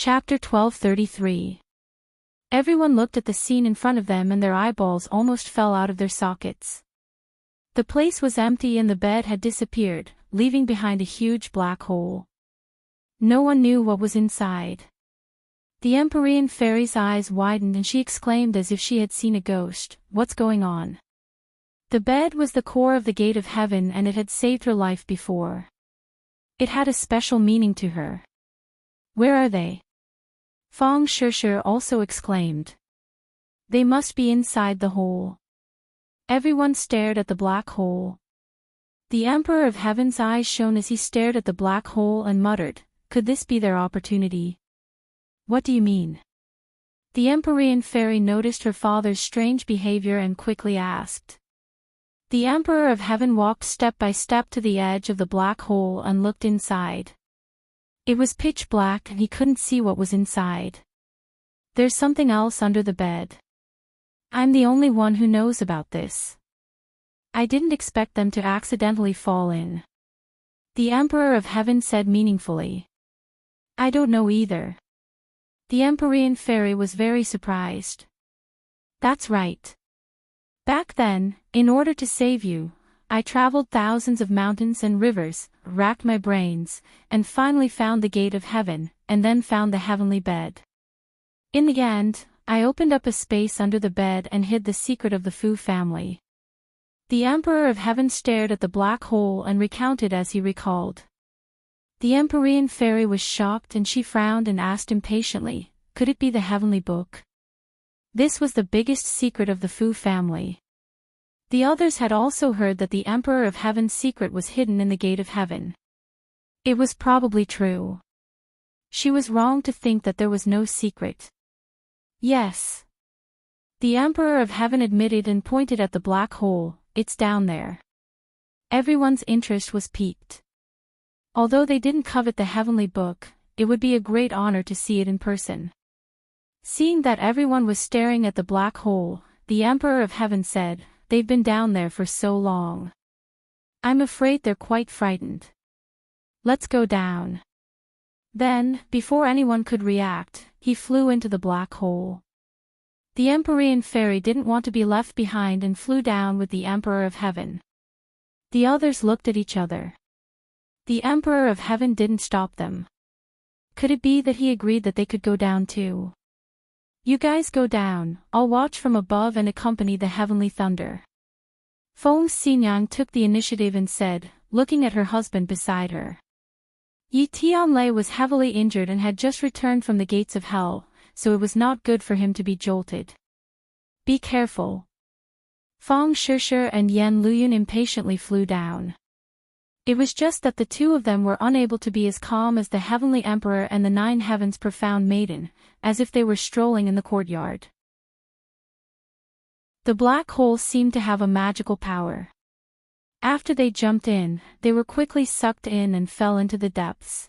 Chapter 1233. Everyone looked at the scene in front of them and their eyeballs almost fell out of their sockets. The place was empty and the bed had disappeared, leaving behind a huge black hole. No one knew what was inside. The Empyrean fairy's eyes widened and she exclaimed as if she had seen a ghost, "What's going on?" The bed was the core of the gate of heaven and it had saved her life before. It had a special meaning to her. "Where are they?" Feng Shishir also exclaimed. "They must be inside the hole." Everyone stared at the black hole. The Emperor of Heaven's eyes shone as he stared at the black hole and muttered, "Could this be their opportunity?" "What do you mean?" The Empyrean fairy noticed her father's strange behavior and quickly asked. The Emperor of Heaven walked step by step to the edge of the black hole and looked inside. It was pitch black and he couldn't see what was inside. "There's something else under the bed. I'm the only one who knows about this. I didn't expect them to accidentally fall in." The Emperor of Heaven said meaningfully. "I don't know either." The Empyrean fairy was very surprised. "That's right. Back then, in order to save you, I traveled thousands of mountains and rivers, racked my brains, and finally found the gate of heaven, and then found the heavenly bed. In the end, I opened up a space under the bed and hid the secret of the Fu family." The Emperor of Heaven stared at the black hole and recounted as he recalled. The Empyrean fairy was shocked and she frowned and asked impatiently, "Could it be the heavenly book?" This was the biggest secret of the Fu family. The others had also heard that the Emperor of Heaven's secret was hidden in the gate of heaven. It was probably true. She was wrong to think that there was no secret. "Yes." The Emperor of Heaven admitted and pointed at the black hole, "It's down there." Everyone's interest was piqued. Although they didn't covet the heavenly book, it would be a great honor to see it in person. Seeing that everyone was staring at the black hole, the Emperor of Heaven said, "They've been down there for so long. I'm afraid they're quite frightened. Let's go down." Then, before anyone could react, he flew into the black hole. The Empyrean fairy didn't want to be left behind and flew down with the Emperor of Heaven. The others looked at each other. The Emperor of Heaven didn't stop them. Could it be that he agreed that they could go down too? "You guys go down, I'll watch from above and accompany the heavenly thunder." Feng Xinyang took the initiative and said, looking at her husband beside her. Yi Tianlei was heavily injured and had just returned from the gates of hell, so it was not good for him to be jolted. "Be careful." Feng Shishir and Yan Luyun impatiently flew down. It was just that the two of them were unable to be as calm as the Heavenly Emperor and the Nine Heavens' profound maiden, as if they were strolling in the courtyard. The black hole seemed to have a magical power. After they jumped in, they were quickly sucked in and fell into the depths.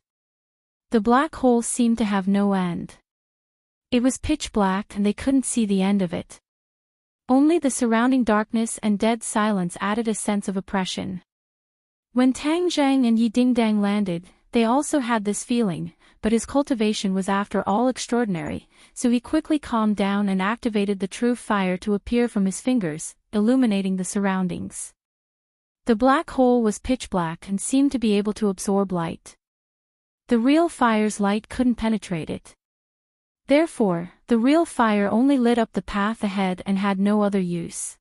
The black hole seemed to have no end. It was pitch black and they couldn't see the end of it. Only the surrounding darkness and dead silence added a sense of oppression. When Tang Zhang and Yi Dingdang landed, they also had this feeling, but his cultivation was after all extraordinary, so he quickly calmed down and activated the true fire to appear from his fingers, illuminating the surroundings. The black hole was pitch black and seemed to be able to absorb light. The real fire's light couldn't penetrate it. Therefore, the real fire only lit up the path ahead and had no other use.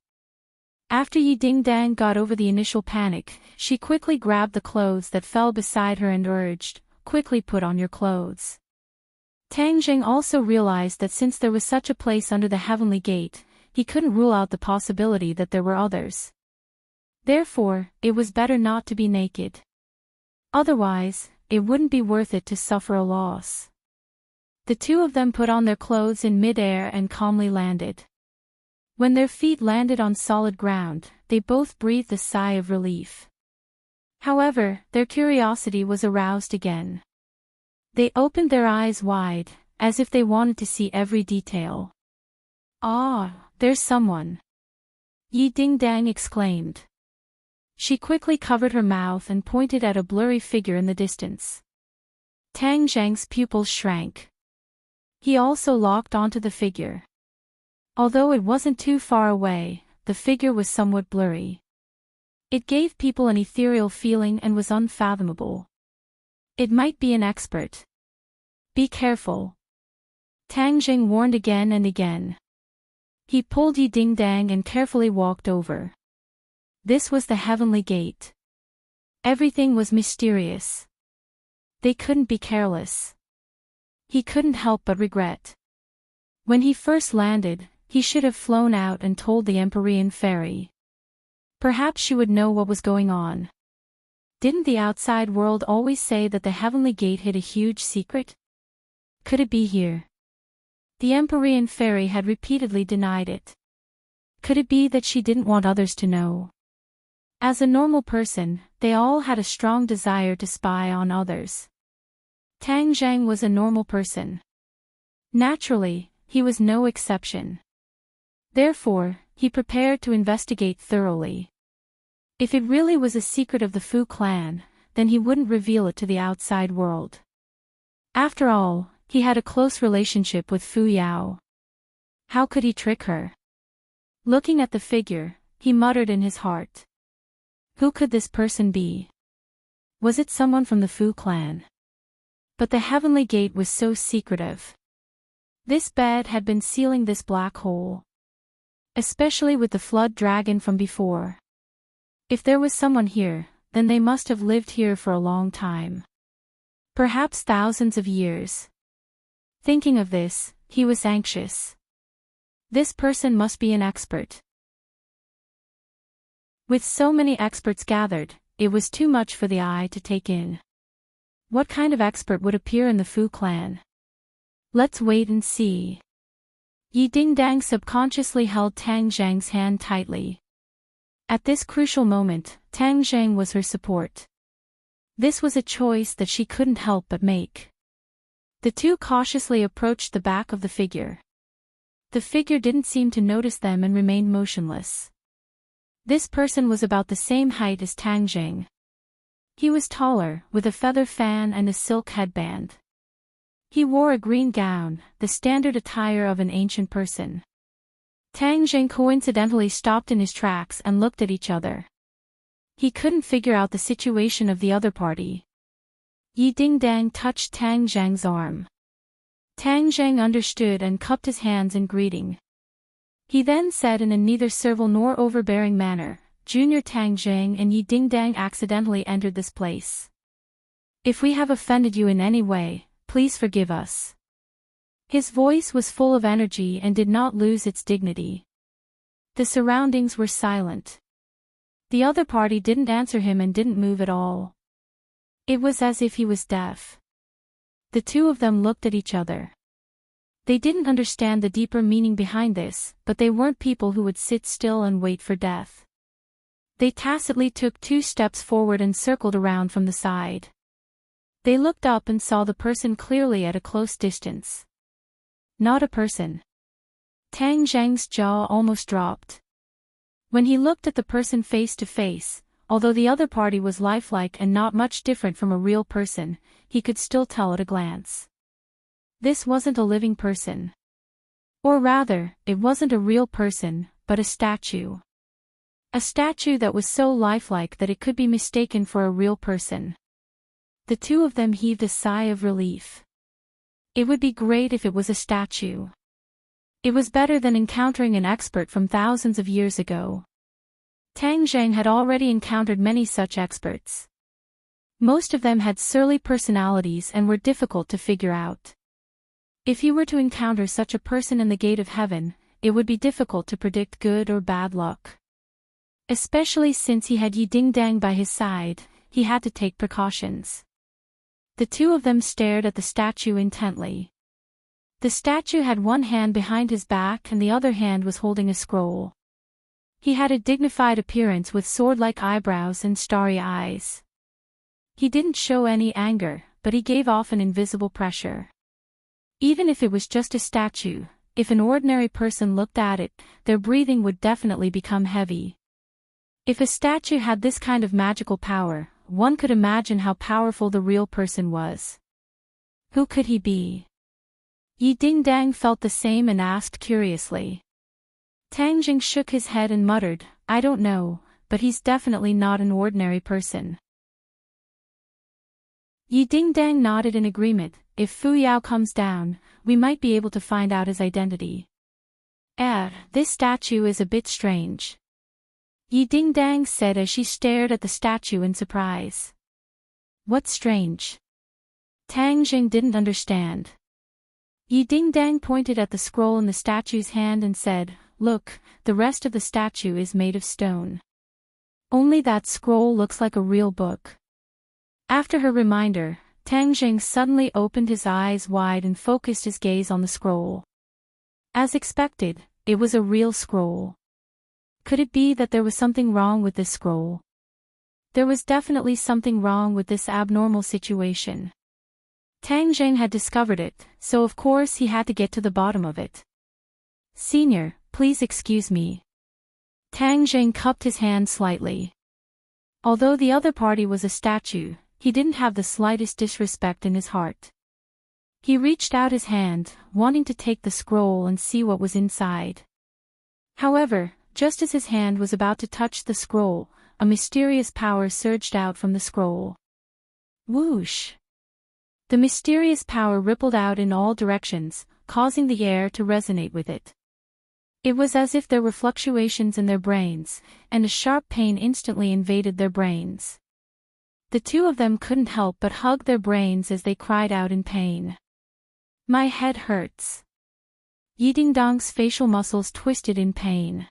After Yi Dingdang got over the initial panic, she quickly grabbed the clothes that fell beside her and urged, "Quickly put on your clothes." Tang Zheng also realized that since there was such a place under the heavenly gate, he couldn't rule out the possibility that there were others. Therefore, it was better not to be naked. Otherwise, it wouldn't be worth it to suffer a loss. The two of them put on their clothes in mid-air and calmly landed. When their feet landed on solid ground, they both breathed a sigh of relief. However, their curiosity was aroused again. They opened their eyes wide, as if they wanted to see every detail. "Ah, there's someone!" Yi Dingdang exclaimed. She quickly covered her mouth and pointed at a blurry figure in the distance. Tang Zhang's pupils shrank. He also locked onto the figure. Although it wasn't too far away, the figure was somewhat blurry. It gave people an ethereal feeling and was unfathomable. It might be an expert. Be careful. Tang Jing warned again and again. He pulled Yi Ding Dang and carefully walked over. This was the heavenly gate. Everything was mysterious. They couldn't be careless. He couldn't help but regret. When he first landed, he should have flown out and told the Empyrean fairy. Perhaps she would know what was going on. Didn't the outside world always say that the heavenly gate hid a huge secret? Could it be here? The Empyrean fairy had repeatedly denied it. Could it be that she didn't want others to know? As a normal person, they all had a strong desire to spy on others. Tang Zhang was a normal person. Naturally, he was no exception. Therefore, he prepared to investigate thoroughly. If it really was a secret of the Fu clan, then he wouldn't reveal it to the outside world. After all, he had a close relationship with Fu Yao. How could he trick her? Looking at the figure, he muttered in his heart. Who could this person be? Was it someone from the Fu clan? But the heavenly gate was so secretive. This bed had been sealing this black hole. Especially with the flood dragon from before. If there was someone here, then they must have lived here for a long time. Perhaps thousands of years. Thinking of this, he was anxious. This person must be an expert. With so many experts gathered, it was too much for the eye to take in. What kind of expert would appear in the Fu clan? Let's wait and see. Yi Ding Dang subconsciously held Tang Zhang's hand tightly. At this crucial moment, Tang Zhang was her support. This was a choice that she couldn't help but make. The two cautiously approached the back of the figure. The figure didn't seem to notice them and remained motionless. This person was about the same height as Tang Zhang. He was taller, with a feather fan and a silk headband. He wore a green gown, the standard attire of an ancient person. Tang Zhang coincidentally stopped in his tracks and looked at each other. He couldn't figure out the situation of the other party. Yi Ding Dang touched Tang Zhang's arm. Tang Zhang understood and cupped his hands in greeting. He then said in a neither servile nor overbearing manner, Junior Tang Zhang and Yi Ding Dang accidentally entered this place. If we have offended you in any way, please forgive us. His voice was full of energy and did not lose its dignity. The surroundings were silent. The other party didn't answer him and didn't move at all. It was as if he was deaf. The two of them looked at each other. They didn't understand the deeper meaning behind this, but they weren't people who would sit still and wait for death. They tacitly took 2 steps forward and circled around from the side. They looked up and saw the person clearly at a close distance. Not a person. Tang Zhang's jaw almost dropped. When he looked at the person face to face, although the other party was lifelike and not much different from a real person, he could still tell at a glance. This wasn't a living person. Or rather, it wasn't a real person, but a statue. A statue that was so lifelike that it could be mistaken for a real person. The two of them heaved a sigh of relief. It would be great if it was a statue. It was better than encountering an expert from thousands of years ago. Tang Zhang had already encountered many such experts. Most of them had surly personalities and were difficult to figure out. If he were to encounter such a person in the gate of heaven, it would be difficult to predict good or bad luck. Especially since he had Yi Ding Dang by his side, he had to take precautions. The two of them stared at the statue intently. The statue had one hand behind his back and the other hand was holding a scroll. He had a dignified appearance with sword-like eyebrows and starry eyes. He didn't show any anger, but he gave off an invisible pressure. Even if it was just a statue, if an ordinary person looked at it, their breathing would definitely become heavy. If a statue had this kind of magical power, one could imagine how powerful the real person was. Who could he be? Yi Ding-dang felt the same and asked curiously. Tang Jing shook his head and muttered, I don't know, but he's definitely not an ordinary person. Yi Ding-dang nodded in agreement. If Fu Yao comes down, we might be able to find out his identity. This statue is a bit strange. Yi Ding-dang said as she stared at the statue in surprise. What's strange? Tang Jing didn't understand. Yi Ding-dang pointed at the scroll in the statue's hand and said, Look, the rest of the statue is made of stone. Only that scroll looks like a real book. After her reminder, Tang Jing suddenly opened his eyes wide and focused his gaze on the scroll. As expected, it was a real scroll. Could it be that there was something wrong with this scroll? There was definitely something wrong with this abnormal situation. Tang Jing had discovered it, so of course he had to get to the bottom of it. Senior, please excuse me. Tang Jing cupped his hand slightly. Although the other party was a statue, he didn't have the slightest disrespect in his heart. He reached out his hand, wanting to take the scroll and see what was inside. However, just as his hand was about to touch the scroll, a mysterious power surged out from the scroll. Whoosh! The mysterious power rippled out in all directions, causing the air to resonate with it. It was as if there were fluctuations in their brains, and a sharp pain instantly invaded their brains. The two of them couldn't help but hug their brains as they cried out in pain. My head hurts. Yi Ding-dang's facial muscles twisted in pain.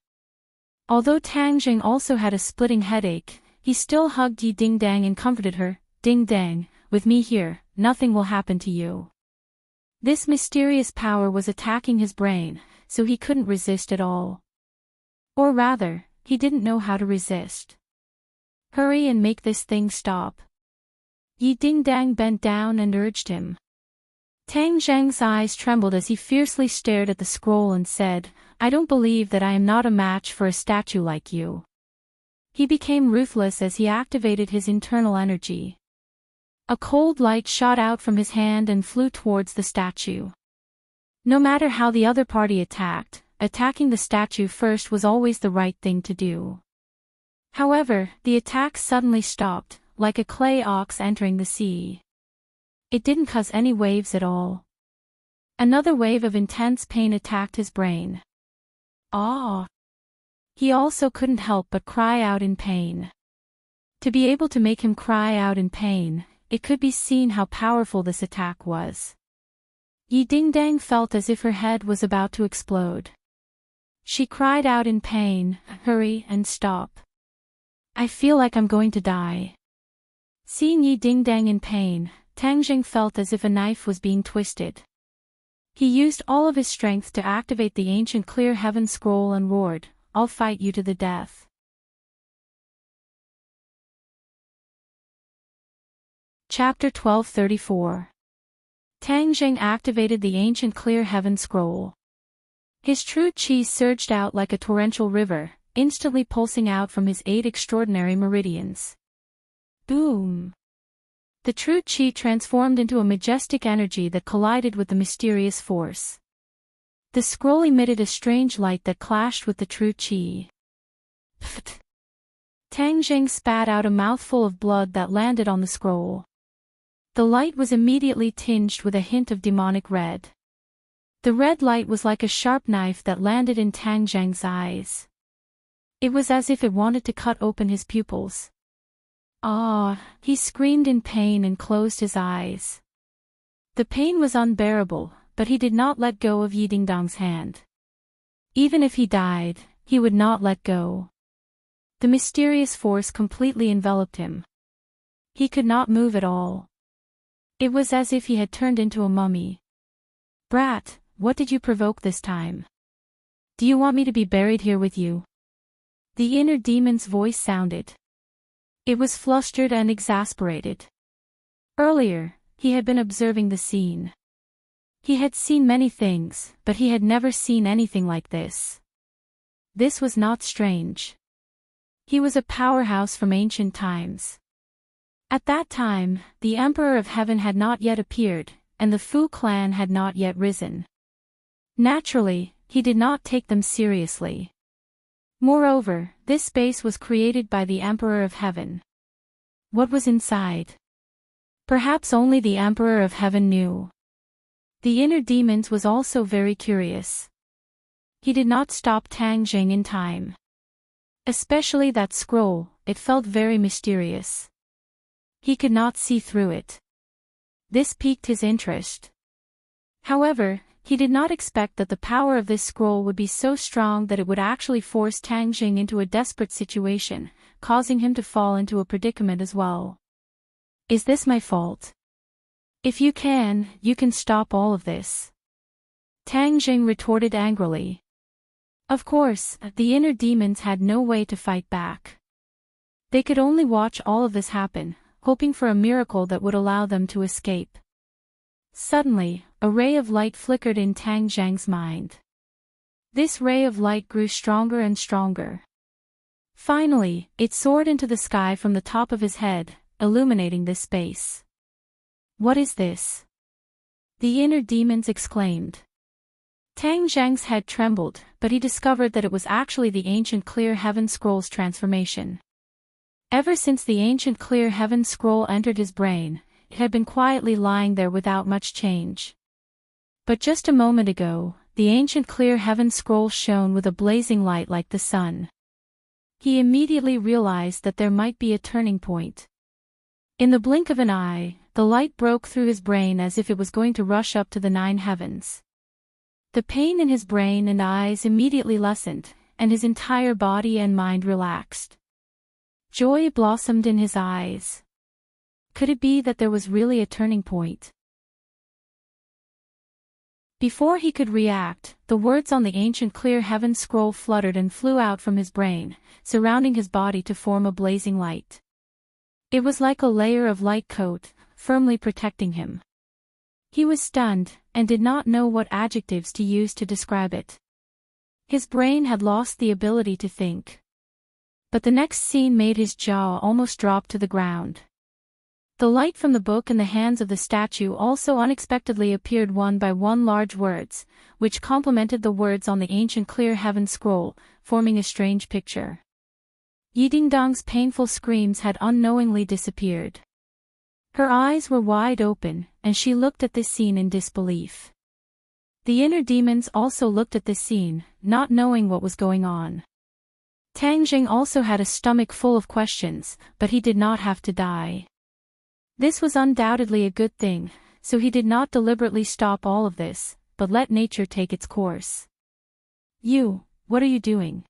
Although Tang Jing also had a splitting headache, he still hugged Yi Ding-dang and comforted her. Ding-dang, with me here, nothing will happen to you. This mysterious power was attacking his brain, so he couldn't resist at all. Or rather, he didn't know how to resist. Hurry and make this thing stop. Yi Ding-dang bent down and urged him. Tang Zheng's eyes trembled as he fiercely stared at the scroll and said, I don't believe that I am not a match for a statue like you. He became ruthless as he activated his internal energy. A cold light shot out from his hand and flew towards the statue. No matter how the other party attacked, attacking the statue first was always the right thing to do. However, the attack suddenly stopped, like a clay ox entering the sea. It didn't cause any waves at all. Another wave of intense pain attacked his brain. Ah! He also couldn't help but cry out in pain. To be able to make him cry out in pain, it could be seen how powerful this attack was. Yi Ding-dang felt as if her head was about to explode. She cried out in pain, hurry and stop. I feel like I'm going to die. Seeing Yi Ding-dang in pain, Tang Jing felt as if a knife was being twisted. He used all of his strength to activate the ancient clear heaven scroll and roared, I'll fight you to the death. Chapter 1234. Tang Jing activated the ancient clear heaven scroll. His true qi surged out like a torrential river, instantly pulsing out from his 8 extraordinary meridians. Boom! The true qi transformed into a majestic energy that collided with the mysterious force. The scroll emitted a strange light that clashed with the true qi. Pfft! Tang Jing spat out a mouthful of blood that landed on the scroll. The light was immediately tinged with a hint of demonic red. The red light was like a sharp knife that landed in Tang Jing's eyes. It was as if it wanted to cut open his pupils. Ah! He screamed in pain and closed his eyes. The pain was unbearable, but he did not let go of Yi Ding-dang's hand. Even if he died, he would not let go. The mysterious force completely enveloped him. He could not move at all. It was as if he had turned into a mummy. Brat, what did you provoke this time? Do you want me to be buried here with you? The inner demon's voice sounded. It was flustered and exasperated. Earlier, he had been observing the scene. He had seen many things, but he had never seen anything like this. This was not strange. He was a powerhouse from ancient times. At that time, the Emperor of Heaven had not yet appeared, and the Fu clan had not yet risen. Naturally, he did not take them seriously. Moreover, this space was created by the Emperor of Heaven. What was inside? Perhaps only the Emperor of Heaven knew. The inner demons was also very curious. He did not stop Tang Jing in time. Especially that scroll, it felt very mysterious. He could not see through it. This piqued his interest. However, he did not expect that the power of this scroll would be so strong that it would actually force Tang Jing into a desperate situation, causing him to fall into a predicament as well. Is this my fault? If you can stop all of this. Tang Jing retorted angrily. Of course, the inner demons had no way to fight back. They could only watch all of this happen, hoping for a miracle that would allow them to escape. Suddenly, a ray of light flickered in Tang Jing's mind. This ray of light grew stronger and stronger. Finally, it soared into the sky from the top of his head, illuminating this space. What is this? The inner demons exclaimed. Tang Jing's head trembled, but he discovered that it was actually the ancient Clear Heaven Scroll's transformation. Ever since the ancient Clear Heaven Scroll entered his brain, it had been quietly lying there without much change. But just a moment ago, the ancient Clear Heaven Scroll shone with a blazing light like the sun. He immediately realized that there might be a turning point. In the blink of an eye, the light broke through his brain as if it was going to rush up to the 9 heavens. The pain in his brain and eyes immediately lessened, and his entire body and mind relaxed. Joy blossomed in his eyes. Could it be that there was really a turning point? Before he could react, the words on the ancient Clear Heaven Scroll fluttered and flew out from his brain, surrounding his body to form a blazing light. It was like a layer of light coat, firmly protecting him. He was stunned, and did not know what adjectives to use to describe it. His brain had lost the ability to think. But the next scene made his jaw almost drop to the ground. The light from the book in the hands of the statue also unexpectedly appeared one by one large words, which complemented the words on the ancient Clear Heaven Scroll, forming a strange picture. Yidingdong's painful screams had unknowingly disappeared. Her eyes were wide open, and she looked at this scene in disbelief. The inner demons also looked at this scene, not knowing what was going on. Tang Jing also had a stomach full of questions, but he did not have to die. This was undoubtedly a good thing, so he did not deliberately stop all of this, but let nature take its course. What are you doing?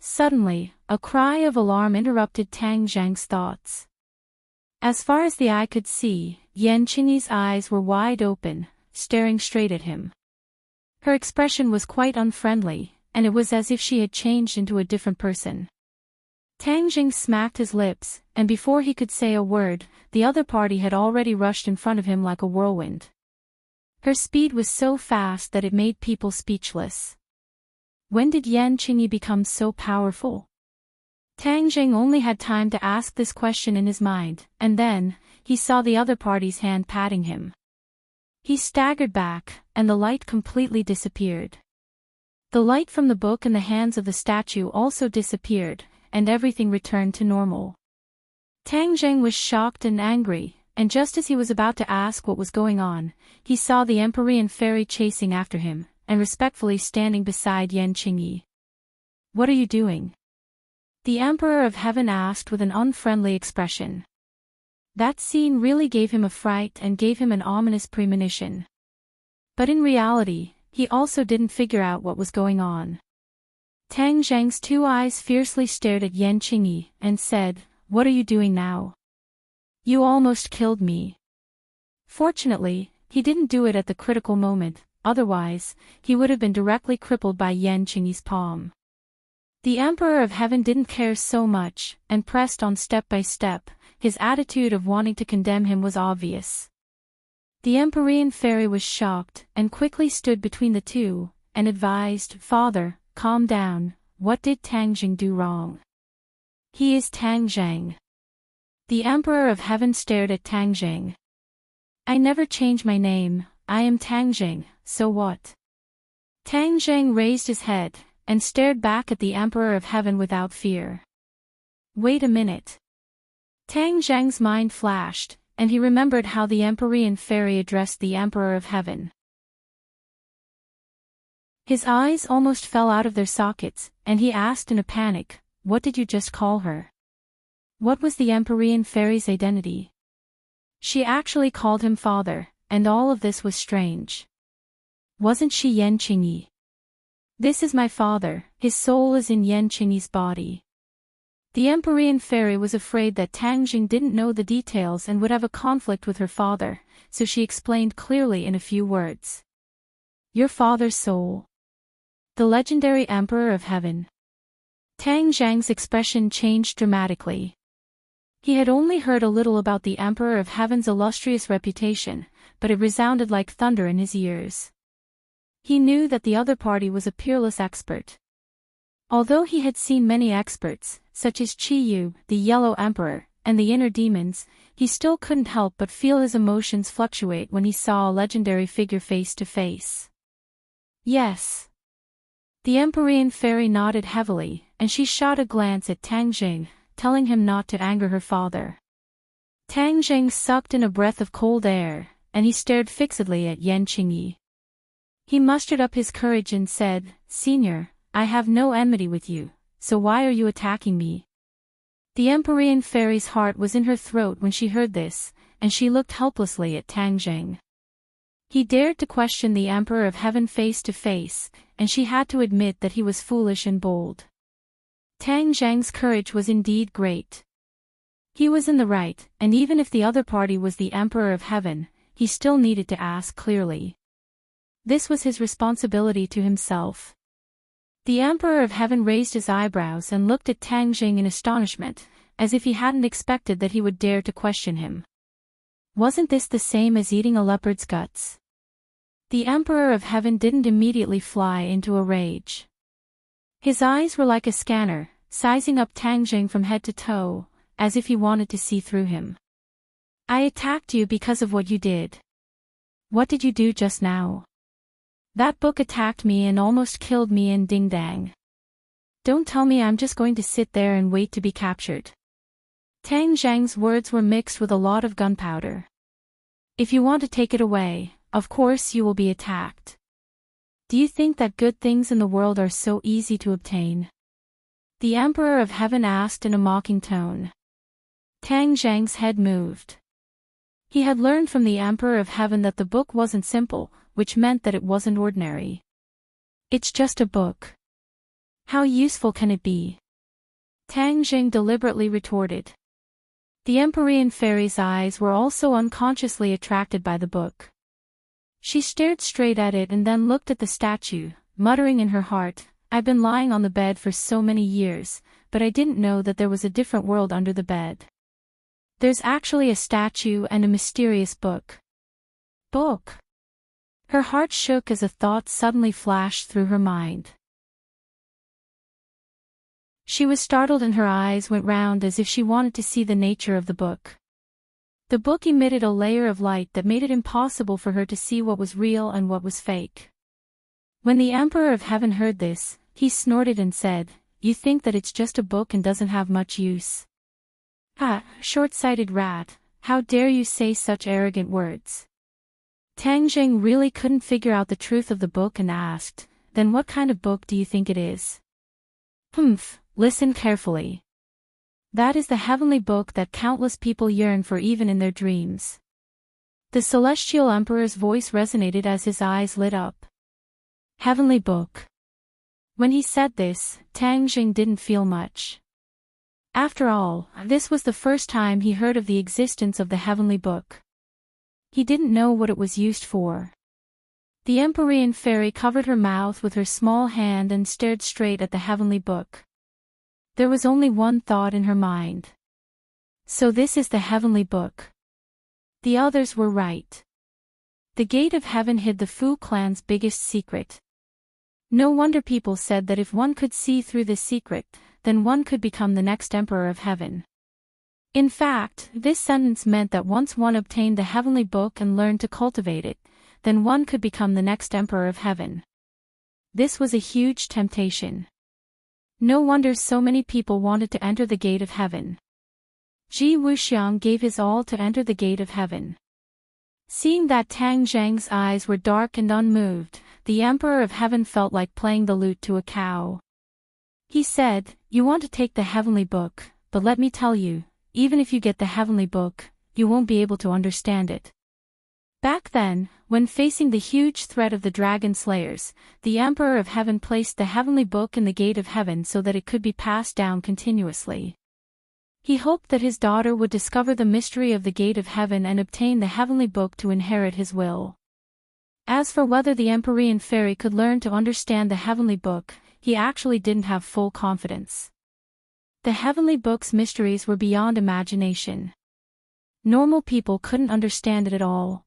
Suddenly, a cry of alarm interrupted Tang Jing's thoughts. As far as the eye could see, Yan Qingyi's eyes were wide open, staring straight at him. Her expression was quite unfriendly, and it was as if she had changed into a different person. Tang Jing smacked his lips, and before he could say a word, the other party had already rushed in front of him like a whirlwind. Her speed was so fast that it made people speechless. When did Yan Qingyi become so powerful? Tang Jing only had time to ask this question in his mind, and then, he saw the other party's hand patting him. He staggered back, and the light completely disappeared. The light from the book in the hands of the statue also disappeared, and everything returned to normal. Tang Jing was shocked and angry, and just as he was about to ask what was going on, he saw the Empyrean fairy chasing after him, and respectfully standing beside Yan Qingyi. What are you doing? The Emperor of Heaven asked with an unfriendly expression. That scene really gave him a fright and gave him an ominous premonition. But in reality, he also didn't figure out what was going on. Tang Jing's 2 eyes fiercely stared at Yan Qingyi, and said, "What are you doing now? You almost killed me." Fortunately, he didn't do it at the critical moment, otherwise, he would have been directly crippled by Yan Qingyi's palm. The Emperor of Heaven didn't care so much, and pressed on step by step. His attitude of wanting to condemn him was obvious. The Empyrean fairy was shocked, and quickly stood between the two, and advised, "Father, calm down, what did Tang Jing do wrong?" "He is Tang Jing." The Emperor of Heaven stared at Tang Jing. I never change my name, I am Tang Jing, so what? Tang Jing raised his head, and stared back at the Emperor of Heaven without fear. Wait a minute. Tang Jing's mind flashed, and he remembered how the Empyrean fairy addressed the Emperor of Heaven. His eyes almost fell out of their sockets, and he asked in a panic, "What did you just call her? What was the Empyrean fairy's identity?" She actually called him father, and all of this was strange. Wasn't she Yan Qingyi? This is my father, his soul is in Yan Qingyi's body. The Empyrean fairy was afraid that Tang Jing didn't know the details and would have a conflict with her father, so she explained clearly in a few words. Your father's soul. The legendary Emperor of Heaven. Tang Jing's expression changed dramatically. He had only heard a little about the Emperor of Heaven's illustrious reputation, but it resounded like thunder in his ears. He knew that the other party was a peerless expert. Although he had seen many experts, such as Qi Yu, the Yellow Emperor, and the Inner Demons, he still couldn't help but feel his emotions fluctuate when he saw a legendary figure face to face. Yes. The Empyrean fairy nodded heavily, and she shot a glance at Tang Jing, telling him not to anger her father. Tang Jing sucked in a breath of cold air, and he stared fixedly at Yan Qingyi. He mustered up his courage and said, "Senior, I have no enmity with you, so why are you attacking me?" The Empyrean fairy's heart was in her throat when she heard this, and she looked helplessly at Tang Jing. He dared to question the Emperor of Heaven face to face, and she had to admit that he was foolish and bold. Tang Jing's courage was indeed great. He was in the right, and even if the other party was the Emperor of Heaven, he still needed to ask clearly. This was his responsibility to himself. The Emperor of Heaven raised his eyebrows and looked at Tang Jing in astonishment, as if he hadn't expected that he would dare to question him. Wasn't this the same as eating a leopard's guts? The Emperor of Heaven didn't immediately fly into a rage. His eyes were like a scanner, sizing up Tang Jing from head to toe, as if he wanted to see through him. I attacked you because of what you did. What did you do just now? That book attacked me and almost killed me and ding dang. Don't tell me I'm just going to sit there and wait to be captured. Tang Jing's words were mixed with a lot of gunpowder. If you want to take it away, of course you will be attacked. Do you think that good things in the world are so easy to obtain? The Emperor of Heaven asked in a mocking tone. Tang Jing's head moved. He had learned from the Emperor of Heaven that the book wasn't simple, which meant that it wasn't ordinary. It's just a book. How useful can it be? Tang Jing deliberately retorted. The Empyrean fairy's eyes were also unconsciously attracted by the book. She stared straight at it and then looked at the statue, muttering in her heart, I've been lying on the bed for so many years, but I didn't know that there was a different world under the bed. There's actually a statue and a mysterious book. Book? Her heart shook as a thought suddenly flashed through her mind. She was startled and her eyes went round as if she wanted to see the nature of the book. The book emitted a layer of light that made it impossible for her to see what was real and what was fake. When the Emperor of Heaven heard this, he snorted and said, You think that it's just a book and doesn't have much use? Ah, short-sighted rat, how dare you say such arrogant words? Tang Jing really couldn't figure out the truth of the book and asked, Then what kind of book do you think it is? Humph, listen carefully. That is the heavenly book that countless people yearn for even in their dreams. The celestial emperor's voice resonated as his eyes lit up. Heavenly book. When he said this, Tang Jing didn't feel much. After all, this was the first time he heard of the existence of the heavenly book. He didn't know what it was used for. The Empyrean fairy covered her mouth with her small hand and stared straight at the heavenly book. There was only one thought in her mind. So this is the heavenly book. The others were right. The gate of heaven hid the Fu clan's biggest secret. No wonder people said that if one could see through this secret, then one could become the next Emperor of Heaven. In fact, this sentence meant that once one obtained the heavenly book and learned to cultivate it, then one could become the next emperor of heaven. This was a huge temptation. No wonder so many people wanted to enter the gate of heaven. Ji Wuxiang gave his all to enter the gate of heaven. Seeing that Tang Zheng's eyes were dark and unmoved, the Emperor of Heaven felt like playing the lute to a cow. He said, "You want to take the heavenly book, but let me tell you, even if you get the heavenly book, you won't be able to understand it." Back then, when facing the huge threat of the dragon slayers, the Emperor of Heaven placed the heavenly book in the gate of heaven so that it could be passed down continuously. He hoped that his daughter would discover the mystery of the gate of heaven and obtain the heavenly book to inherit his will. As for whether the Empyrean fairy could learn to understand the heavenly book, he actually didn't have full confidence. The heavenly book's mysteries were beyond imagination. Normal people couldn't understand it at all.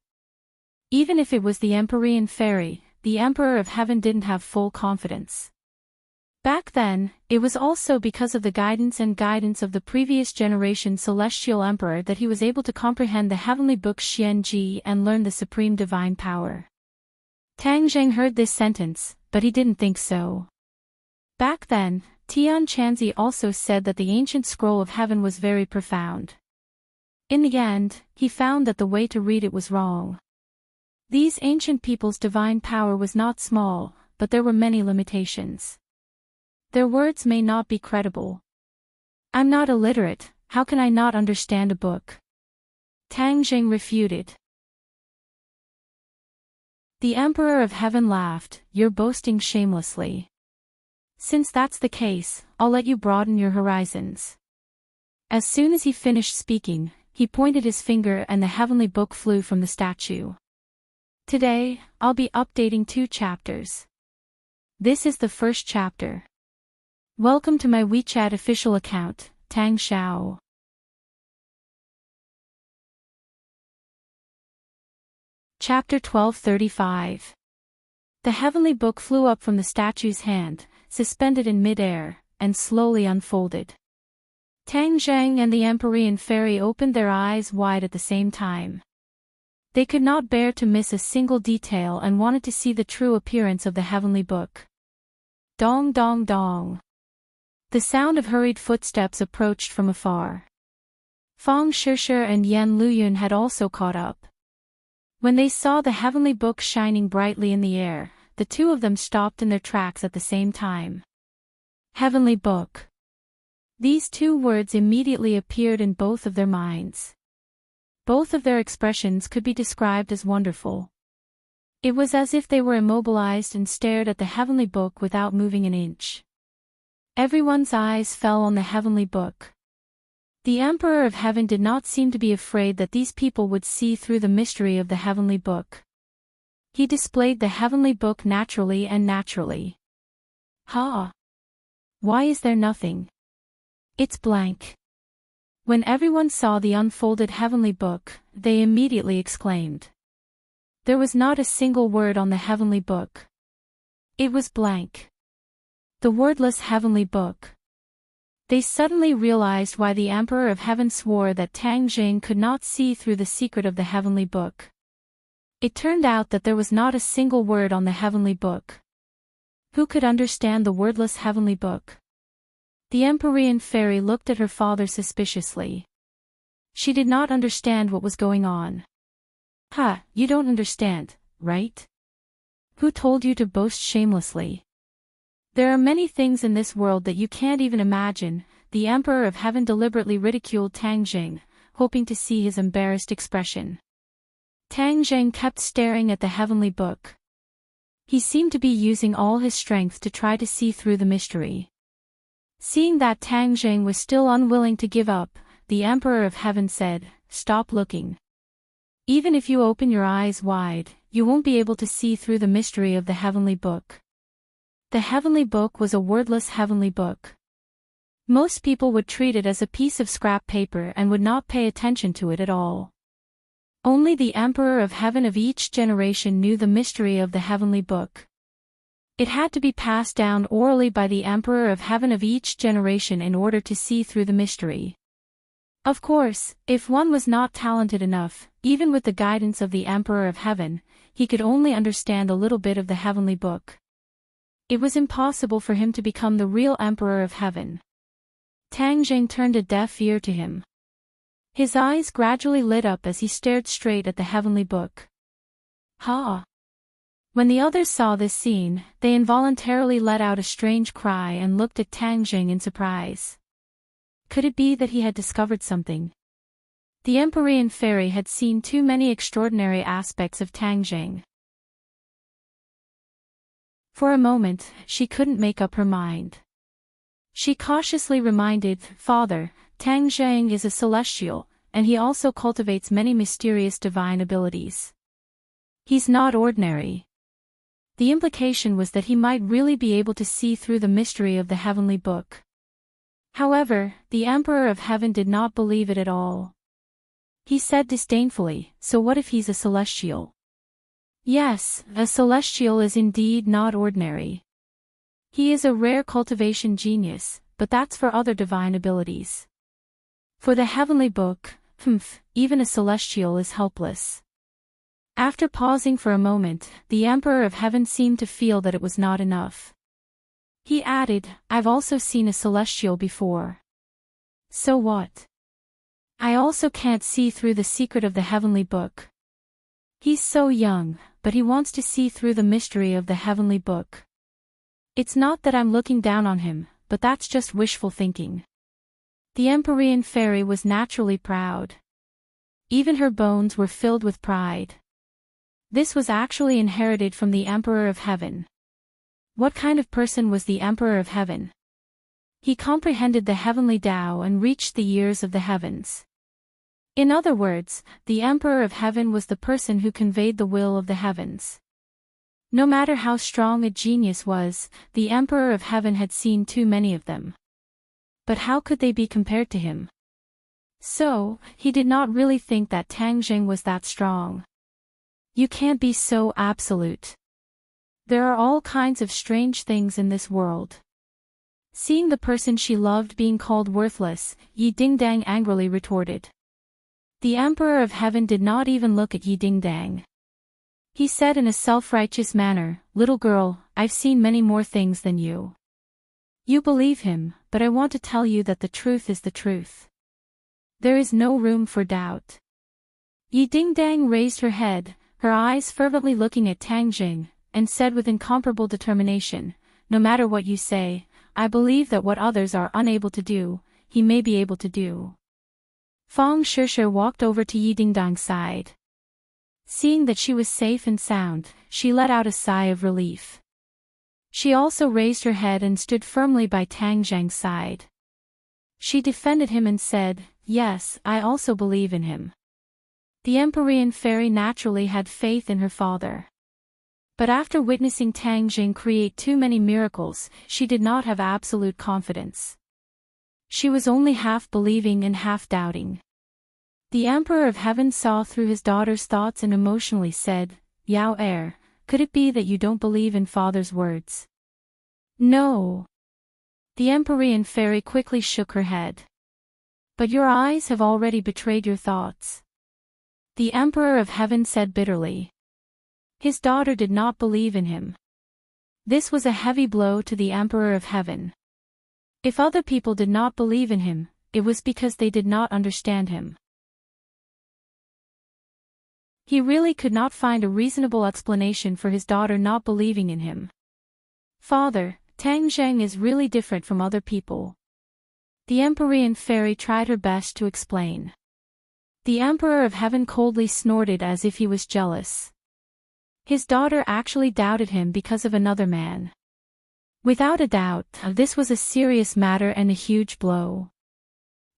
Even if it was the Empyrean fairy, the Emperor of Heaven didn't have full confidence. Back then, it was also because of the guidance of the previous generation celestial emperor that he was able to comprehend the heavenly book Xianji and learn the supreme divine power. Tang Zheng heard this sentence, but he didn't think so. Back then, Tian Chanzi also said that the ancient scroll of heaven was very profound. In the end, he found that the way to read it was wrong. These ancient people's divine power was not small, but there were many limitations. Their words may not be credible. "I'm not illiterate, how can I not understand a book?" Tang Zheng refuted. The Emperor of Heaven laughed, "You're boasting shamelessly. Since that's the case, I'll let you broaden your horizons." As soon as he finished speaking, he pointed his finger and the heavenly book flew from the statue. Today, I'll be updating 2 chapters. This is the first chapter. Welcome to my WeChat official account, Tang Xiao. Chapter 1235. The heavenly book flew up from the statue's hand, suspended in mid-air, and slowly unfolded. Tang Zheng and the Empyrean fairy opened their eyes wide at the same time. They could not bear to miss a single detail and wanted to see the true appearance of the heavenly book. Dong dong dong. The sound of hurried footsteps approached from afar. Fang Shishir and Yan Luyun had also caught up. When they saw the heavenly book shining brightly in the air, the two of them stopped in their tracks at the same time. Heavenly book. These 2 words immediately appeared in both of their minds. Both of their expressions could be described as wonderful. It was as if they were immobilized and stared at the heavenly book without moving an inch. Everyone's eyes fell on the heavenly book. The Emperor of Heaven did not seem to be afraid that these people would see through the mystery of the heavenly book. He displayed the heavenly book naturally. Ha! Why is there nothing? It's blank. When everyone saw the unfolded heavenly book, they immediately exclaimed. There was not a single word on the heavenly book. It was blank. The wordless heavenly book. They suddenly realized why the Emperor of Heaven swore that Tang Zheng could not see through the secret of the heavenly book. It turned out that there was not a single word on the heavenly book. Who could understand the wordless heavenly book? The Empyrean fairy looked at her father suspiciously. She did not understand what was going on. "Ha, you don't understand, right? Who told you to boast shamelessly? There are many things in this world that you can't even imagine." The Emperor of Heaven deliberately ridiculed Tang Zheng, hoping to see his embarrassed expression. Tang Zheng kept staring at the heavenly book. He seemed to be using all his strength to try to see through the mystery. Seeing that Tang Zheng was still unwilling to give up, the Emperor of Heaven said, "Stop looking. Even if you open your eyes wide, you won't be able to see through the mystery of the heavenly book." The heavenly book was a wordless heavenly book. Most people would treat it as a piece of scrap paper and would not pay attention to it at all. Only the Emperor of Heaven of each generation knew the mystery of the heavenly book. It had to be passed down orally by the Emperor of Heaven of each generation in order to see through the mystery. Of course, if one was not talented enough, even with the guidance of the Emperor of Heaven, he could only understand a little bit of the heavenly book. It was impossible for him to become the real Emperor of Heaven. Tang Jing turned a deaf ear to him. His eyes gradually lit up as he stared straight at the heavenly book. Ha! When the others saw this scene, they involuntarily let out a strange cry and looked at Tang Jing in surprise. Could it be that he had discovered something? The Empyrean fairy had seen too many extraordinary aspects of Tang Jing. For a moment, she couldn't make up her mind. She cautiously reminded, "Father, Tang Jing is a celestial, and he also cultivates many mysterious divine abilities. He's not ordinary." The implication was that he might really be able to see through the mystery of the heavenly book. However, the Emperor of Heaven did not believe it at all. He said disdainfully, "So what if he's a celestial?" "Yes, a celestial is indeed not ordinary. He is a rare cultivation genius, but that's for other divine abilities. For the heavenly book, even a celestial is helpless." After pausing for a moment, the Emperor of Heaven seemed to feel that it was not enough. He added, "I've also seen a celestial before." "So what?" "I also can't see through the secret of the heavenly book. He's so young, but he wants to see through the mystery of the heavenly book. It's not that I'm looking down on him, but that's just wishful thinking." The Empyrean fairy was naturally proud. Even her bones were filled with pride. This was actually inherited from the Emperor of Heaven. What kind of person was the Emperor of Heaven? He comprehended the heavenly Tao and reached the years of the heavens. In other words, the Emperor of Heaven was the person who conveyed the will of the heavens. No matter how strong a genius was, the Emperor of Heaven had seen too many of them. But how could they be compared to him? So, he did not really think that Tang Jing was that strong. You can't be so absolute. There are all kinds of strange things in this world. Seeing the person she loved being called worthless, Yi Dingdang angrily retorted. The Emperor of Heaven did not even look at Yi Dingdang. He said in a self-righteous manner, "Little girl, I've seen many more things than you. You believe him, but I want to tell you that the truth is the truth. There is no room for doubt." Yi Dingdang raised her head, her eyes fervently looking at Tang Jing, and said with incomparable determination, "No matter what you say, I believe that what others are unable to do, he may be able to do." Fang Shishir walked over to Yi Dingdang's side. Seeing that she was safe and sound, she let out a sigh of relief. She also raised her head and stood firmly by Tang Jing's side. She defended him and said, "Yes, I also believe in him." The Empyrean fairy naturally had faith in her father. But after witnessing Tang Jing create too many miracles, she did not have absolute confidence. She was only half believing and half doubting. The Emperor of Heaven saw through his daughter's thoughts and emotionally said, "Yao Er, could it be that you don't believe in father's words?" "No." The Empyrean fairy quickly shook her head. "But your eyes have already betrayed your thoughts." The Emperor of Heaven said bitterly. His daughter did not believe in him. This was a heavy blow to the Emperor of Heaven. If other people did not believe in him, it was because they did not understand him. He really could not find a reasonable explanation for his daughter not believing in him. "Father, Tang Jing is really different from other people." The Empyrean fairy tried her best to explain. The Emperor of Heaven coldly snorted as if he was jealous. His daughter actually doubted him because of another man. Without a doubt, this was a serious matter and a huge blow.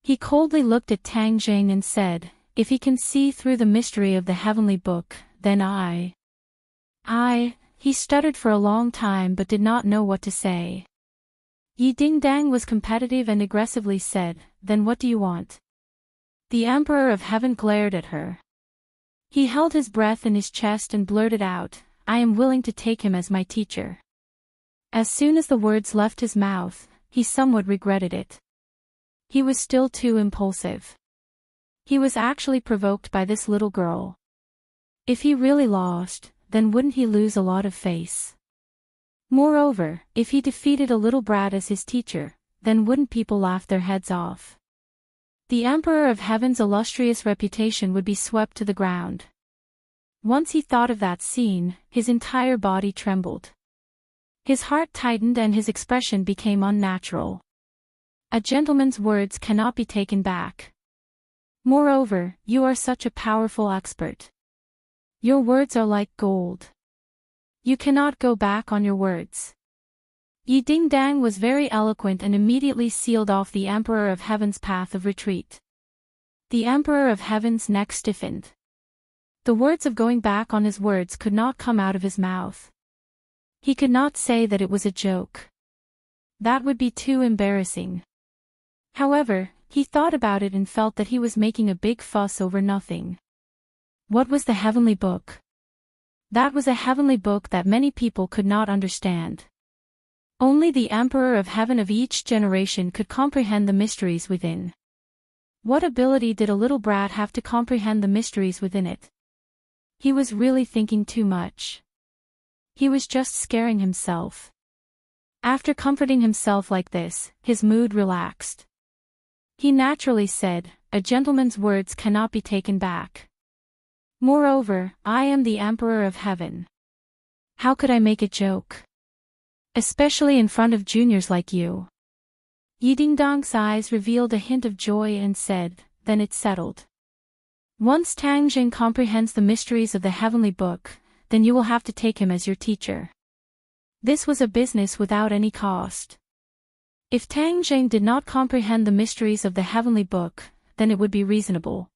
He coldly looked at Tang Jing and said, "If he can see through the mystery of the heavenly book, then I..." He stuttered for a long time but did not know what to say. Yi Dingdang was competitive and aggressively said, "Then what do you want?" The Emperor of Heaven glared at her. He held his breath in his chest and blurted out, "I am willing to take him as my teacher." As soon as the words left his mouth, he somewhat regretted it. He was still too impulsive. He was actually provoked by this little girl. If he really lost, then wouldn't he lose a lot of face? Moreover, if he defeated a little brat as his teacher, then wouldn't people laugh their heads off? The Emperor of Heaven's illustrious reputation would be swept to the ground. Once he thought of that scene, his entire body trembled. His heart tightened and his expression became unnatural. A gentleman's words cannot be taken back. Moreover, you are such a powerful expert. Your words are like gold. You cannot go back on your words. Yi Ding-dang was very eloquent and immediately sealed off the Emperor of Heaven's path of retreat. The Emperor of Heaven's neck stiffened. The words of going back on his words could not come out of his mouth. He could not say that it was a joke. That would be too embarrassing. However, he thought about it and felt that he was making a big fuss over nothing. What was the heavenly book? That was a heavenly book that many people could not understand. Only the Emperor of Heaven of each generation could comprehend the mysteries within. What ability did a little brat have to comprehend the mysteries within it? He was really thinking too much. He was just scaring himself. After comforting himself like this, his mood relaxed. He naturally said, "A gentleman's words cannot be taken back. Moreover, I am the Emperor of Heaven. How could I make a joke? Especially in front of juniors like you." Yi Ding-dang's eyes revealed a hint of joy and said, "Then it's settled. Once Tang Jing comprehends the mysteries of the heavenly book, then you will have to take him as your teacher." This was a business without any cost. If Tang Jing did not comprehend the mysteries of the heavenly book, then it would be reasonable.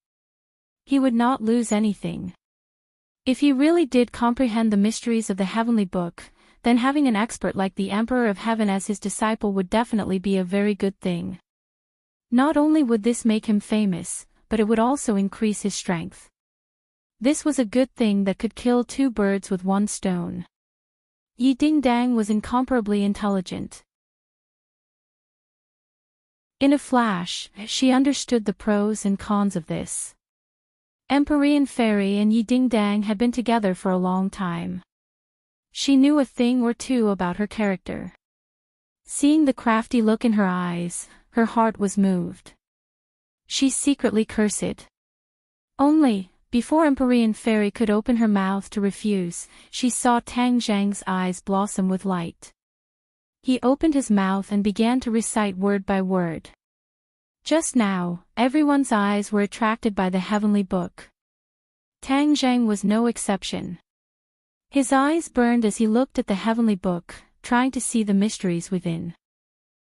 He would not lose anything. If he really did comprehend the mysteries of the heavenly book, then having an expert like the Emperor of Heaven as his disciple would definitely be a very good thing. Not only would this make him famous, but it would also increase his strength. This was a good thing that could kill two birds with one stone. Yi Ding-dang was incomparably intelligent. In a flash, she understood the pros and cons of this. Empyrean Fairy and Yi Ding-dang had been together for a long time. She knew a thing or two about her character. Seeing the crafty look in her eyes, her heart was moved. She secretly cursed. Only, before Empyrean Fairy could open her mouth to refuse, she saw Tang Zhang's eyes blossom with light. He opened his mouth and began to recite word by word. Just now, everyone's eyes were attracted by the heavenly book. Tang Zhang was no exception. His eyes burned as he looked at the heavenly book, trying to see the mysteries within.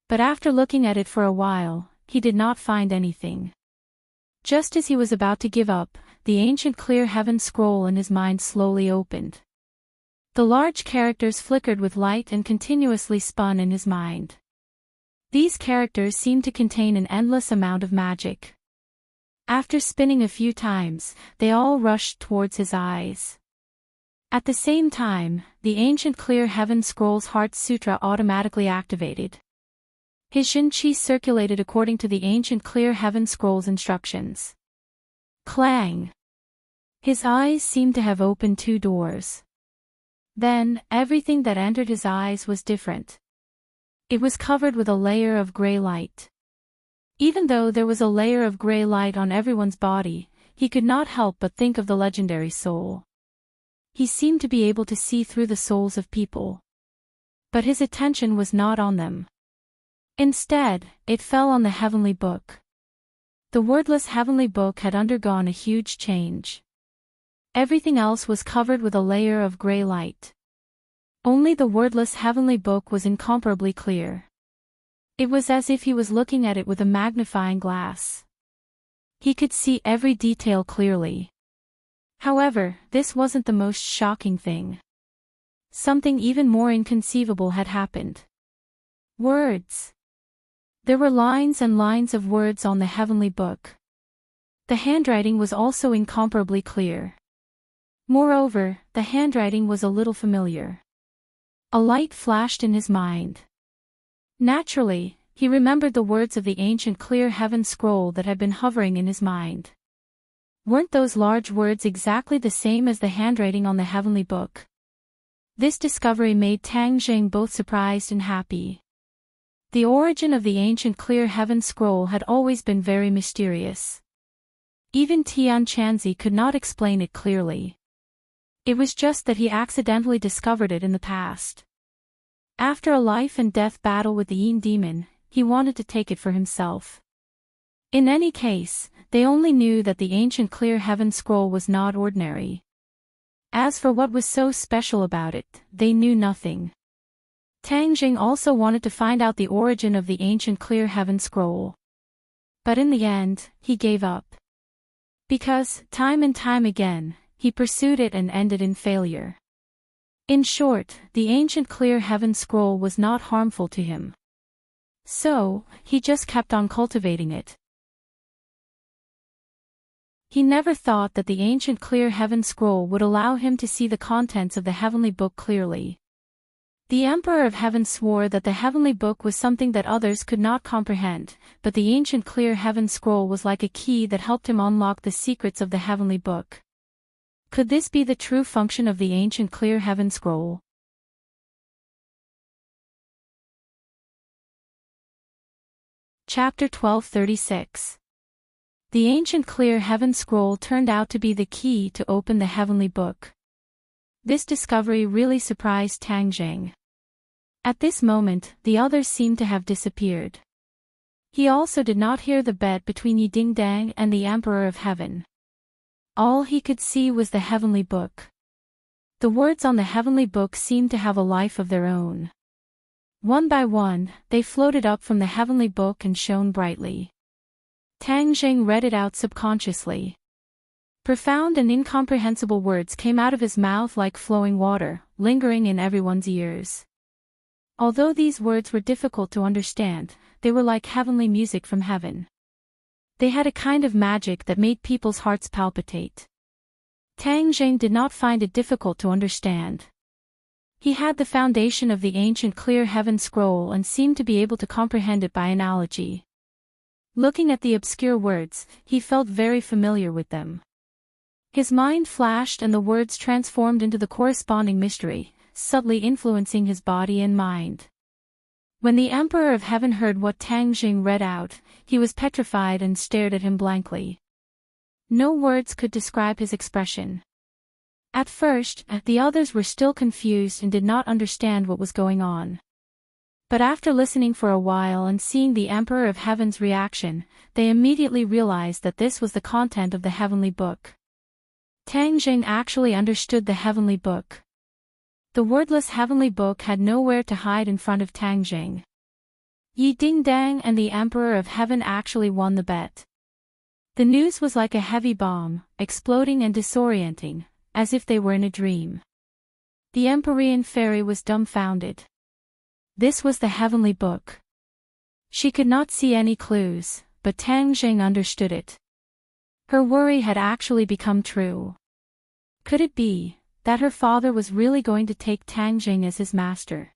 But after looking at it for a while, he did not find anything. Just as he was about to give up, the ancient clear heaven scroll in his mind slowly opened. The large characters flickered with light and continuously spun in his mind. These characters seemed to contain an endless amount of magic. After spinning a few times, they all rushed towards his eyes. At the same time, the ancient clear heaven scroll's heart sutra automatically activated. His Xinqi circulated according to the ancient clear heaven scroll's instructions. Clang! His eyes seemed to have opened two doors. Then, everything that entered his eyes was different. It was covered with a layer of gray light. Even though there was a layer of gray light on everyone's body, he could not help but think of the legendary soul. He seemed to be able to see through the souls of people. But his attention was not on them. Instead, it fell on the heavenly book. The wordless heavenly book had undergone a huge change. Everything else was covered with a layer of gray light. Only the wordless heavenly book was incomparably clear. It was as if he was looking at it with a magnifying glass. He could see every detail clearly. However, this wasn't the most shocking thing. Something even more inconceivable had happened. Words. There were lines and lines of words on the heavenly book. The handwriting was also incomparably clear. Moreover, the handwriting was a little familiar. A light flashed in his mind. Naturally, he remembered the words of the ancient clear heaven scroll that had been hovering in his mind. Weren't those large words exactly the same as the handwriting on the heavenly book? This discovery made Tang Jing both surprised and happy. The origin of the ancient clear heaven scroll had always been very mysterious. Even Tian Chanzi could not explain it clearly. It was just that he accidentally discovered it in the past. After a life and death battle with the Yin demon, he wanted to take it for himself. In any case, they only knew that the ancient clear heaven scroll was not ordinary. As for what was so special about it, they knew nothing. Tang Jing also wanted to find out the origin of the ancient clear heaven scroll. But in the end, he gave up. Because, time and time again, he pursued it and ended in failure. In short, the ancient clear heaven scroll was not harmful to him. So, he just kept on cultivating it. He never thought that the ancient clear heaven scroll would allow him to see the contents of the heavenly book clearly. The Emperor of Heaven swore that the heavenly book was something that others could not comprehend, but the ancient clear heaven scroll was like a key that helped him unlock the secrets of the heavenly book. Could this be the true function of the ancient clear heaven scroll? Chapter 1236. The ancient clear heaven scroll turned out to be the key to open the heavenly book. This discovery really surprised Tang Jing. At this moment, the others seemed to have disappeared. He also did not hear the bet between Yi Dingdang and the Emperor of Heaven. All he could see was the heavenly book. The words on the heavenly book seemed to have a life of their own. One by one, they floated up from the heavenly book and shone brightly. Tang Jing read it out subconsciously. Profound and incomprehensible words came out of his mouth like flowing water, lingering in everyone's ears. Although these words were difficult to understand, they were like heavenly music from heaven. They had a kind of magic that made people's hearts palpitate. Tang Jing did not find it difficult to understand. He had the foundation of the ancient clear heaven scroll and seemed to be able to comprehend it by analogy. Looking at the obscure words, he felt very familiar with them. His mind flashed and the words transformed into the corresponding mystery, subtly influencing his body and mind. When the Emperor of Heaven heard what Tang Jing read out, he was petrified and stared at him blankly. No words could describe his expression. At first, the others were still confused and did not understand what was going on. But after listening for a while and seeing the Emperor of Heaven's reaction, they immediately realized that this was the content of the heavenly book. Tang Jing actually understood the heavenly book. The wordless heavenly book had nowhere to hide in front of Tang Jing. Yi Dingdang and the Emperor of Heaven actually won the bet. The news was like a heavy bomb, exploding and disorienting, as if they were in a dream. The Empyrean fairy was dumbfounded. This was the heavenly book. She could not see any clues, but Tang Jing understood it. Her worry had actually become true. Could it be that her father was really going to take Tang Jing as his master?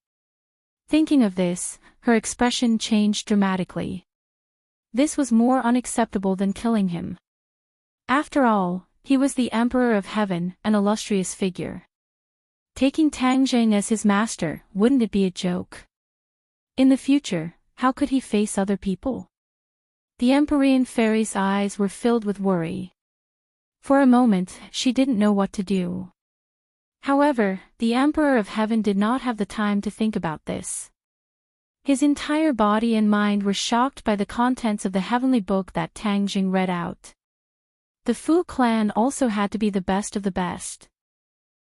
Thinking of this, her expression changed dramatically. This was more unacceptable than killing him. After all, he was the Emperor of Heaven, an illustrious figure. Taking Tang Jing as his master, wouldn't it be a joke? In the future, how could he face other people? The Empyrean fairy's eyes were filled with worry. For a moment, she didn't know what to do. However, the Emperor of Heaven did not have the time to think about this. His entire body and mind were shocked by the contents of the heavenly book that Tang Jing read out. The Fu clan also had to be the best of the best.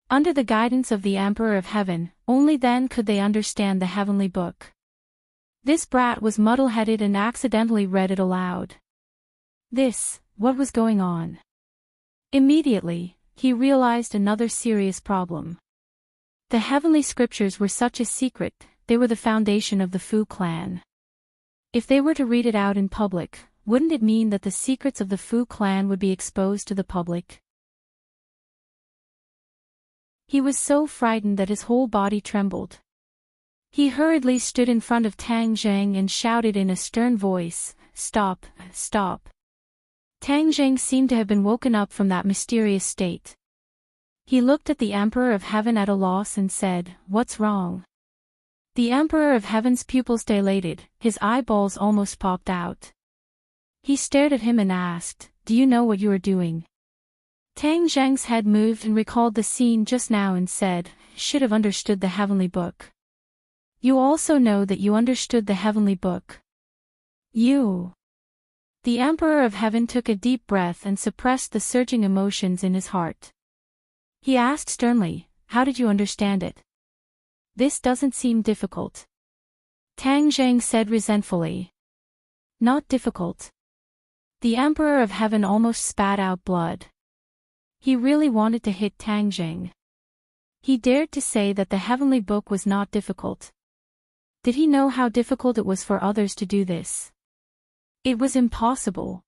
Under the guidance of the Emperor of Heaven, only then could they understand the heavenly book. This brat was muddle-headed and accidentally read it aloud. What was going on? Immediately, he realized another serious problem. The heavenly scriptures were such a secret, they were the foundation of the Fu clan. If they were to read it out in public, wouldn't it mean that the secrets of the Fu clan would be exposed to the public? He was so frightened that his whole body trembled. He hurriedly stood in front of Tang Jing and shouted in a stern voice, "Stop, stop." Tang Zheng seemed to have been woken up from that mysterious state. He looked at the Emperor of Heaven at a loss and said, "What's wrong?" The Emperor of Heaven's pupils dilated, his eyeballs almost popped out. He stared at him and asked, "Do you know what you are doing?" Tang Zheng's head moved and recalled the scene just now and said, "Should have understood the heavenly book." "You also know that you understood the heavenly book." "You." The Emperor of Heaven took a deep breath and suppressed the surging emotions in his heart. He asked sternly, "How did you understand it?" "This doesn't seem difficult." Tang Zheng said resentfully. "Not difficult." The Emperor of Heaven almost spat out blood. He really wanted to hit Tang Zheng. He dared to say that the heavenly book was not difficult. Did he know how difficult it was for others to do this? It was impossible.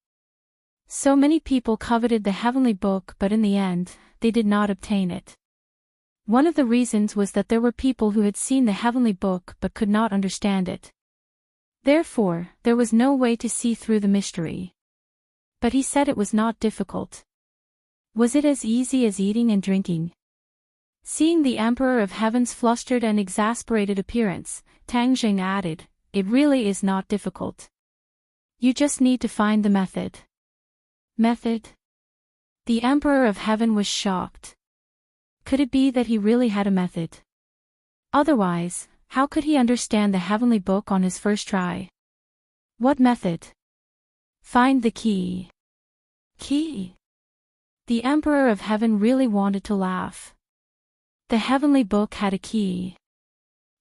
So many people coveted the heavenly book, but in the end, they did not obtain it. One of the reasons was that there were people who had seen the heavenly book but could not understand it. Therefore, there was no way to see through the mystery. But he said it was not difficult. Was it as easy as eating and drinking? Seeing the Emperor of Heaven's flustered and exasperated appearance, Tang Zheng added, "It really is not difficult. You just need to find the method." Method? The Emperor of Heaven was shocked. Could it be that he really had a method? Otherwise, how could he understand the heavenly book on his first try? What method? Find the key. Key? The Emperor of Heaven really wanted to laugh. The heavenly book had a key.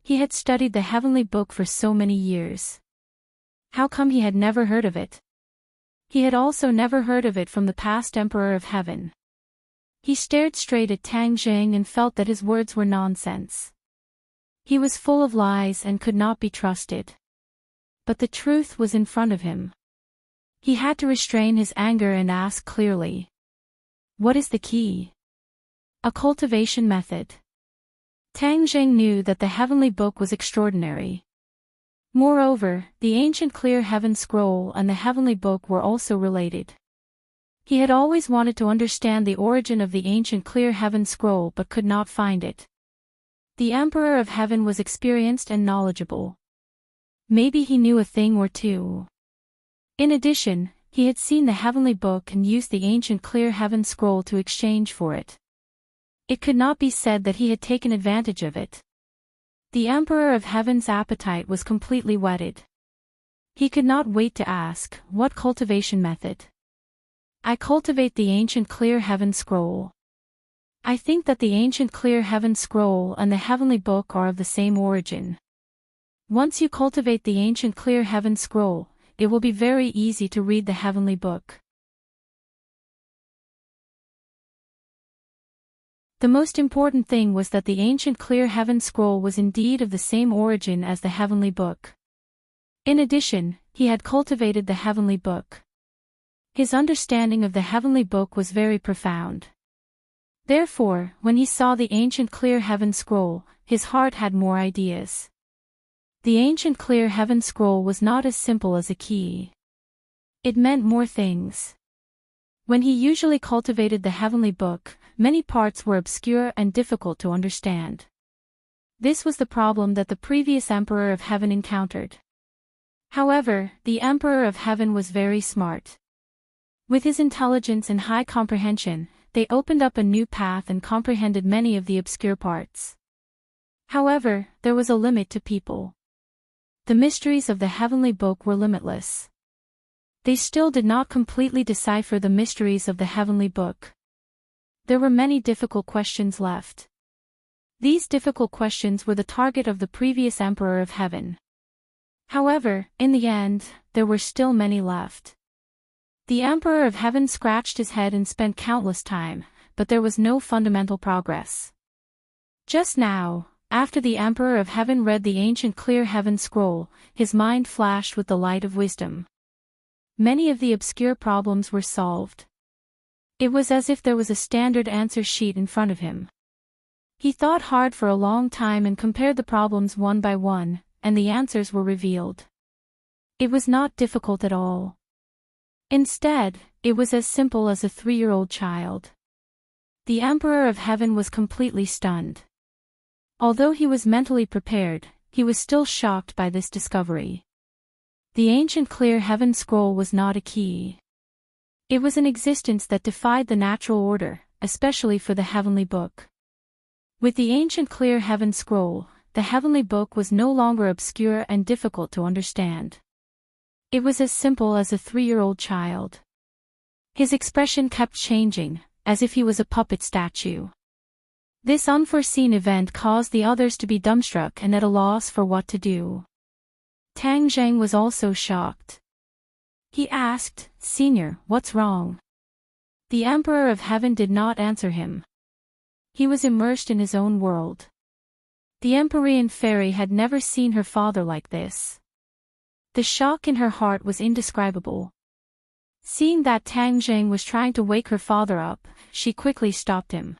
He had studied the heavenly book for so many years. How come he had never heard of it? He had also never heard of it from the past Emperor of Heaven. He stared straight at Tang Zheng and felt that his words were nonsense. He was full of lies and could not be trusted. But the truth was in front of him. He had to restrain his anger and ask clearly. What is the key? A cultivation method. Tang Zheng knew that the heavenly book was extraordinary. Moreover, the ancient clear heaven scroll and the heavenly book were also related. He had always wanted to understand the origin of the ancient clear heaven scroll but could not find it. The Emperor of Heaven was experienced and knowledgeable. Maybe he knew a thing or two. In addition, he had seen the heavenly book and used the ancient clear heaven scroll to exchange for it. It could not be said that he had taken advantage of it. The Emperor of Heaven's appetite was completely whetted. He could not wait to ask, "What cultivation method?" "I cultivate the ancient clear heaven scroll." I think that the ancient clear heaven scroll and the heavenly book are of the same origin. Once you cultivate the ancient clear heaven scroll, it will be very easy to read the heavenly book. The most important thing was that the ancient clear heaven scroll was indeed of the same origin as the heavenly book. In addition, he had cultivated the heavenly book. His understanding of the heavenly book was very profound. Therefore, when he saw the ancient clear heaven scroll, his heart had more ideas. The ancient clear heaven scroll was not as simple as a key. It meant more things. When he usually cultivated the heavenly book, many parts were obscure and difficult to understand. This was the problem that the previous Emperor of Heaven encountered. However, the Emperor of Heaven was very smart. With his intelligence and high comprehension, they opened up a new path and comprehended many of the obscure parts. However, there was a limit to people. The mysteries of the heavenly book were limitless. They still did not completely decipher the mysteries of the heavenly book. There were many difficult questions left. These difficult questions were the target of the previous Emperor of Heaven. However, in the end, there were still many left. The Emperor of Heaven scratched his head and spent countless time, but there was no fundamental progress. Just now, after the Emperor of Heaven read the ancient clear heaven scroll, his mind flashed with the light of wisdom. Many of the obscure problems were solved. It was as if there was a standard answer sheet in front of him. He thought hard for a long time and compared the problems one by one, and the answers were revealed. It was not difficult at all. Instead, it was as simple as a 3-year-old child. The Emperor of Heaven was completely stunned. Although he was mentally prepared, he was still shocked by this discovery. The ancient clear heaven scroll was not a key. It was an existence that defied the natural order, especially for the heavenly book. With the ancient clear heaven scroll, the heavenly book was no longer obscure and difficult to understand. It was as simple as a 3-year-old child. His expression kept changing, as if he was a puppet statue. This unforeseen event caused the others to be dumbstruck and at a loss for what to do. Tang Zheng was also shocked. He asked, "Senior, what's wrong?" The Emperor of Heaven did not answer him. He was immersed in his own world. The Empyrean fairy had never seen her father like this. The shock in her heart was indescribable. Seeing that Tang Zheng was trying to wake her father up, she quickly stopped him.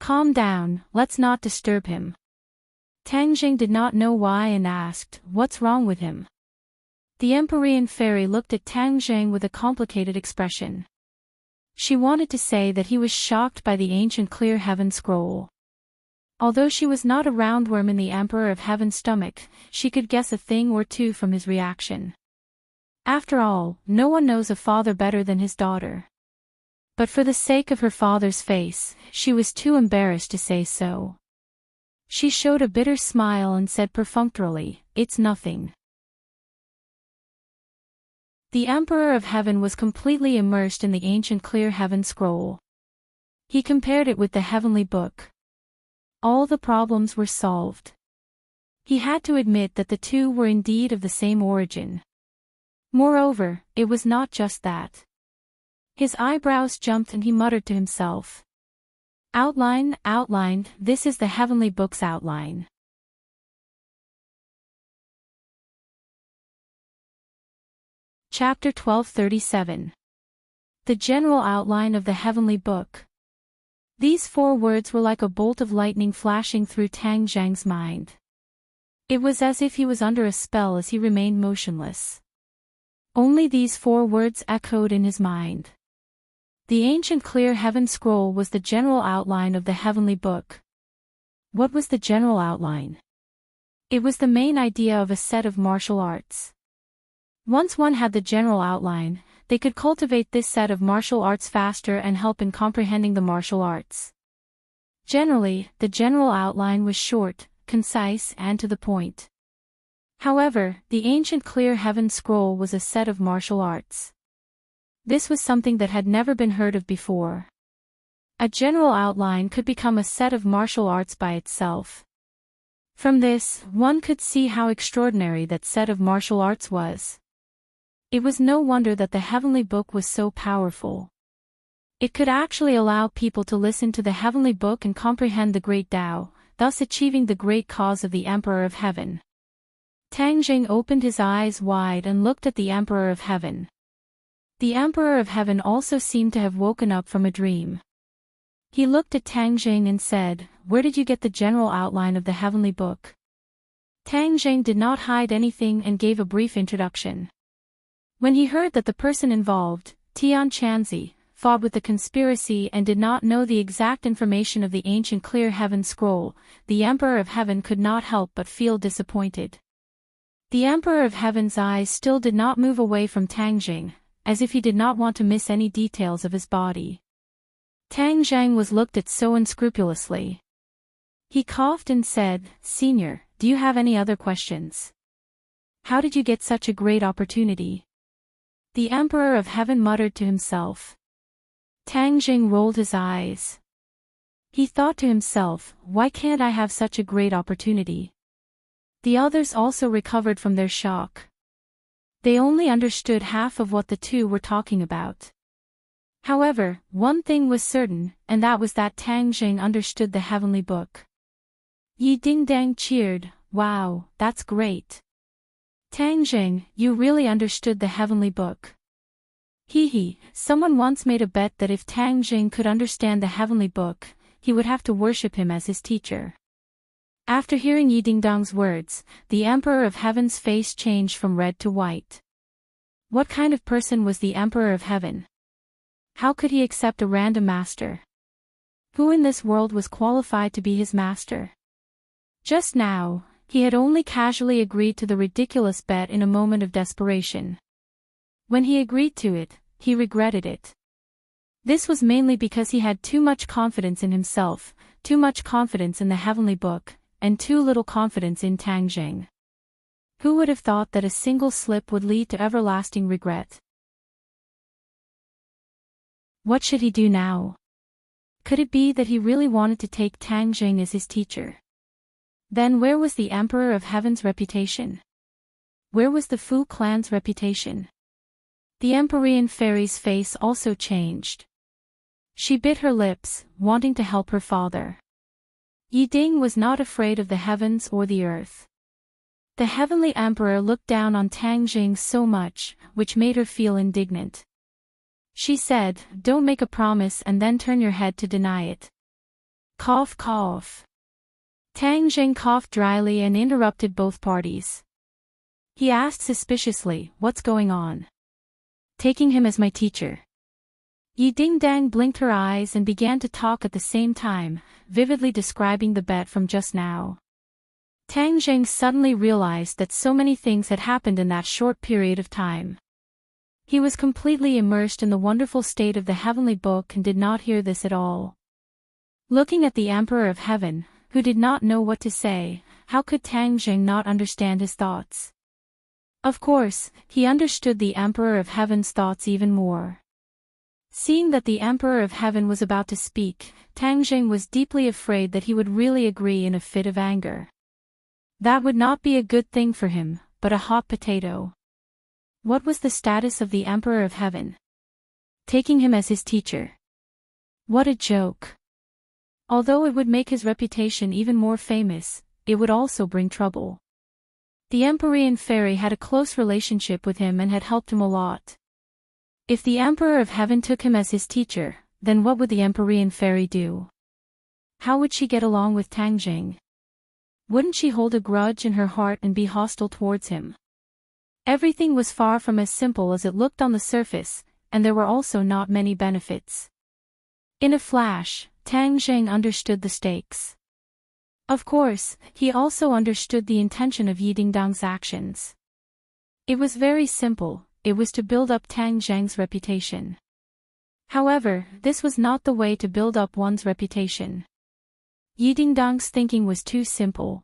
"Calm down, let's not disturb him." Tang Zheng did not know why and asked, "What's wrong with him?" The Empyrean fairy looked at Tang Zheng with a complicated expression. She wanted to say that he was shocked by the ancient clear heaven scroll. Although she was not a roundworm in the Emperor of Heaven's stomach, she could guess a thing or two from his reaction. After all, no one knows a father better than his daughter. But for the sake of her father's face, she was too embarrassed to say so. She showed a bitter smile and said perfunctorily, "It's nothing." The Emperor of Heaven was completely immersed in the ancient clear heaven scroll. He compared it with the heavenly book. All the problems were solved. He had to admit that the two were indeed of the same origin. Moreover, it was not just that. His eyebrows jumped and he muttered to himself. Outline, this is the heavenly book's outline. Chapter 1237. The General Outline of the Heavenly Book. These 4 words were like a bolt of lightning flashing through Tang Zheng's mind. It was as if he was under a spell as he remained motionless. Only these 4 words echoed in his mind. The ancient clear heaven scroll was the general outline of the heavenly book. What was the general outline? It was the main idea of a set of martial arts. Once one had the general outline, they could cultivate this set of martial arts faster and help in comprehending the martial arts. Generally, the general outline was short, concise, and to the point. However, the ancient clear heaven scroll was a set of martial arts. This was something that had never been heard of before. A general outline could become a set of martial arts by itself. From this, one could see how extraordinary that set of martial arts was. It was no wonder that the heavenly book was so powerful. It could actually allow people to listen to the heavenly book and comprehend the great Tao, thus achieving the great cause of the Emperor of Heaven. Tang Zheng opened his eyes wide and looked at the Emperor of Heaven. The Emperor of Heaven also seemed to have woken up from a dream. He looked at Tang Zheng and said, "Where did you get the general outline of the heavenly book?" Tang Zheng did not hide anything and gave a brief introduction. When he heard that the person involved, Tian Chanzi, fought with the conspiracy and did not know the exact information of the ancient clear heaven scroll, the Emperor of Heaven could not help but feel disappointed. The Emperor of Heaven's eyes still did not move away from Tang Zheng, as if he did not want to miss any details of his body. Tang Zheng was looked at so unscrupulously. He coughed and said, "Senior, do you have any other questions? How did you get such a great opportunity?" The Emperor of Heaven muttered to himself. Tang Zheng rolled his eyes. He thought to himself, "Why can't I have such a great opportunity?" The others also recovered from their shock. They only understood half of what the two were talking about. However, one thing was certain, and that was that Tang Zheng understood the heavenly book. Yi Dingdang cheered, "Wow, that's great. Tang Zheng, you really understood the heavenly book." Hee, someone once made a bet that if Tang Zheng could understand the heavenly book, he would have to worship him as his teacher. After hearing Yi Dingdang's words, the Emperor of Heaven's face changed from red to white. What kind of person was the Emperor of Heaven? How could he accept a random master? Who in this world was qualified to be his master? Just now, he had only casually agreed to the ridiculous bet in a moment of desperation. When he agreed to it, he regretted it. This was mainly because he had too much confidence in himself, too much confidence in the heavenly book, and too little confidence in Tang Jing. Who would have thought that a single slip would lead to everlasting regret? What should he do now? Could it be that he really wanted to take Tang Jing as his teacher? Then where was the Emperor of Heaven's reputation? Where was the Fu clan's reputation? The Empyrean fairy's face also changed. She bit her lips, wanting to help her father. Yi Ding was not afraid of the heavens or the earth. The heavenly emperor looked down on Tang Jing so much, which made her feel indignant. She said, "Don't make a promise and then turn your head to deny it." Cough cough. Tang Jing coughed dryly and interrupted both parties. He asked suspiciously, "What's going on?" "Taking him as my teacher." Yi Ding Dang blinked her eyes and began to talk at the same time, vividly describing the bet from just now. Tang Jing suddenly realized that so many things had happened in that short period of time. He was completely immersed in the wonderful state of the heavenly book and did not hear this at all. Looking at the Emperor of Heaven, who did not know what to say, how could Tang Jing not understand his thoughts? Of course, he understood the Emperor of Heaven's thoughts even more. Seeing that the Emperor of Heaven was about to speak, Tang Jing was deeply afraid that he would really agree in a fit of anger. That would not be a good thing for him, but a hot potato. What was the status of the Emperor of Heaven? Taking him as his teacher. What a joke. Although it would make his reputation even more famous, it would also bring trouble. The Empyrean fairy had a close relationship with him and had helped him a lot. If the Emperor of Heaven took him as his teacher, then what would the Empyrean fairy do? How would she get along with Tang Jing? Wouldn't she hold a grudge in her heart and be hostile towards him? Everything was far from as simple as it looked on the surface, and there were also not many benefits. In a flash, Tang Jing understood the stakes. Of course, he also understood the intention of Yi Dingdang's actions. It was very simple, it was to build up Tang Jing's reputation. However, this was not the way to build up one's reputation. Yi Dingdang's thinking was too simple.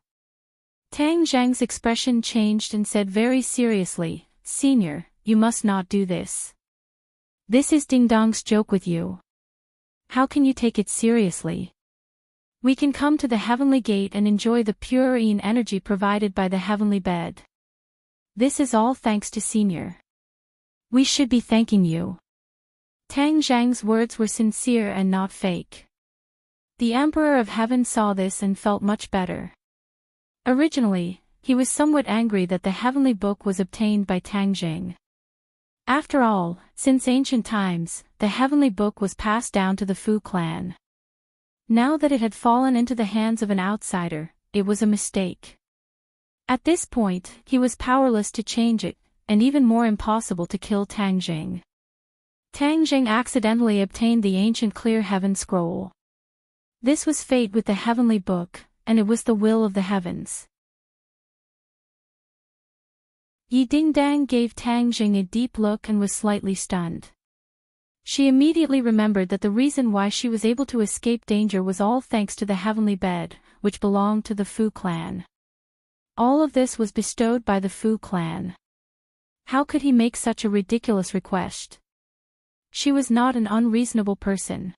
Tang Jing's expression changed and said very seriously, "Senior, you must not do this. This is Dingdang's joke with you. How can you take it seriously? We can come to the heavenly gate and enjoy the pure energy provided by the heavenly bed. This is all thanks to Senior. We should be thanking you." Tang Jing's words were sincere and not fake. The Emperor of Heaven saw this and felt much better. Originally, he was somewhat angry that the heavenly book was obtained by Tang Jing. After all, since ancient times, the heavenly book was passed down to the Fu clan. Now that it had fallen into the hands of an outsider, it was a mistake. At this point, he was powerless to change it, and even more impossible to kill Tang Jing. Tang Jing accidentally obtained the ancient clear heaven scroll. This was fate with the heavenly book, and it was the will of the heavens. Yi Dingdang gave Tang Jing a deep look and was slightly stunned. She immediately remembered that the reason why she was able to escape danger was all thanks to the heavenly bed, which belonged to the Fu clan. All of this was bestowed by the Fu clan. How could he make such a ridiculous request? She was not an unreasonable person.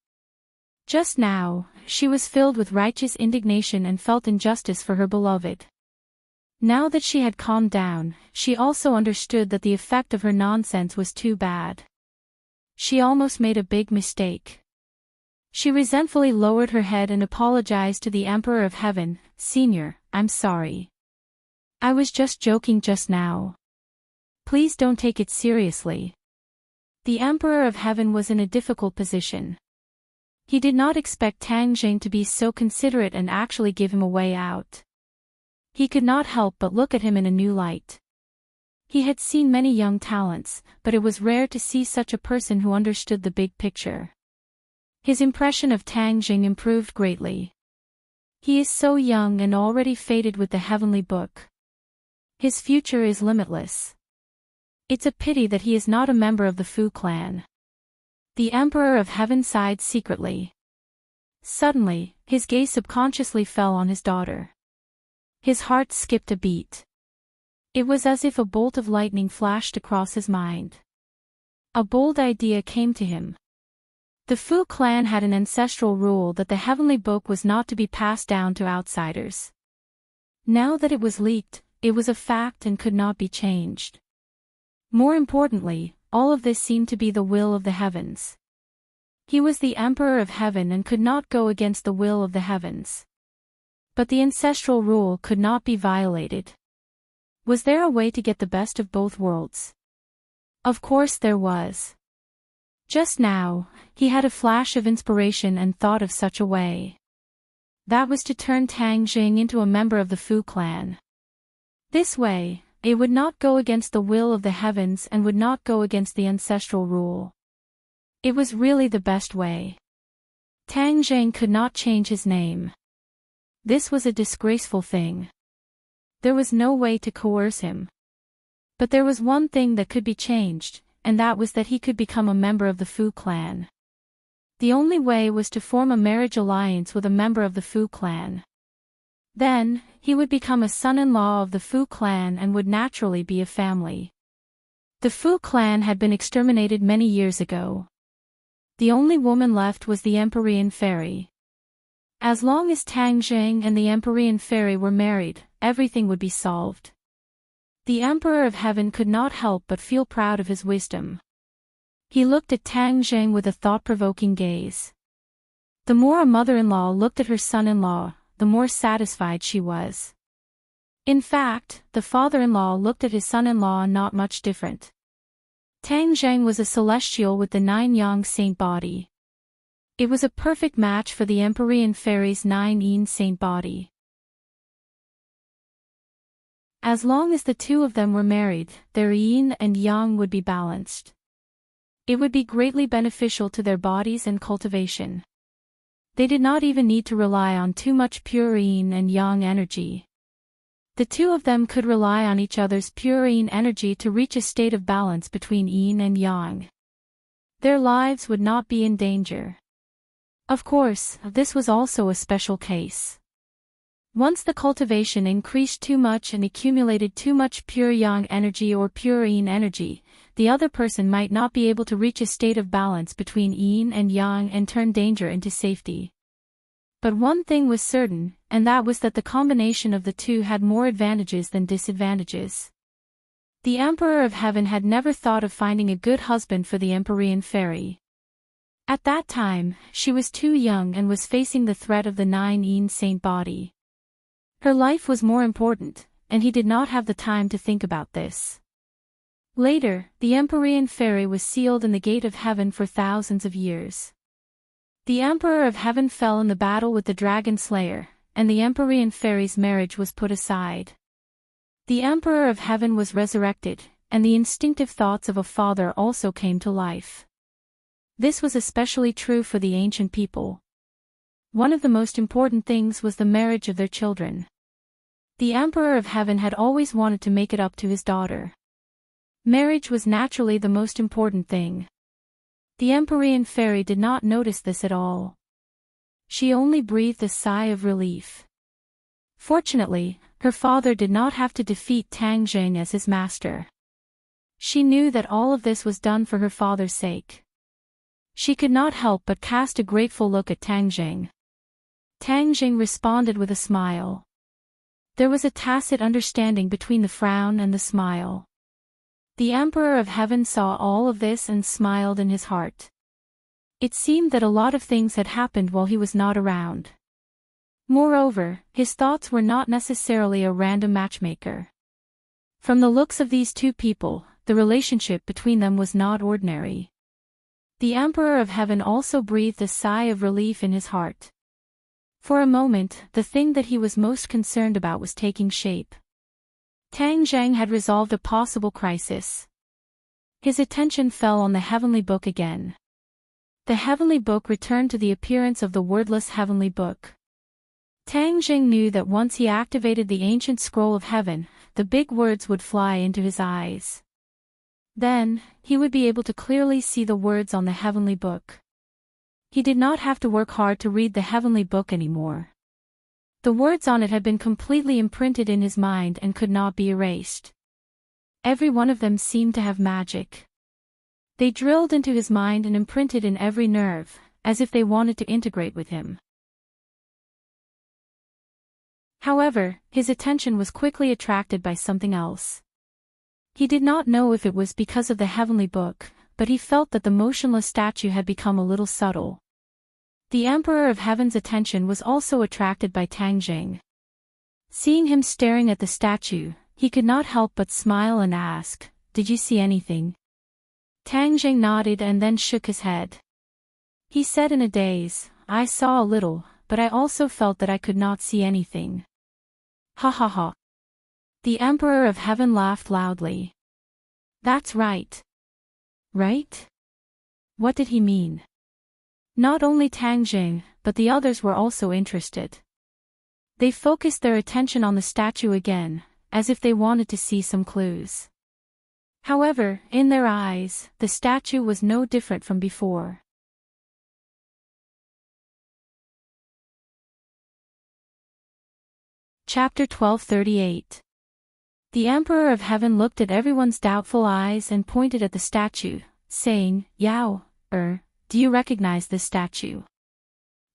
Just now, she was filled with righteous indignation and felt injustice for her beloved. Now that she had calmed down, she also understood that the effect of her nonsense was too bad. She almost made a big mistake. She resentfully lowered her head and apologized to the Emperor of Heaven, "Senior, I'm sorry. I was just joking just now. Please don't take it seriously." The Emperor of Heaven was in a difficult position. He did not expect Tang Jing to be so considerate and actually give him a way out. He could not help but look at him in a new light. He had seen many young talents, but it was rare to see such a person who understood the big picture. His impression of Tang Jing improved greatly. He is so young and already fated with the heavenly book. His future is limitless. It's a pity that he is not a member of the Fu clan. The Emperor of Heaven sighed secretly. Suddenly, his gaze subconsciously fell on his daughter. His heart skipped a beat. It was as if a bolt of lightning flashed across his mind. A bold idea came to him. The Fu clan had an ancestral rule that the heavenly book was not to be passed down to outsiders. Now that it was leaked, it was a fact and could not be changed. More importantly, all of this seemed to be the will of the heavens. He was the Emperor of Heaven and could not go against the will of the heavens. But the ancestral rule could not be violated. Was there a way to get the best of both worlds? Of course there was. Just now, he had a flash of inspiration and thought of such a way. That was to turn Tang Jing into a member of the Fu clan. This way, it would not go against the will of the heavens and would not go against the ancestral rule. It was really the best way. Tang Jing could not change his name. This was a disgraceful thing. There was no way to coerce him. But there was one thing that could be changed, and that was that he could become a member of the Fu clan. The only way was to form a marriage alliance with a member of the Fu clan. Then, he would become a son-in-law of the Fu clan and would naturally be a family. The Fu clan had been exterminated many years ago. The only woman left was the Empyrean fairy. As long as Tang Jing and the Empyrean fairy were married, everything would be solved. The Emperor of Heaven could not help but feel proud of his wisdom. He looked at Tang Jing with a thought-provoking gaze. The more a mother-in-law looked at her son-in-law, the more satisfied she was. In fact, the father-in-law looked at his son-in-law not much different. Tang Jing was a celestial with the 9 yang saint body. It was a perfect match for the Empyrean fairy's 9 yin saint body. As long as the two of them were married, their yin and yang would be balanced. It would be greatly beneficial to their bodies and cultivation. They did not even need to rely on too much pure yin and yang energy. The two of them could rely on each other's pure yin energy to reach a state of balance between yin and yang. Their lives would not be in danger. Of course, this was also a special case. Once the cultivation increased too much and accumulated too much pure yang energy or pure yin energy, the other person might not be able to reach a state of balance between yin and yang and turn danger into safety. But one thing was certain, and that was that the combination of the two had more advantages than disadvantages. The Emperor of Heaven had never thought of finding a good husband for the Empyrean fairy. At that time, she was too young and was facing the threat of the 9 yin saint body. Her life was more important, and he did not have the time to think about this. Later, the Empyrean fairy was sealed in the gate of heaven for thousands of years. The Emperor of Heaven fell in the battle with the Dragon Slayer, and the Empyrean fairy's marriage was put aside. The Emperor of Heaven was resurrected, and the instinctive thoughts of a father also came to life. This was especially true for the ancient people. One of the most important things was the marriage of their children. The Emperor of Heaven had always wanted to make it up to his daughter. Marriage was naturally the most important thing. The Empyrean fairy did not notice this at all. She only breathed a sigh of relief. Fortunately, her father did not have to defeat Tang Jing as his master. She knew that all of this was done for her father's sake. She could not help but cast a grateful look at Tang Jing. Tang Jing responded with a smile. There was a tacit understanding between the frown and the smile. The Emperor of Heaven saw all of this and smiled in his heart. It seemed that a lot of things had happened while he was not around. Moreover, his thoughts were not necessarily a random matchmaker. From the looks of these two people, the relationship between them was not ordinary. The Emperor of Heaven also breathed a sigh of relief in his heart. For a moment, the thing that he was most concerned about was taking shape. Tang Zheng had resolved a possible crisis. His attention fell on the heavenly book again. The heavenly book returned to the appearance of the wordless heavenly book. Tang Zheng knew that once he activated the ancient scroll of heaven, the big words would fly into his eyes. Then, he would be able to clearly see the words on the heavenly book. He did not have to work hard to read the heavenly book anymore. The words on it had been completely imprinted in his mind and could not be erased. Every one of them seemed to have magic. They drilled into his mind and imprinted in every nerve, as if they wanted to integrate with him. However, his attention was quickly attracted by something else. He did not know if it was because of the heavenly book, but he felt that the motionless statue had become a little subtle. The Emperor of Heaven's attention was also attracted by Tang Zheng. Seeing him staring at the statue, he could not help but smile and ask, "Did you see anything?" Tang Zheng nodded and then shook his head. He said in a daze, "I saw a little, but I also felt that I could not see anything." Ha ha ha. The Emperor of Heaven laughed loudly. That's right. Right? What did he mean? Not only Tang Zheng, but the others were also interested. They focused their attention on the statue again, as if they wanted to see some clues. However, in their eyes, the statue was no different from before. Chapter 1238. The Emperor of Heaven looked at everyone's doubtful eyes and pointed at the statue, saying, "Yao, do you recognize this statue?"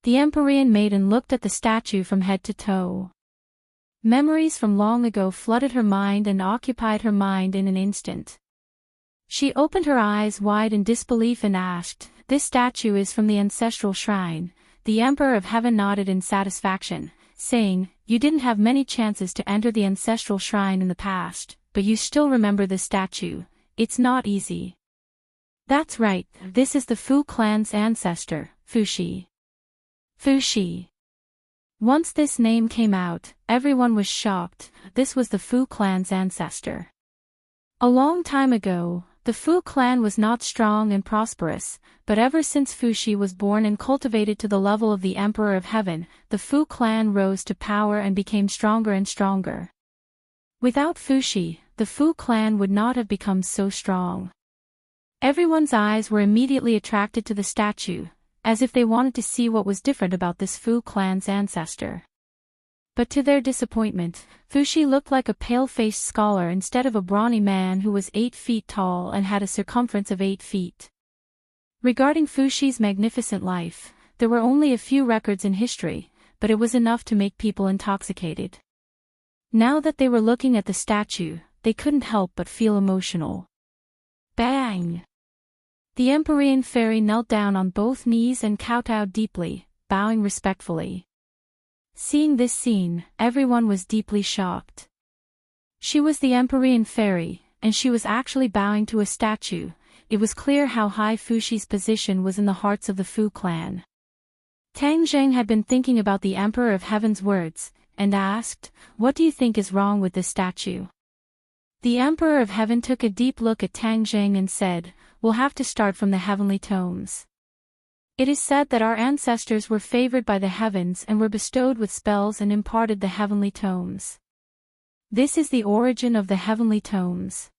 The Empyrean maiden looked at the statue from head to toe. Memories from long ago flooded her mind and occupied her mind in an instant. She opened her eyes wide in disbelief and asked, "This statue is from the ancestral shrine." The Emperor of Heaven nodded in satisfaction, saying, "You didn't have many chances to enter the ancestral shrine in the past, but you still remember this statue. It's not easy." "That's right, this is the Fu clan's ancestor, Fushi." Fushi. Once this name came out, everyone was shocked. This was the Fu clan's ancestor. A long time ago, the Fu clan was not strong and prosperous, but ever since Fushi was born and cultivated to the level of the Emperor of Heaven, the Fu clan rose to power and became stronger and stronger. Without Fushi, the Fu clan would not have become so strong. Everyone's eyes were immediately attracted to the statue, as if they wanted to see what was different about this Fu clan's ancestor. But to their disappointment, Fushi looked like a pale-faced scholar instead of a brawny man who was 8 feet tall and had a circumference of 8 feet. Regarding Fushi's magnificent life, there were only a few records in history, but it was enough to make people intoxicated. Now that they were looking at the statue, they couldn't help but feel emotional. Bang! The Empyrean fairy knelt down on both knees and kowtowed deeply, bowing respectfully. Seeing this scene, everyone was deeply shocked. She was the Empyrean fairy, and she was actually bowing to a statue. It was clear how high Fushi's position was in the hearts of the Fu clan. Tang Zheng had been thinking about the Emperor of Heaven's words, and asked, "What do you think is wrong with this statue?" The Emperor of Heaven took a deep look at Tang Zheng and said, "We'll have to start from the heavenly tomes. It is said that our ancestors were favored by the heavens and were bestowed with spells and imparted the heavenly tomes. This is the origin of the heavenly tomes.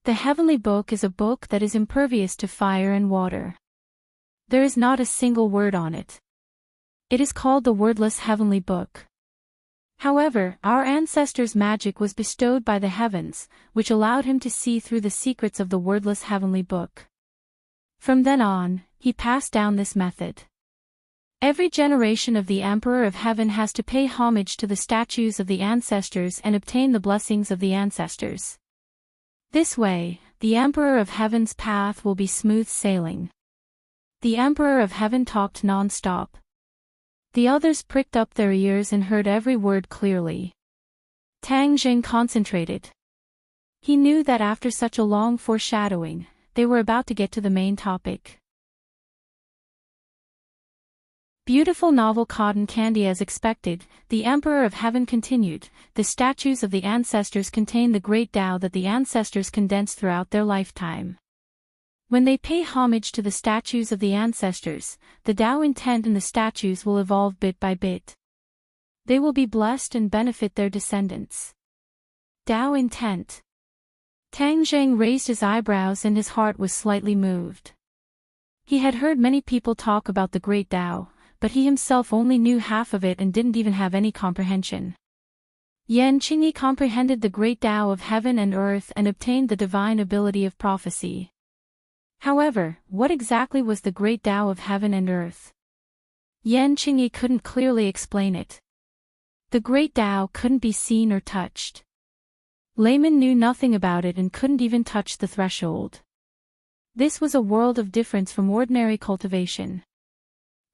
The heavenly book is a book that is impervious to fire and water. There is not a single word on it. It is called the wordless heavenly book. However, our ancestors' magic was bestowed by the heavens, which allowed him to see through the secrets of the wordless heavenly book. From then on, he passed down this method. Every generation of the Emperor of Heaven has to pay homage to the statues of the ancestors and obtain the blessings of the ancestors. This way, the Emperor of Heaven's path will be smooth sailing." The Emperor of Heaven talked non-stop. The others pricked up their ears and heard every word clearly. Tang Zheng concentrated. He knew that after such a long foreshadowing, they were about to get to the main topic. Beautiful novel cotton candy. As expected, the Emperor of Heaven continued, the statues of the ancestors contain the great Tao that the ancestors condensed throughout their lifetime. When they pay homage to the statues of the ancestors, the Tao intent in the statues will evolve bit by bit. They will be blessed and benefit their descendants. Tao intent. Tang Zheng raised his eyebrows and his heart was slightly moved. He had heard many people talk about the great Tao, but he himself only knew half of it and didn't even have any comprehension. Yan Qingyi comprehended the great Tao of heaven and earth and obtained the divine ability of prophecy. However, what exactly was the great Tao of heaven and earth? Yan Qingyi couldn't clearly explain it. The great Tao couldn't be seen or touched. Layman knew nothing about it and couldn't even touch the threshold. This was a world of difference from ordinary cultivation.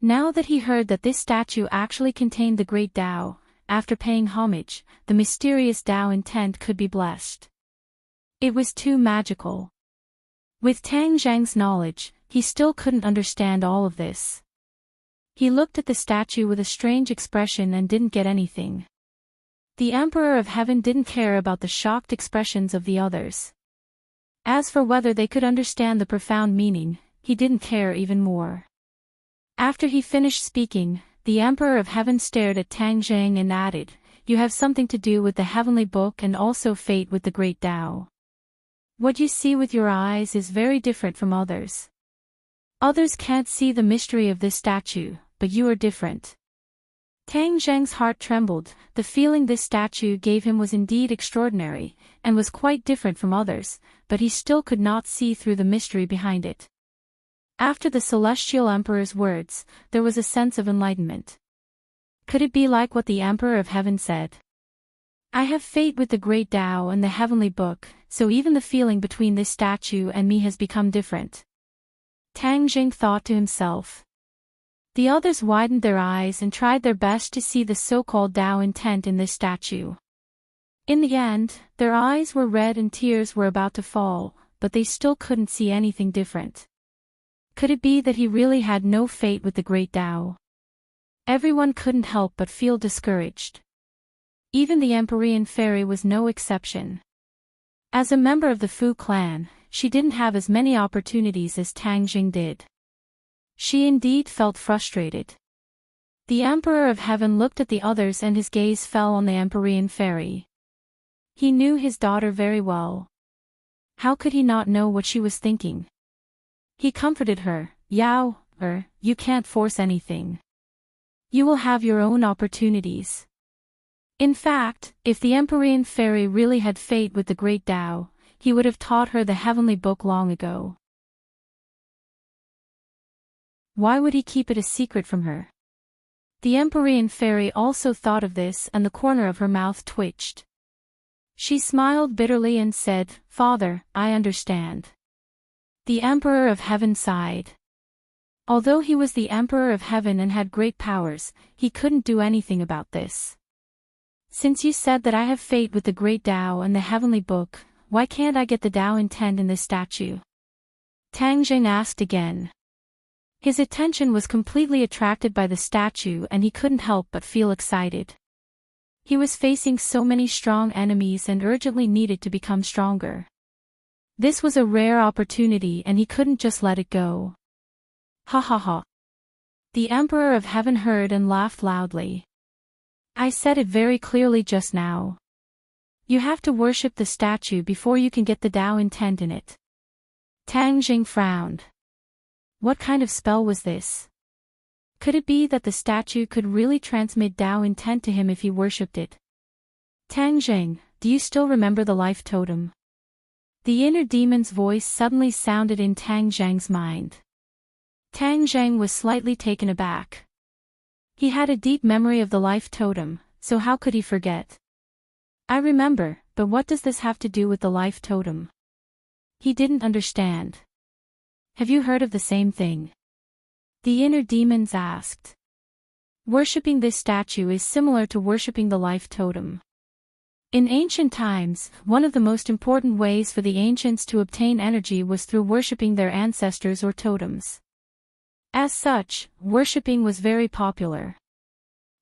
Now that he heard that this statue actually contained the great Tao, after paying homage, the mysterious Tao intent could be blessed. It was too magical. With Tang Zheng's knowledge, he still couldn't understand all of this. He looked at the statue with a strange expression and didn't get anything. The Emperor of Heaven didn't care about the shocked expressions of the others. As for whether they could understand the profound meaning, he didn't care even more. After he finished speaking, the Emperor of Heaven stared at Tang Zheng and added, "You have something to do with the heavenly book and also fate with the great Tao. What you see with your eyes is very different from others. Others can't see the mystery of this statue, but you are different." Tang Zheng's heart trembled. The feeling this statue gave him was indeed extraordinary, and was quite different from others, but he still could not see through the mystery behind it. After the Celestial Emperor's words, there was a sense of enlightenment. Could it be like what the Emperor of Heaven said? I have fate with the great Tao and the heavenly book, so even the feeling between this statue and me has become different. Tang Zheng thought to himself. The others widened their eyes and tried their best to see the so-called Tao intent in this statue. In the end, their eyes were red and tears were about to fall, but they still couldn't see anything different. Could it be that he really had no fate with the great Tao? Everyone couldn't help but feel discouraged. Even the Empyrean fairy was no exception. As a member of the Fu clan, she didn't have as many opportunities as Tang Jing did. She indeed felt frustrated. The Emperor of Heaven looked at the others and his gaze fell on the Empyrean fairy. He knew his daughter very well. How could he not know what she was thinking? He comforted her, "Yao, you can't force anything. You will have your own opportunities." In fact, if the Empyrean fairy really had fate with the great Tao, he would have taught her the heavenly book long ago. Why would he keep it a secret from her? The Empyrean fairy also thought of this and the corner of her mouth twitched. She smiled bitterly and said, "Father, I understand." The Emperor of Heaven sighed. Although he was the Emperor of Heaven and had great powers, he couldn't do anything about this. Since you said that I have fate with the great Tao and the heavenly book, why can't I get the Tao intent in this statue? Tang Jing asked again. His attention was completely attracted by the statue and he couldn't help but feel excited. He was facing so many strong enemies and urgently needed to become stronger. This was a rare opportunity and he couldn't just let it go. Ha ha ha. The Emperor of Heaven heard and laughed loudly. I said it very clearly just now. You have to worship the statue before you can get the Tao intent in it. Tang Jing frowned. What kind of spell was this? Could it be that the statue could really transmit Tao intent to him if he worshipped it? Tang Jing, do you still remember the life totem? The inner demon's voice suddenly sounded in Tang Zheng's mind. Tang Zheng was slightly taken aback. He had a deep memory of the life totem, so how could he forget? I remember, but what does this have to do with the life totem? He didn't understand. Have you heard of the same thing? The inner demons asked. Worshipping this statue is similar to worshipping the life totem. In ancient times, one of the most important ways for the ancients to obtain energy was through worshipping their ancestors or totems. As such, worshipping was very popular.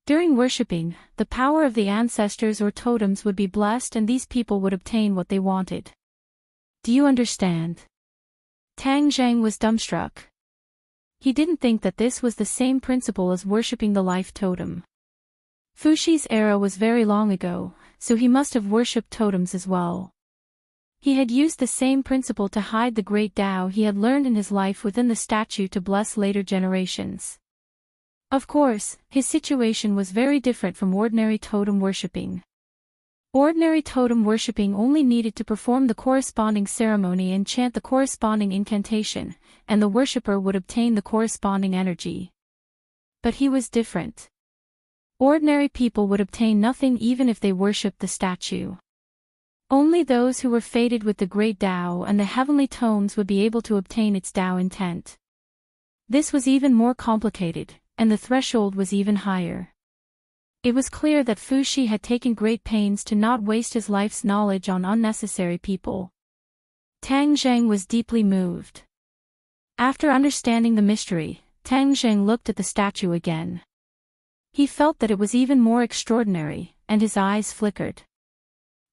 During worshipping, the power of the ancestors or totems would be blessed and these people would obtain what they wanted. Do you understand? Tang Zhang was dumbstruck. He didn't think that this was the same principle as worshipping the life totem. Fuxi's era was very long ago, so he must have worshipped totems as well. He had used the same principle to hide the great Tao he had learned in his life within the statue to bless later generations. Of course, his situation was very different from ordinary totem worshipping. Ordinary totem worshipping only needed to perform the corresponding ceremony and chant the corresponding incantation, and the worshipper would obtain the corresponding energy. But he was different. Ordinary people would obtain nothing even if they worshipped the statue. Only those who were fated with the great Tao and the heavenly tones would be able to obtain its Tao intent. This was even more complicated, and the threshold was even higher. It was clear that Fuxi had taken great pains to not waste his life's knowledge on unnecessary people. Tang Zheng was deeply moved. After understanding the mystery, Tang Zheng looked at the statue again. He felt that it was even more extraordinary, and his eyes flickered.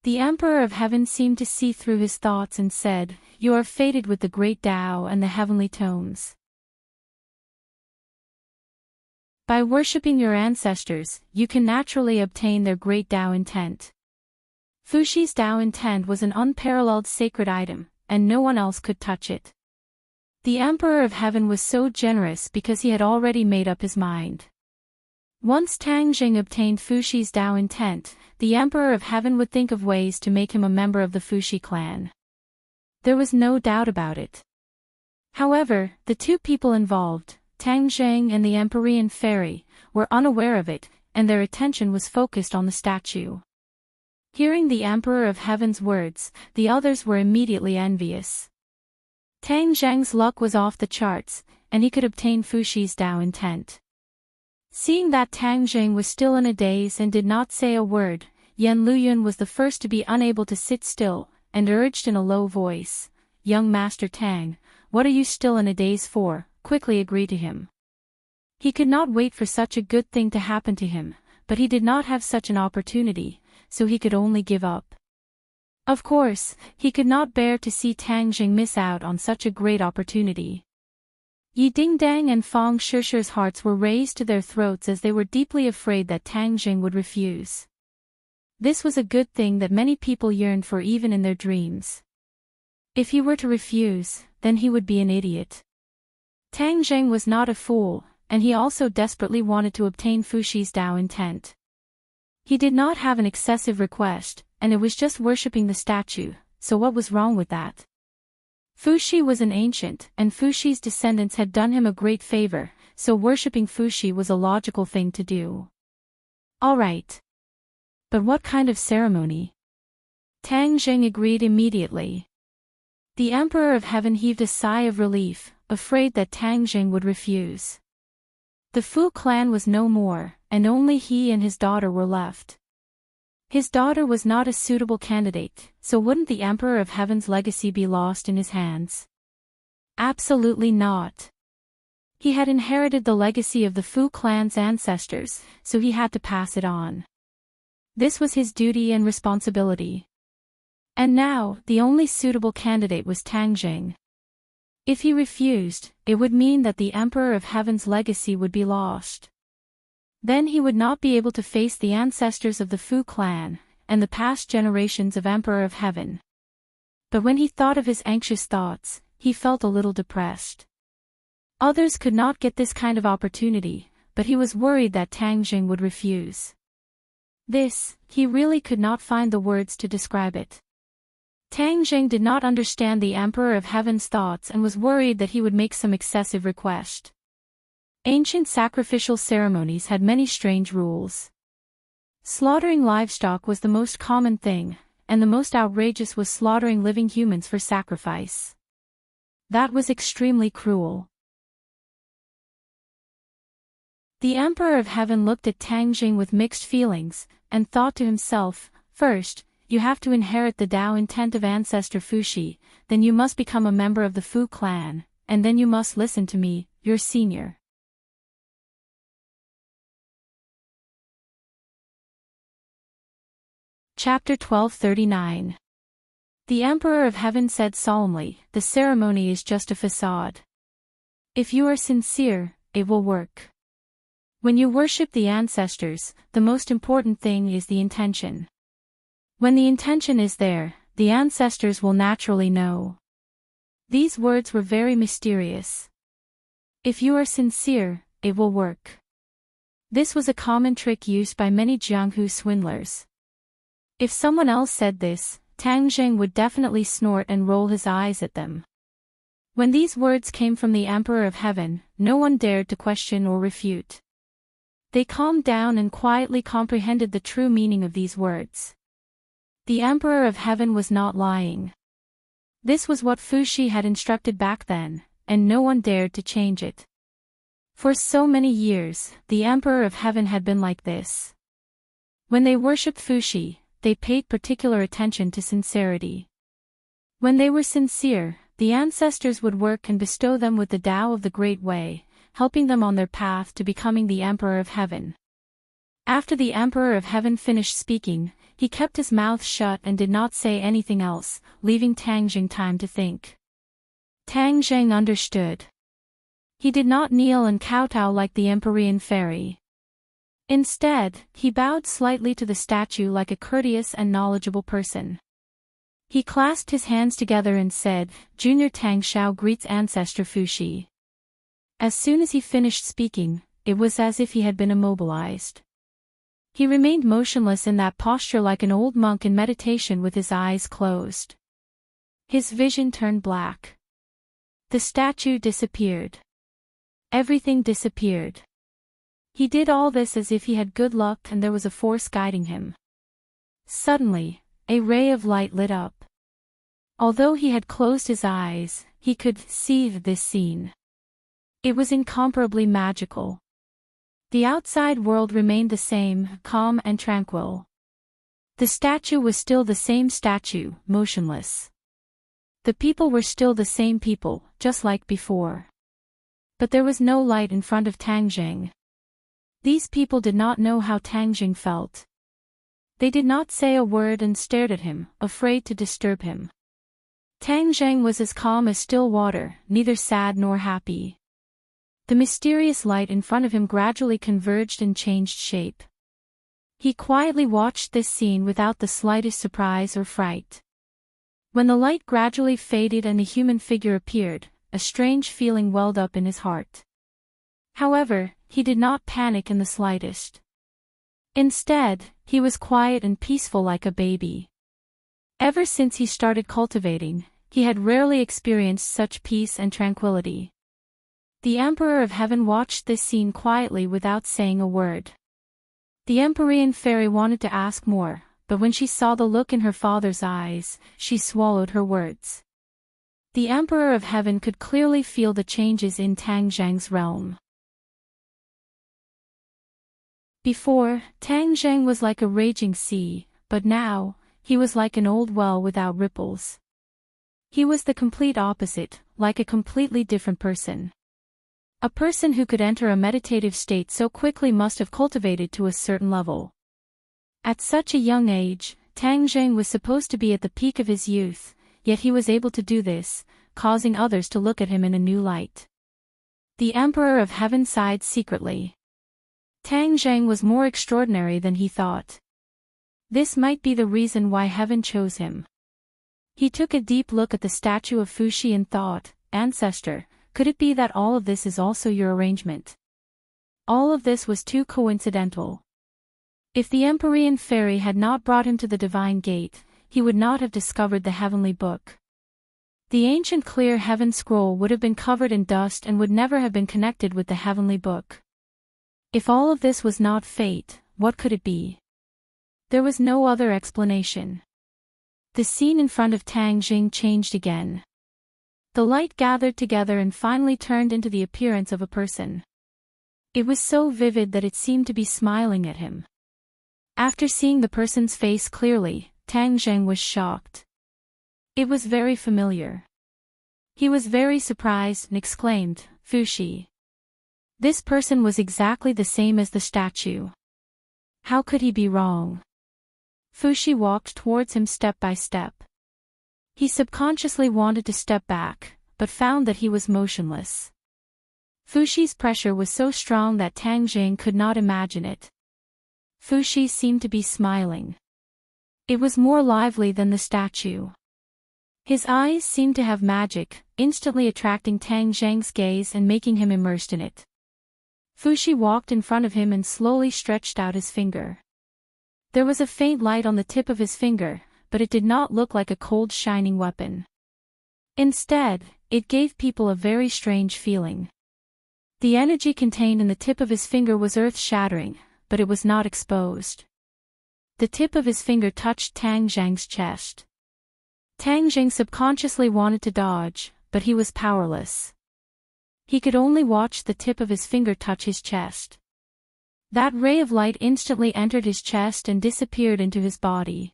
The Emperor of Heaven seemed to see through his thoughts and said, "You are fated with the great Tao and the heavenly tones. By worshipping your ancestors, you can naturally obtain their great Tao intent." Fuxi's Tao intent was an unparalleled sacred item, and no one else could touch it. The Emperor of Heaven was so generous because he had already made up his mind. Once Tang Jing obtained Fuxi's Tao intent, the Emperor of Heaven would think of ways to make him a member of the Fuxi clan. There was no doubt about it. However, the two people involved, Tang Zheng and the Empyrean Fairy, were unaware of it, and their attention was focused on the statue. Hearing the Emperor of Heaven's words, the others were immediately envious. Tang Zheng's luck was off the charts, and he could obtain Fuxi's Tao intent. Seeing that Tang Zheng was still in a daze and did not say a word, Yan Luyun was the first to be unable to sit still, and urged in a low voice, "Young Master Tang, what are you still in a daze for? Quickly agree to him." He could not wait for such a good thing to happen to him, but he did not have such an opportunity, so he could only give up. Of course, he could not bear to see Tang Jing miss out on such a great opportunity. Yi Dingdang and Fang Shishi's hearts were raised to their throats as they were deeply afraid that Tang Jing would refuse. This was a good thing that many people yearned for even in their dreams. If he were to refuse, then he would be an idiot. Tang Zheng was not a fool, and he also desperately wanted to obtain Fuxi's Tao intent. He did not have an excessive request, and it was just worshipping the statue, so what was wrong with that? Fuxi was an ancient, and Fuxi's descendants had done him a great favor, so worshipping Fuxi was a logical thing to do. All right. But what kind of ceremony? Tang Zheng agreed immediately. The Emperor of Heaven heaved a sigh of relief, afraid that Tang Jing would refuse. The Fu clan was no more, and only he and his daughter were left. His daughter was not a suitable candidate, so wouldn't the Emperor of Heaven's legacy be lost in his hands? Absolutely not. He had inherited the legacy of the Fu clan's ancestors, so he had to pass it on. This was his duty and responsibility. And now, the only suitable candidate was Tang Jing. If he refused, it would mean that the Emperor of Heaven's legacy would be lost. Then he would not be able to face the ancestors of the Fu clan, and the past generations of Emperor of Heaven. But when he thought of his anxious thoughts, he felt a little depressed. Others could not get this kind of opportunity, but he was worried that Tang Jing would refuse. This, he really could not find the words to describe it. Tang Jing did not understand the Emperor of Heaven's thoughts and was worried that he would make some excessive request. Ancient sacrificial ceremonies had many strange rules. Slaughtering livestock was the most common thing, and the most outrageous was slaughtering living humans for sacrifice. That was extremely cruel. The Emperor of Heaven looked at Tang Jing with mixed feelings, and thought to himself, first, you have to inherit the Tao intent of ancestor Fuxi, then you must become a member of the Fu clan, and then you must listen to me, your senior. Chapter 1239. The Emperor of Heaven said solemnly, "The ceremony is just a facade. If you are sincere, it will work. When you worship the ancestors, the most important thing is the intention. When the intention is there, the ancestors will naturally know." These words were very mysterious. If you are sincere, it will work. This was a common trick used by many Jianghu swindlers. If someone else said this, Tang Zheng would definitely snort and roll his eyes at them. When these words came from the Emperor of Heaven, no one dared to question or refute. They calmed down and quietly comprehended the true meaning of these words. The Emperor of Heaven was not lying. This was what Fuxi had instructed back then, and no one dared to change it. For so many years, the Emperor of Heaven had been like this. When they worshipped Fuxi, they paid particular attention to sincerity. When they were sincere, the ancestors would work and bestow them with the Tao of the Great Way, helping them on their path to becoming the Emperor of Heaven. After the Emperor of Heaven finished speaking, he kept his mouth shut and did not say anything else, leaving Tang Zheng time to think. Tang Zheng understood. He did not kneel and kowtow like the Empyrean fairy. Instead, he bowed slightly to the statue like a courteous and knowledgeable person. He clasped his hands together and said, "Junior Tang Xiao greets Ancestor Fuxi." As soon as he finished speaking, it was as if he had been immobilized. He remained motionless in that posture like an old monk in meditation with his eyes closed. His vision turned black. The statue disappeared. Everything disappeared. He did all this as if he had good luck and there was a force guiding him. Suddenly, a ray of light lit up. Although he had closed his eyes, he could see this scene. It was incomparably magical. The outside world remained the same, calm and tranquil. The statue was still the same statue, motionless. The people were still the same people, just like before. But there was no light in front of Tang Zheng. These people did not know how Tang Zheng felt. They did not say a word and stared at him, afraid to disturb him. Tang Zheng was as calm as still water, neither sad nor happy. The mysterious light in front of him gradually converged and changed shape. He quietly watched this scene without the slightest surprise or fright. When the light gradually faded and the human figure appeared, a strange feeling welled up in his heart. However, he did not panic in the slightest. Instead, he was quiet and peaceful like a baby. Ever since he started cultivating, he had rarely experienced such peace and tranquility. The Emperor of Heaven watched this scene quietly without saying a word. The Empyrean fairy wanted to ask more, but when she saw the look in her father's eyes, she swallowed her words. The Emperor of Heaven could clearly feel the changes in Tang Zheng's realm. Before, Tang Zheng was like a raging sea, but now, he was like an old well without ripples. He was the complete opposite, like a completely different person. A person who could enter a meditative state so quickly must have cultivated to a certain level. At such a young age, Tang Zheng was supposed to be at the peak of his youth, yet he was able to do this, causing others to look at him in a new light. The Emperor of Heaven sighed secretly. Tang Zheng was more extraordinary than he thought. This might be the reason why Heaven chose him. He took a deep look at the statue of Fuxi and thought, "Ancestor, could it be that all of this is also your arrangement?" All of this was too coincidental. If the Empyrean fairy had not brought him to the divine gate, he would not have discovered the heavenly book. The ancient clear heaven scroll would have been covered in dust and would never have been connected with the heavenly book. If all of this was not fate, what could it be? There was no other explanation. The scene in front of Tang Zheng changed again. The light gathered together and finally turned into the appearance of a person. It was so vivid that it seemed to be smiling at him. After seeing the person's face clearly, Tang Zheng was shocked. It was very familiar. He was very surprised and exclaimed, "Fuxi." This person was exactly the same as the statue. How could he be wrong? Fushi walked towards him step by step. He subconsciously wanted to step back, but found that he was motionless. Fushi's pressure was so strong that Tang Jing could not imagine it. Fushi seemed to be smiling. It was more lively than the statue. His eyes seemed to have magic, instantly attracting Tang Zhang's gaze and making him immersed in it. Fushi walked in front of him and slowly stretched out his finger. There was a faint light on the tip of his finger, but it did not look like a cold shining weapon. Instead, it gave people a very strange feeling. The energy contained in the tip of his finger was earth-shattering, but it was not exposed. The tip of his finger touched Tang Zhang's chest. Tang Jing subconsciously wanted to dodge, but he was powerless. He could only watch the tip of his finger touch his chest. That ray of light instantly entered his chest and disappeared into his body.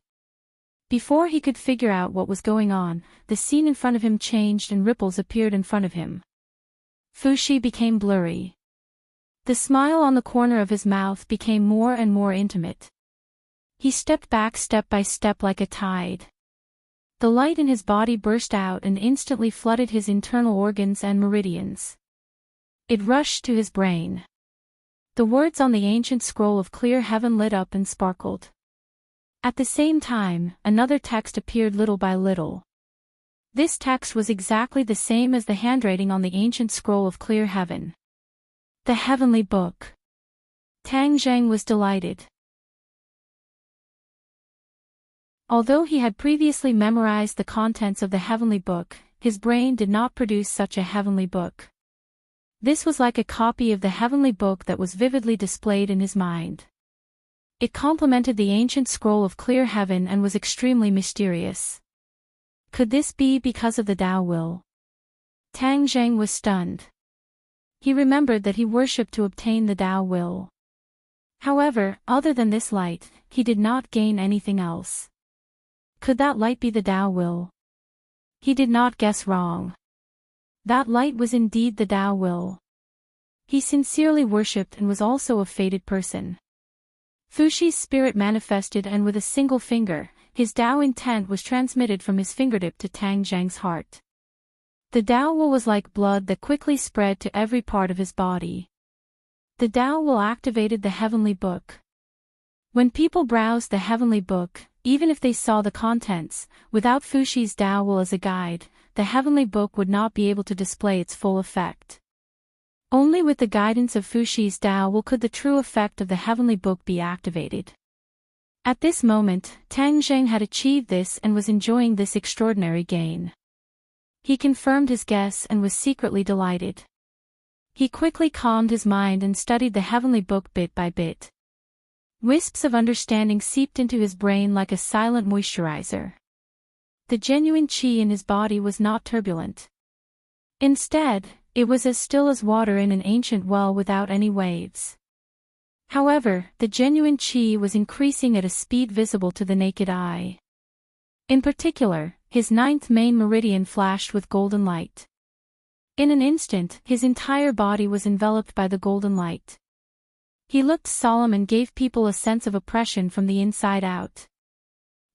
Before he could figure out what was going on, the scene in front of him changed and ripples appeared in front of him. Fushi became blurry. The smile on the corner of his mouth became more and more intimate. He stepped back step by step like a tide. The light in his body burst out and instantly flooded his internal organs and meridians. It rushed to his brain. The words on the ancient scroll of clear heaven lit up and sparkled. At the same time, another text appeared little by little. This text was exactly the same as the handwriting on the ancient scroll of clear heaven. The heavenly book. Tang Zhang was delighted. Although he had previously memorized the contents of the heavenly book, his brain did not produce such a heavenly book. This was like a copy of the heavenly book that was vividly displayed in his mind. It complemented the ancient scroll of clear heaven and was extremely mysterious. Could this be because of the Tao will? Tang Zhang was stunned. He remembered that he worshipped to obtain the Tao will. However, other than this light, he did not gain anything else. Could that light be the Tao will? He did not guess wrong. That light was indeed the Tao will. He sincerely worshipped and was also a fated person. Fushi's spirit manifested and with a single finger, his Tao intent was transmitted from his fingertip to Tang Zhang's heart. The Tao will was like blood that quickly spread to every part of his body. The Tao will activated the heavenly book. When people browsed the heavenly book, even if they saw the contents, without Fushi's Tao will as a guide, the heavenly book would not be able to display its full effect. Only with the guidance of Fushi's Tao will could the true effect of the heavenly book be activated. At this moment, Tang Zhang had achieved this and was enjoying this extraordinary gain. He confirmed his guess and was secretly delighted. He quickly calmed his mind and studied the heavenly book bit by bit. Wisps of understanding seeped into his brain like a silent moisturizer. The genuine qi in his body was not turbulent. Instead, it was as still as water in an ancient well without any waves. However, the genuine qi was increasing at a speed visible to the naked eye. In particular, his ninth main meridian flashed with golden light. In an instant, his entire body was enveloped by the golden light. He looked solemn and gave people a sense of oppression from the inside out.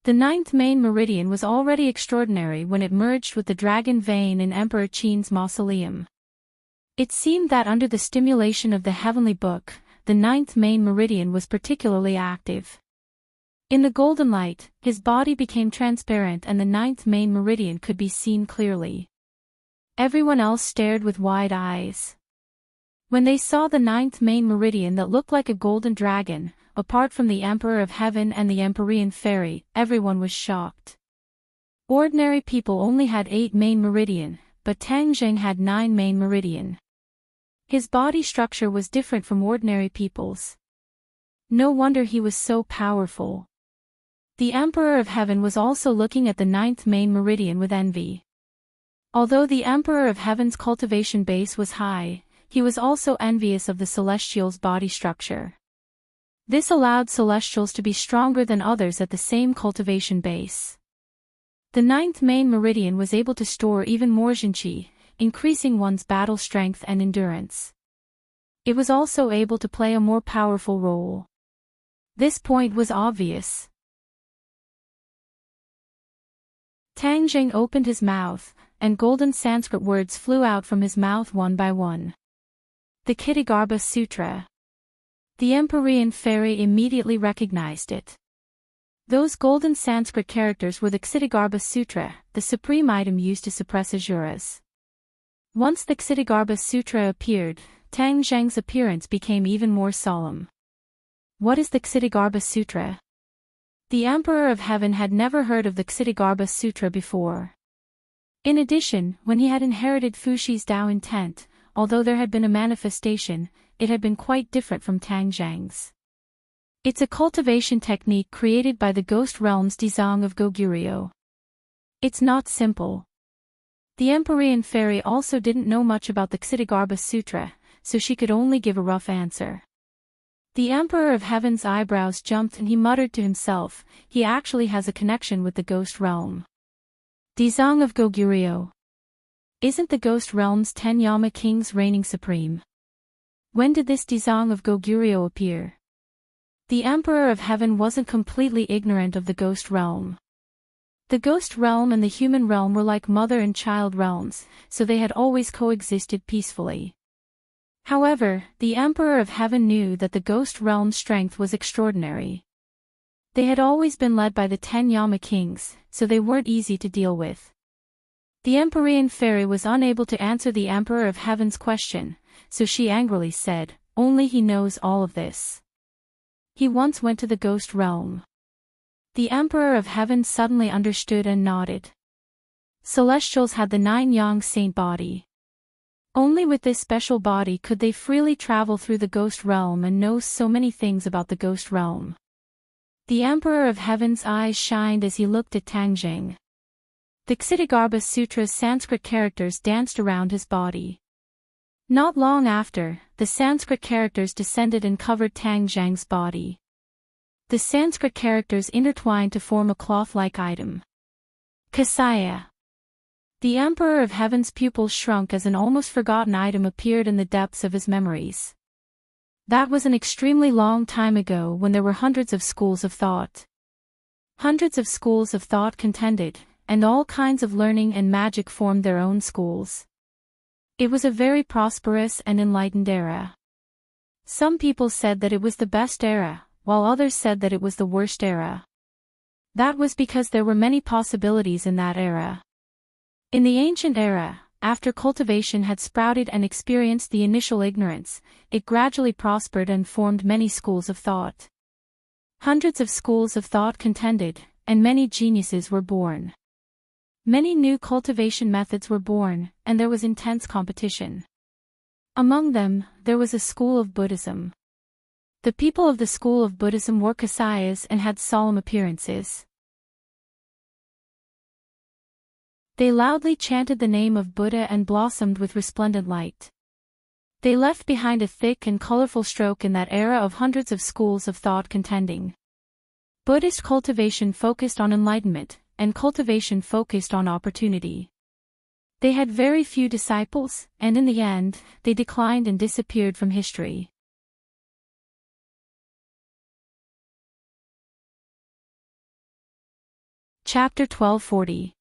The ninth main meridian was already extraordinary when it merged with the dragon vein in Emperor Qin's mausoleum. It seemed that under the stimulation of the heavenly book, the ninth main meridian was particularly active. In the golden light, his body became transparent and the ninth main meridian could be seen clearly. Everyone else stared with wide eyes. When they saw the ninth main meridian that looked like a golden dragon, apart from the Emperor of Heaven and the Empyrean Fairy, everyone was shocked. Ordinary people only had 8 main meridian, but Tang Zhang had 9 main meridian. His body structure was different from ordinary people's. No wonder he was so powerful. The Emperor of Heaven was also looking at the ninth main meridian with envy. Although the Emperor of Heaven's cultivation base was high, he was also envious of the Celestials' body structure. This allowed Celestials to be stronger than others at the same cultivation base. The ninth main meridian was able to store even more Jinqi, increasing one's battle strength and endurance. it was also able to play a more powerful role. This point was obvious. Tang Jing opened his mouth, and golden Sanskrit words flew out from his mouth one by one. The Kshitigarbha Sutra. The Empyrean fairy immediately recognized it. Those golden Sanskrit characters were the Kshitigarbha Sutra, the supreme item used to suppress asuras. Once the Kshitigarbha Sutra appeared, Tang Jing's appearance became even more solemn. What is the Kshitigarbha Sutra? The Emperor of Heaven had never heard of the Kshitigarbha Sutra before. In addition, when he had inherited Fushi's Tao intent, although there had been a manifestation, it had been quite different from Tang Jing's. It's a cultivation technique created by the Ghost Realm's Dizang of Goguryeo. It's not simple. The Empyrean fairy also didn't know much about the Kshitigarbha Sutra, so she could only give a rough answer. The Emperor of Heaven's eyebrows jumped and he muttered to himself, he actually has a connection with the Ghost Realm. Dizang of Goguryeo. Isn't the Ghost Realm's 10 Yama kings reigning supreme? When did this Dizang of Goguryeo appear? The Emperor of Heaven wasn't completely ignorant of the Ghost Realm. The Ghost Realm and the human realm were like mother and child realms, so they had always coexisted peacefully. However, the Emperor of Heaven knew that the Ghost Realm's strength was extraordinary. They had always been led by the 10 Yama kings, so they weren't easy to deal with. The Empyrean fairy was unable to answer the Emperor of Heaven's question, so she angrily said, only he knows all of this. He once went to the Ghost Realm. The Emperor of Heaven suddenly understood and nodded. Celestials had the 9 Yang saint body. Only with this special body could they freely travel through the Ghost Realm and know so many things about the Ghost Realm. The Emperor of Heaven's eyes shined as he looked at Tang Jing. The Kshitigarbha Sutra's Sanskrit characters danced around his body. Not long after, the Sanskrit characters descended and covered Tang Jing's body. The Sanskrit characters intertwined to form a cloth-like item. Kasaya. The Emperor of Heaven's pupils shrunk as an almost forgotten item appeared in the depths of his memories. That was an extremely long time ago when there were hundreds of schools of thought. Hundreds of schools of thought contended, and all kinds of learning and magic formed their own schools. It was a very prosperous and enlightened era. Some people said that it was the best era, while others said that it was the worst era. That was because there were many possibilities in that era. In the ancient era, after cultivation had sprouted and experienced the initial ignorance, it gradually prospered and formed many schools of thought. Hundreds of schools of thought contended, and many geniuses were born. Many new cultivation methods were born, and there was intense competition. Among them, there was a school of Buddhism. The people of the school of Buddhism wore kasayas and had solemn appearances. They loudly chanted the name of Buddha and blossomed with resplendent light. They left behind a thick and colorful stroke in that era of hundreds of schools of thought contending. Buddhist cultivation focused on enlightenment, and cultivation focused on opportunity. They had very few disciples, and in the end, they declined and disappeared from history. Chapter 1240.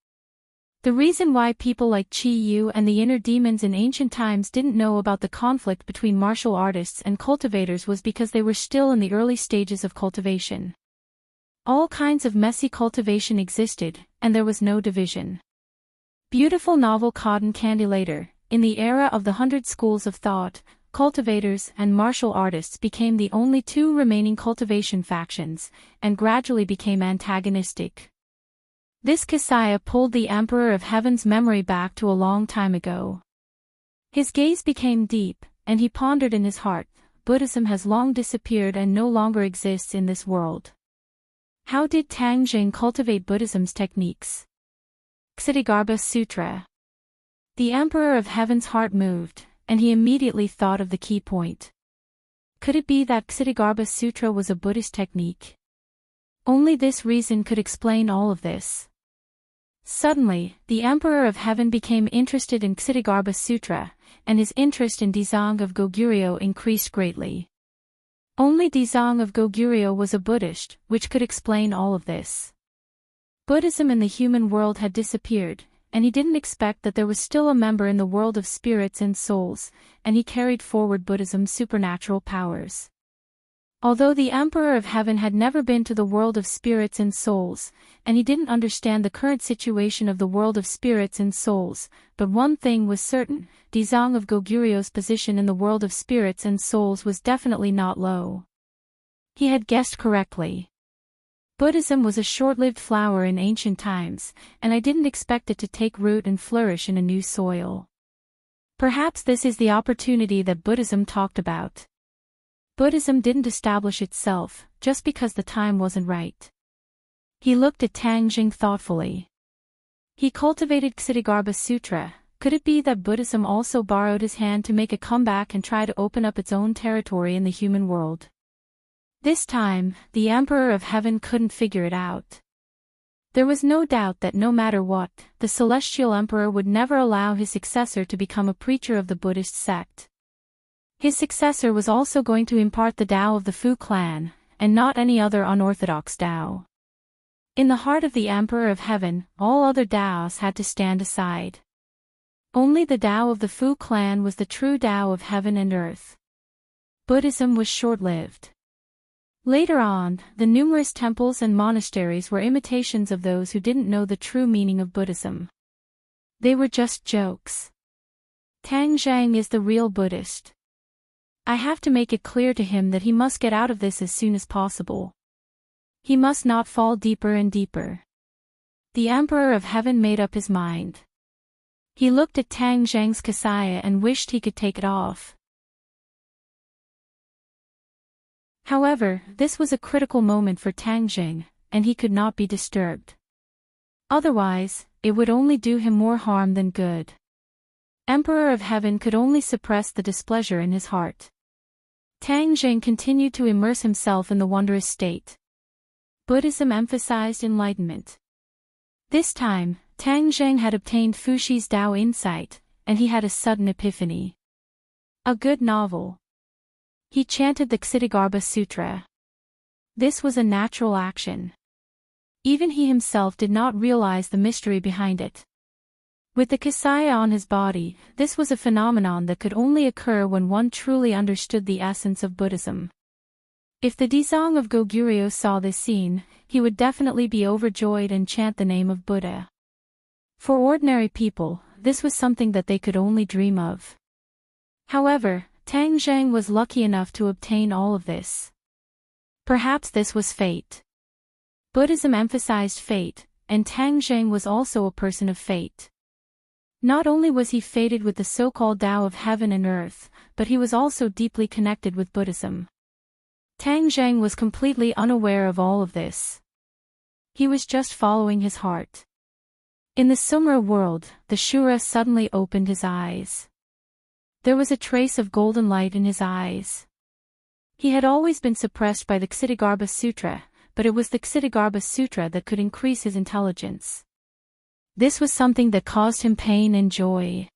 The reason why people like Qi Yu and the inner demons in ancient times didn't know about the conflict between martial artists and cultivators was because they were still in the early stages of cultivation. All kinds of messy cultivation existed, and there was no division. Beautiful novel cotton candy later, in the era of the 100 schools of thought, cultivators and martial artists became the only two remaining cultivation factions, and gradually became antagonistic. This Kasaya pulled the Emperor of Heaven's memory back to a long time ago. His gaze became deep, and he pondered in his heart, Buddhism has long disappeared and no longer exists in this world. How did Tang Jing cultivate Buddhism's techniques? Kshitigarbha Sutra. The Emperor of Heaven's heart moved, and he immediately thought of the key point. Could it be that Kshitigarbha Sutra was a Buddhist technique? Only this reason could explain all of this. Suddenly, the Emperor of Heaven became interested in Ksitigarbha Sutra, and his interest in Dzong of Goguryeo increased greatly. Only Dzong of Goguryeo was a Buddhist, which could explain all of this. Buddhism in the human world had disappeared, and he didn't expect that there was still a member in the world of spirits and souls, and he carried forward Buddhism's supernatural powers. Although the Emperor of Heaven had never been to the world of spirits and souls, and he didn't understand the current situation of the world of spirits and souls, but one thing was certain, Dzong of Goguryeo's position in the world of spirits and souls was definitely not low. He had guessed correctly. Buddhism was a short-lived flower in ancient times, and I didn't expect it to take root and flourish in a new soil. Perhaps this is the opportunity that Buddhism talked about. Buddhism didn't establish itself, just because the time wasn't right. He looked at Tang Jing thoughtfully. He cultivated Ksitigarbha Sutra. Could it be that Buddhism also borrowed his hand to make a comeback and try to open up its own territory in the human world? This time, the Emperor of Heaven couldn't figure it out. There was no doubt that no matter what, the Celestial Emperor would never allow his successor to become a preacher of the Buddhist sect. His successor was also going to impart the Tao of the Fu clan, and not any other unorthodox Tao. In the heart of the Emperor of Heaven, all other Taos had to stand aside. Only the Tao of the Fu clan was the true Tao of heaven and earth. Buddhism was short-lived. Later on, the numerous temples and monasteries were imitations of those who didn't know the true meaning of Buddhism. They were just jokes. Tang Zhang is the real Buddhist. I have to make it clear to him that he must get out of this as soon as possible. He must not fall deeper and deeper. The Emperor of Heaven made up his mind. He looked at Tang Zhang's kasaya and wished he could take it off. However, this was a critical moment for Tang Jing, and he could not be disturbed. Otherwise, it would only do him more harm than good. Emperor of Heaven could only suppress the displeasure in his heart. Tang Jing continued to immerse himself in the wondrous state. Buddhism emphasized enlightenment. This time, Tang Jing had obtained Fushi's Tao insight, and he had a sudden epiphany. A good novel. He chanted the Ksitigarbha Sutra. This was a natural action. Even he himself did not realize the mystery behind it. With the kasaya on his body, this was a phenomenon that could only occur when one truly understood the essence of Buddhism. If the Dzong of Goguryeo saw this scene, he would definitely be overjoyed and chant the name of Buddha. For ordinary people, this was something that they could only dream of. However, Tang Zhang was lucky enough to obtain all of this. Perhaps this was fate. Buddhism emphasized fate, and Tang Zhang was also a person of fate. Not only was he fated with the so-called Tao of heaven and earth, but he was also deeply connected with Buddhism. Tang Zhang was completely unaware of all of this. He was just following his heart. In the Sumra world, the Shura suddenly opened his eyes. There was a trace of golden light in his eyes. He had always been suppressed by the Ksitigarbha Sutra, but it was the Ksitigarbha Sutra that could increase his intelligence. This was something that caused him pain and joy.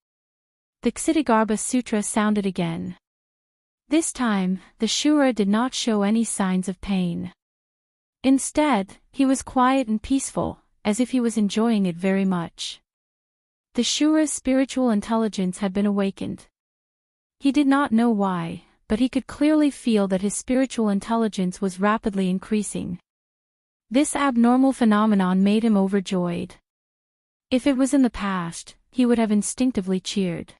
The Ksitigarbha Sutra sounded again. This time, the Shura did not show any signs of pain. Instead, he was quiet and peaceful, as if he was enjoying it very much. The Shura's spiritual intelligence had been awakened. He did not know why, but he could clearly feel that his spiritual intelligence was rapidly increasing. This abnormal phenomenon made him overjoyed. If it was in the past, he would have instinctively cheered.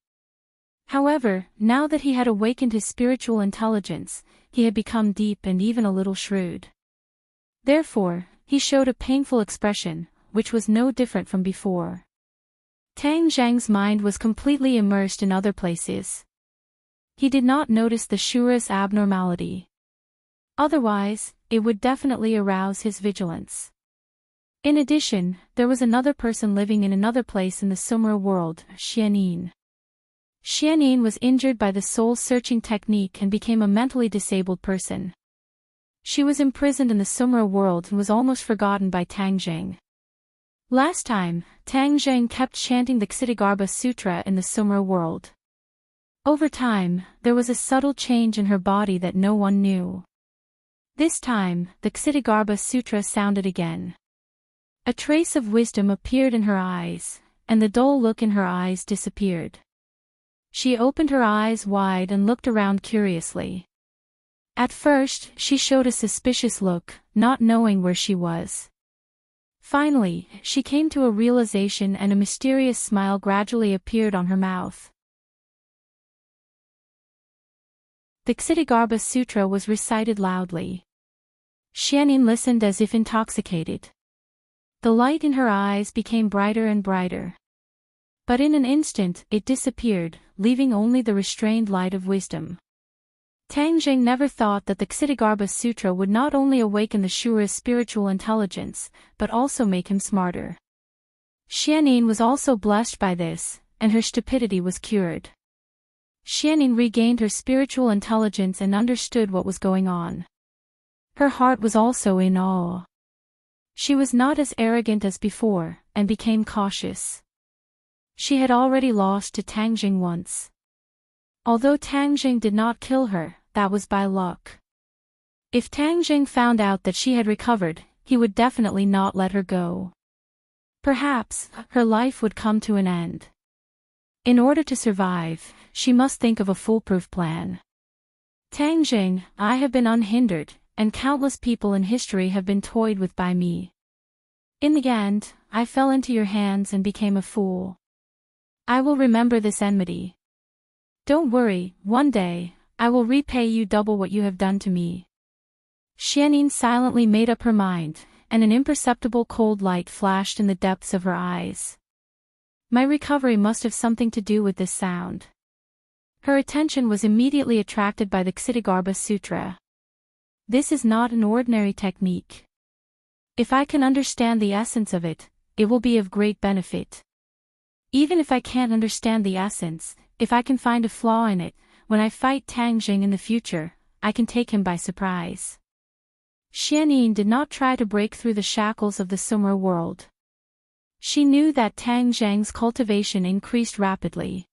However, now that he had awakened his spiritual intelligence, he had become deep and even a little shrewd. Therefore, he showed a painful expression, which was no different from before. Tang Zhang's mind was completely immersed in other places. He did not notice the Shura's abnormality. Otherwise, it would definitely arouse his vigilance. In addition, there was another person living in another place in the Sumra world, Xianin. Xianin was injured by the soul-searching technique and became a mentally disabled person. She was imprisoned in the Sumra world and was almost forgotten by Tang Jing. Last time, Tang Zheng kept chanting the Ksitigarbha Sutra in the Sumra world. Over time, there was a subtle change in her body that no one knew. This time, the Ksitigarbha Sutra sounded again. A trace of wisdom appeared in her eyes, and the dull look in her eyes disappeared. She opened her eyes wide and looked around curiously. At first, she showed a suspicious look, not knowing where she was. Finally, she came to a realization and a mysterious smile gradually appeared on her mouth. The Ksitigarbha Sutra was recited loudly. Xianyin listened as if intoxicated. The light in her eyes became brighter and brighter. But in an instant, it disappeared, leaving only the restrained light of wisdom. Tang Zheng never thought that the Ksitigarbha Sutra would not only awaken the Shura's spiritual intelligence, but also make him smarter. Xianyin was also blessed by this, and her stupidity was cured. Xianyin regained her spiritual intelligence and understood what was going on. Her heart was also in awe. She was not as arrogant as before, and became cautious. She had already lost to Tang Zheng once. Although Tang Zheng did not kill her, that was by luck. If Tang Zheng found out that she had recovered, he would definitely not let her go. Perhaps, her life would come to an end. In order to survive, she must think of a foolproof plan. Tang Zheng, I have been unhindered, and countless people in history have been toyed with by me. In the end, I fell into your hands and became a fool. I will remember this enmity. Don't worry, one day, I will repay you double what you have done to me. Xianyin silently made up her mind, and an imperceptible cold light flashed in the depths of her eyes. My recovery must have something to do with this sound. Her attention was immediately attracted by the Ksitigarbha Sutra. This is not an ordinary technique. If I can understand the essence of it, it will be of great benefit. Even if I can't understand the essence, if I can find a flaw in it, when I fight Tang Zheng in the future, I can take him by surprise. Xianyin did not try to break through the shackles of the Sumra world. She knew that Tang Zheng's cultivation increased rapidly.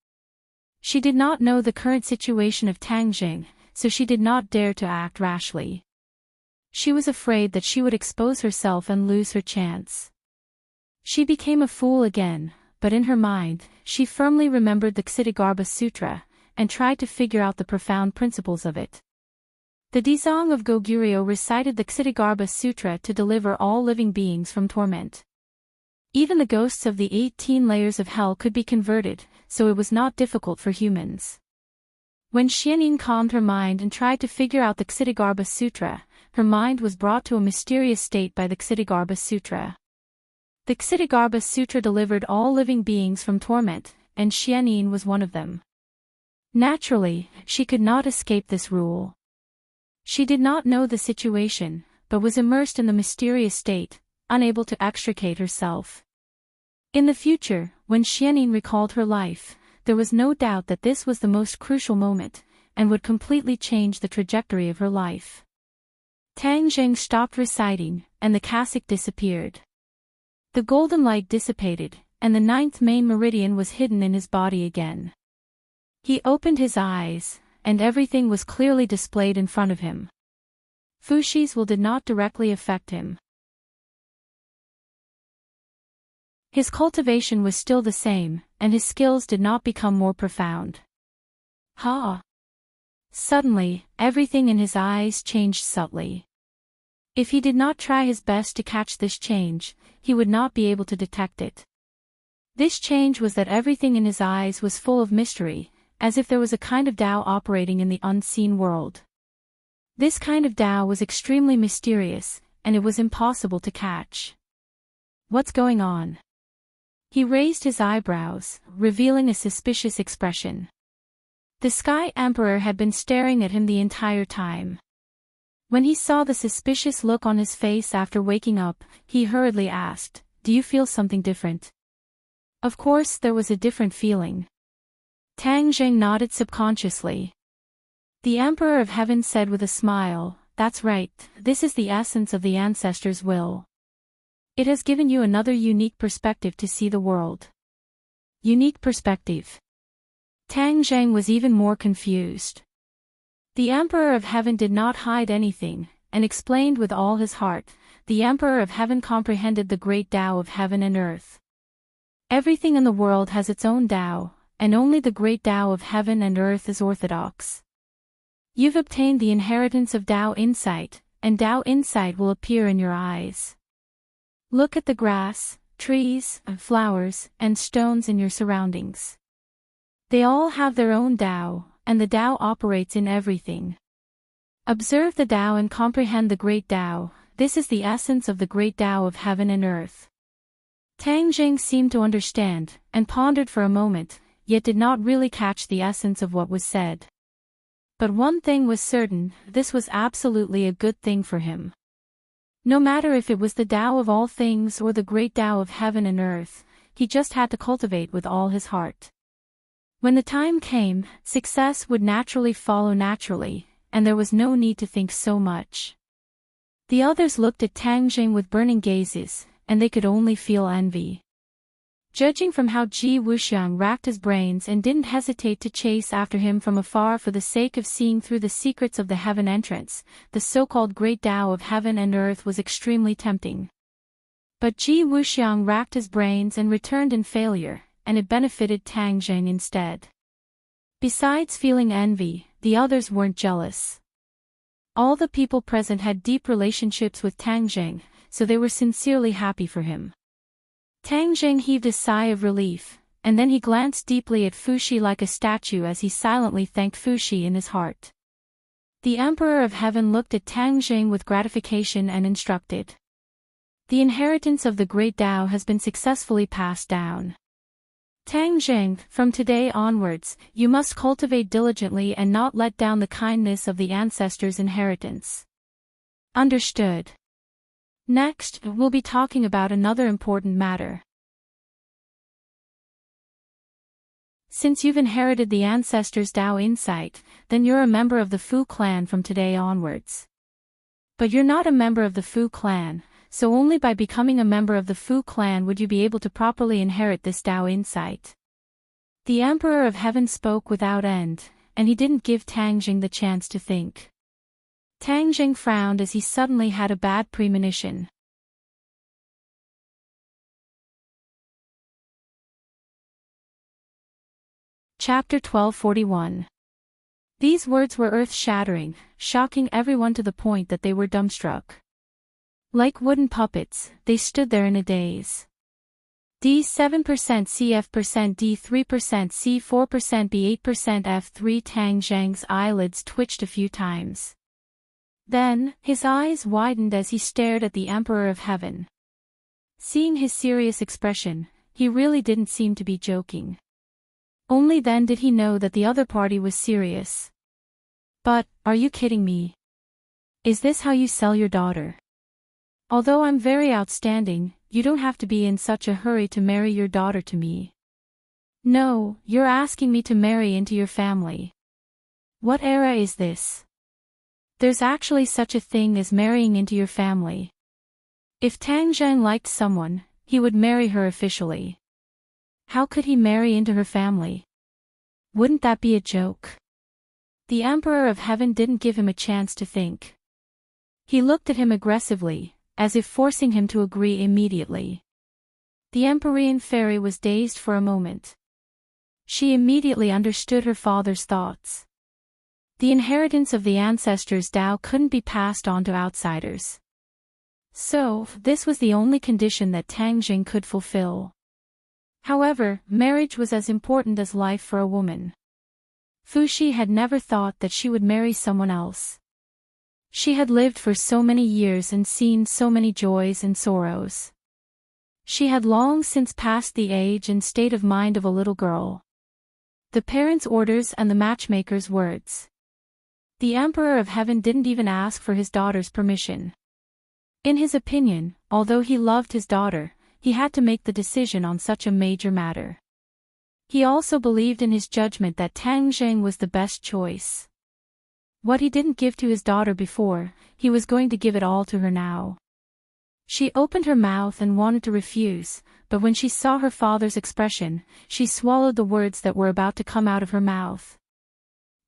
She did not know the current situation of Tang Zheng, so she did not dare to act rashly. She was afraid that she would expose herself and lose her chance. She became a fool again, but in her mind, she firmly remembered the Ksitigarbha Sutra, and tried to figure out the profound principles of it. The Dizang of Goguryeo recited the Ksitigarbha Sutra to deliver all living beings from torment. Even the ghosts of the 18 layers of hell could be converted, so it was not difficult for humans. When Xianyin calmed her mind and tried to figure out the Ksitigarbha Sutra, her mind was brought to a mysterious state by the Ksitigarbha Sutra. The Ksitigarbha Sutra delivered all living beings from torment, and Xianyin was one of them. Naturally, she could not escape this rule. She did not know the situation, but was immersed in the mysterious state, unable to extricate herself. In the future, when Xianyin recalled her life, there was no doubt that this was the most crucial moment, and would completely change the trajectory of her life. Tang Zheng stopped reciting, and the cassock disappeared. The golden light dissipated, and the 9th main meridian was hidden in his body again. He opened his eyes, and everything was clearly displayed in front of him. Fushi's will did not directly affect him. His cultivation was still the same, and his skills did not become more profound. Ha! Suddenly, everything in his eyes changed subtly. If he did not try his best to catch this change, he would not be able to detect it. This change was that everything in his eyes was full of mystery, as if there was a kind of Tao operating in the unseen world. This kind of Tao was extremely mysterious, and it was impossible to catch. What's going on? He raised his eyebrows, revealing a suspicious expression. The Sky Emperor had been staring at him the entire time. When he saw the suspicious look on his face after waking up, he hurriedly asked, "Do you feel something different?" Of course there was a different feeling. Tang Zheng nodded subconsciously. The Emperor of Heaven said with a smile, "That's right, this is the essence of the ancestors' will. It has given you another unique perspective to see the world. Unique perspective. Tang Zheng was even more confused. The Emperor of Heaven did not hide anything, and explained with all his heart. The Emperor of Heaven comprehended the great Tao of heaven and earth. Everything in the world has its own Tao, and only the great Tao of heaven and earth is orthodox. You've obtained the inheritance of Tao insight, and Tao insight will appear in your eyes. Look at the grass, trees, flowers, and stones in your surroundings. They all have their own Tao, and the Tao operates in everything. Observe the Tao and comprehend the great Tao. This is the essence of the great Tao of heaven and earth. Tang Zheng seemed to understand, and pondered for a moment, yet did not really catch the essence of what was said. But one thing was certain, this was absolutely a good thing for him. No matter if it was the Tao of all things or the great Tao of heaven and earth, he just had to cultivate with all his heart. When the time came, success would naturally follow naturally, and there was no need to think so much. The others looked at Tang Zheng with burning gazes, and they could only feel envy. Judging from how Ji Wuxiang racked his brains and didn't hesitate to chase after him from afar for the sake of seeing through the secrets of the heaven entrance, the so-called great Tao of heaven and earth was extremely tempting. But Ji Wuxiang racked his brains and returned in failure, and it benefited Tang Zheng instead. Besides feeling envy, the others weren't jealous. All the people present had deep relationships with Tang Zheng, so they were sincerely happy for him. Tang Zheng heaved a sigh of relief, and then he glanced deeply at Fuxi like a statue as he silently thanked Fuxi in his heart. The Emperor of Heaven looked at Tang Zheng with gratification and instructed. The inheritance of the great Tao has been successfully passed down. Tang Zheng, from today onwards, you must cultivate diligently and not let down the kindness of the ancestors' inheritance. Understood. Next, we'll be talking about another important matter. Since you've inherited the ancestors' Tao insight, then you're a member of the Fu clan from today onwards. But you're not a member of the Fu clan, so only by becoming a member of the Fu clan would you be able to properly inherit this Tao insight. The Emperor of Heaven spoke without end, and he didn't give Tang Zheng the chance to think. Tang Zheng frowned as he suddenly had a bad premonition. Chapter 1241. These words were earth-shattering, shocking everyone to the point that they were dumbstruck. Like wooden puppets, they stood there in a daze. D7% CF% D3% C4% B8% F3. Tang Zheng's eyelids twitched a few times. Then, his eyes widened as he stared at the Emperor of Heaven. Seeing his serious expression, he really didn't seem to be joking. Only then did he know that the other party was serious. But, are you kidding me? Is this how you sell your daughter? Although I'm very outstanding, you don't have to be in such a hurry to marry your daughter to me. No, you're asking me to marry into your family. What era is this? There's actually such a thing as marrying into your family. If Tang Zheng liked someone, he would marry her officially. How could he marry into her family? Wouldn't that be a joke? The Emperor of Heaven didn't give him a chance to think. He looked at him aggressively, as if forcing him to agree immediately. The Empyrean fairy was dazed for a moment. She immediately understood her father's thoughts. The inheritance of the ancestors' Tao couldn't be passed on to outsiders. So, this was the only condition that Tang Zheng could fulfill. However, marriage was as important as life for a woman. Fuxi had never thought that she would marry someone else. She had lived for so many years and seen so many joys and sorrows. She had long since passed the age and state of mind of a little girl. The parents' orders and the matchmaker's words. The Emperor of Heaven didn't even ask for his daughter's permission. In his opinion, although he loved his daughter, he had to make the decision on such a major matter. He also believed in his judgment that Tang Zheng was the best choice. What he didn't give to his daughter before, he was going to give it all to her now. She opened her mouth and wanted to refuse, but when she saw her father's expression, she swallowed the words that were about to come out of her mouth.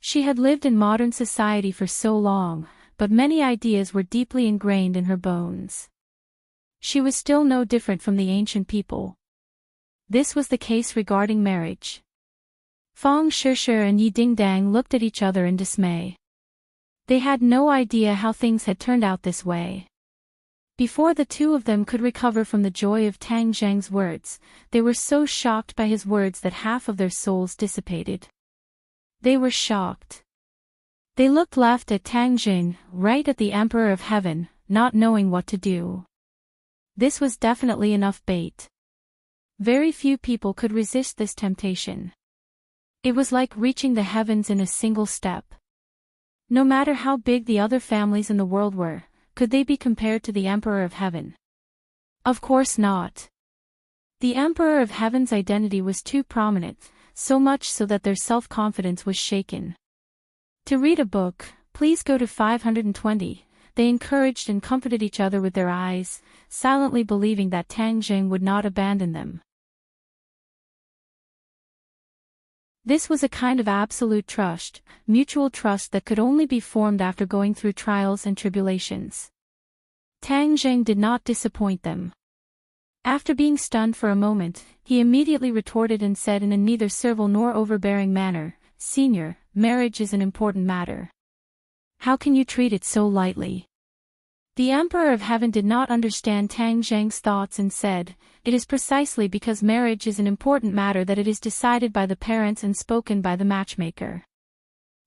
She had lived in modern society for so long, but many ideas were deeply ingrained in her bones. She was still no different from the ancient people. This was the case regarding marriage. Feng Shishir and Yi Dingdang looked at each other in dismay. They had no idea how things had turned out this way. Before the two of them could recover from the joy of Tang Zheng's words, they were so shocked by his words that half of their souls dissipated. They were shocked. They looked left at Tang Jing, right at the Emperor of Heaven, not knowing what to do. This was definitely enough bait. Very few people could resist this temptation. It was like reaching the heavens in a single step. No matter how big the other families in the world were, could they be compared to the Emperor of Heaven? Of course not. The Emperor of Heaven's identity was too prominent, so much so that their self-confidence was shaken. To read a book, please go to 520. They encouraged and comforted each other with their eyes, silently believing that Tang Jing would not abandon them. This was a kind of absolute trust, mutual trust that could only be formed after going through trials and tribulations. Tang Jing did not disappoint them. After being stunned for a moment, he immediately retorted and said in a neither servile nor overbearing manner, "Senior, marriage is an important matter. How can you treat it so lightly?" The Emperor of Heaven did not understand Tang Zheng's thoughts and said, "It is precisely because marriage is an important matter that it is decided by the parents and spoken by the matchmaker."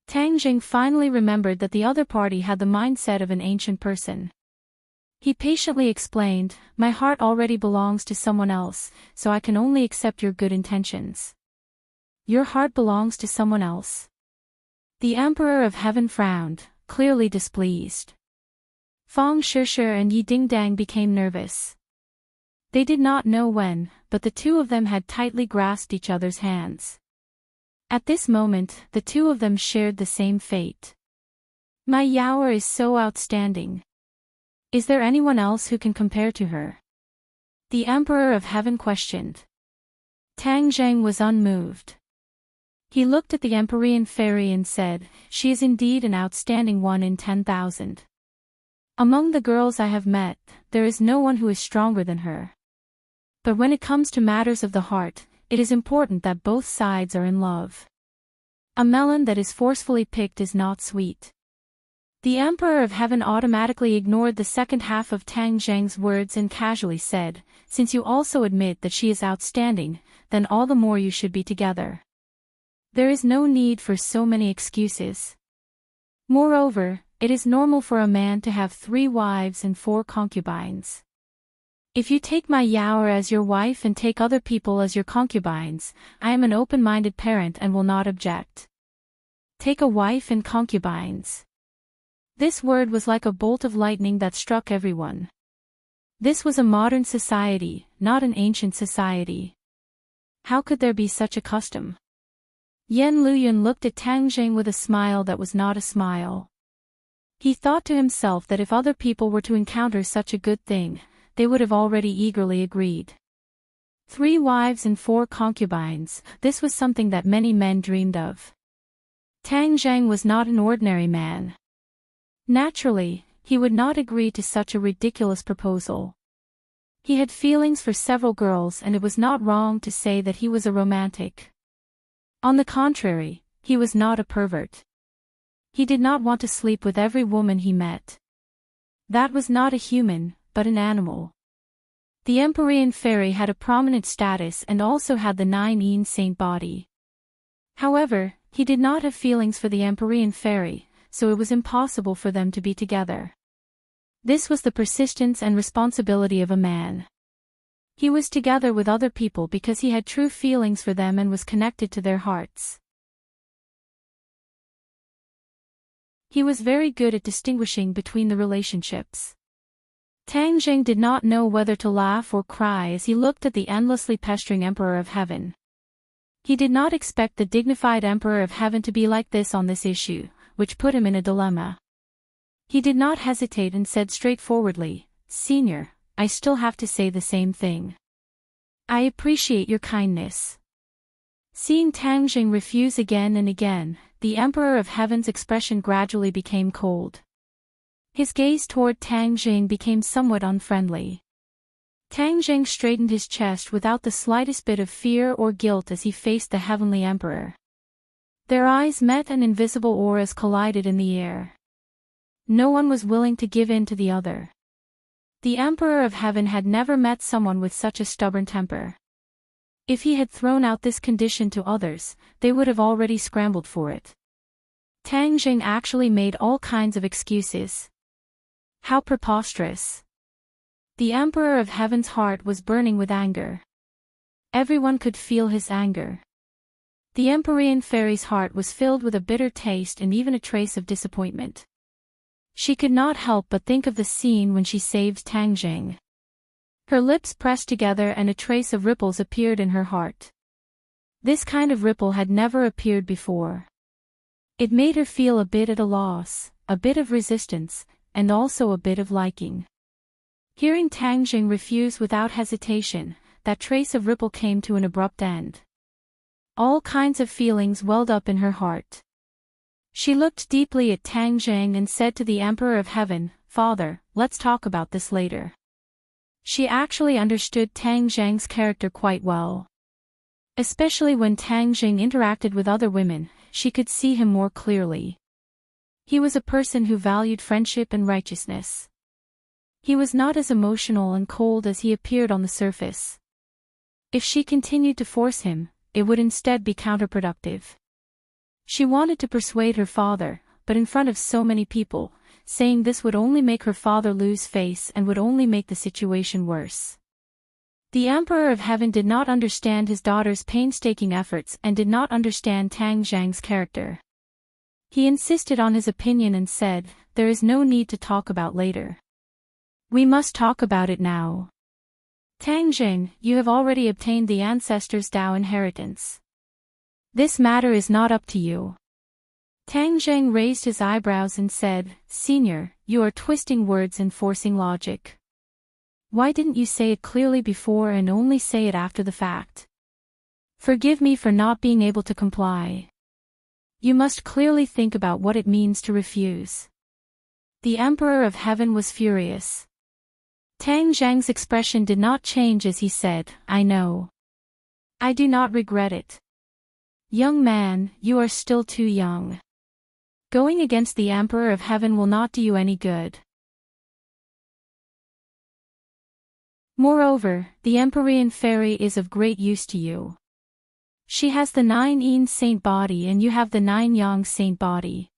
Tang Jing finally remembered that the other party had the mindset of an ancient person. He patiently explained, "My heart already belongs to someone else, so I can only accept your good intentions." "Your heart belongs to someone else?" The Emperor of Heaven frowned, clearly displeased. Feng Shishir and Yi Dingdang became nervous. They did not know when, but the two of them had tightly grasped each other's hands. At this moment, the two of them shared the same fate. "My Yaoer is so outstanding. Is there anyone else who can compare to her?" The Emperor of Heaven questioned. Tang Zheng was unmoved. He looked at the Empyrean fairy and said, "She is indeed an outstanding one in 10,000. Among the girls I have met, there is no one who is stronger than her. But when it comes to matters of the heart, it is important that both sides are in love. A melon that is forcefully picked is not sweet." The Emperor of Heaven automatically ignored the second half of Tang Zheng's words and casually said, "Since you also admit that she is outstanding, then all the more you should be together. There is no need for so many excuses. Moreover, it is normal for a man to have 3 wives and 4 concubines. If you take my Yaoer as your wife and take other people as your concubines, I am an open-minded parent and will not object. Take a wife and concubines." This word was like a bolt of lightning that struck everyone. This was a modern society, not an ancient society. How could there be such a custom? Yan Luyun looked at Tang Jing with a smile that was not a smile. He thought to himself that if other people were to encounter such a good thing, they would have already eagerly agreed. 3 wives and 4 concubines, this was something that many men dreamed of. Tang Zheng was not an ordinary man. Naturally, he would not agree to such a ridiculous proposal. He had feelings for several girls and it was not wrong to say that he was a romantic. On the contrary, he was not a pervert. He did not want to sleep with every woman he met. That was not a human, but an animal. The Empyrean fairy had a prominent status and also had the 9 saint body. However, he did not have feelings for the Empyrean fairy, so it was impossible for them to be together. This was the persistence and responsibility of a man. He was together with other people because he had true feelings for them and was connected to their hearts. He was very good at distinguishing between the relationships. Tang Jing did not know whether to laugh or cry as he looked at the endlessly pestering Emperor of Heaven. He did not expect the dignified Emperor of Heaven to be like this on this issue, which put him in a dilemma. He did not hesitate and said straightforwardly, "Senior, I still have to say the same thing. I appreciate your kindness. Seeing Tang Jing refuse again and again, the Emperor of Heaven's expression gradually became cold. His gaze toward Tang Jing became somewhat unfriendly. Tang Jing straightened his chest without the slightest bit of fear or guilt as he faced the Heavenly Emperor. Their eyes met and invisible auras collided in the air. No one was willing to give in to the other. The Emperor of Heaven had never met someone with such a stubborn temper. If he had thrown out this condition to others, they would have already scrambled for it. Tang Jing actually made all kinds of excuses. How preposterous. The Emperor of Heaven's heart was burning with anger. Everyone could feel his anger. The Empyrean Fairy's heart was filled with a bitter taste and even a trace of disappointment. She could not help but think of the scene when she saved Tang Jing. Her lips pressed together and a trace of ripples appeared in her heart. This kind of ripple had never appeared before. It made her feel a bit at a loss, a bit of resistance, and also a bit of liking. Hearing Tang Jing refuse without hesitation, that trace of ripple came to an abrupt end. All kinds of feelings welled up in her heart. She looked deeply at Tang Jing and said to the Emperor of Heaven, "Father, let's talk about this later." She actually understood Tang Jing's character quite well. Especially when Tang Jing interacted with other women, she could see him more clearly. He was a person who valued friendship and righteousness. He was not as emotional and cold as he appeared on the surface. If she continued to force him, it would instead be counterproductive. She wanted to persuade her father, but in front of so many people, saying this would only make her father lose face and would only make the situation worse. The Emperor of Heaven did not understand his daughter's painstaking efforts and did not understand Tang Jing's character. He insisted on his opinion and said, "There is no need to talk about later. We must talk about it now. Tang Jing, you have already obtained the ancestors' Dao inheritance. This matter is not up to you." Tang Jing raised his eyebrows and said, "Senior, you are twisting words and forcing logic. Why didn't you say it clearly before and only say it after the fact? Forgive me for not being able to comply. You must clearly think about what it means to refuse." The Emperor of Heaven was furious. Tang Jing's expression did not change as he said, "I know. I do not regret it. Young man, you are still too young. Going against the Emperor of Heaven will not do you any good. Moreover, the Empyrean Fairy is of great use to you. She has the 9 Yin Saint body and you have the 9 Yang Saint body.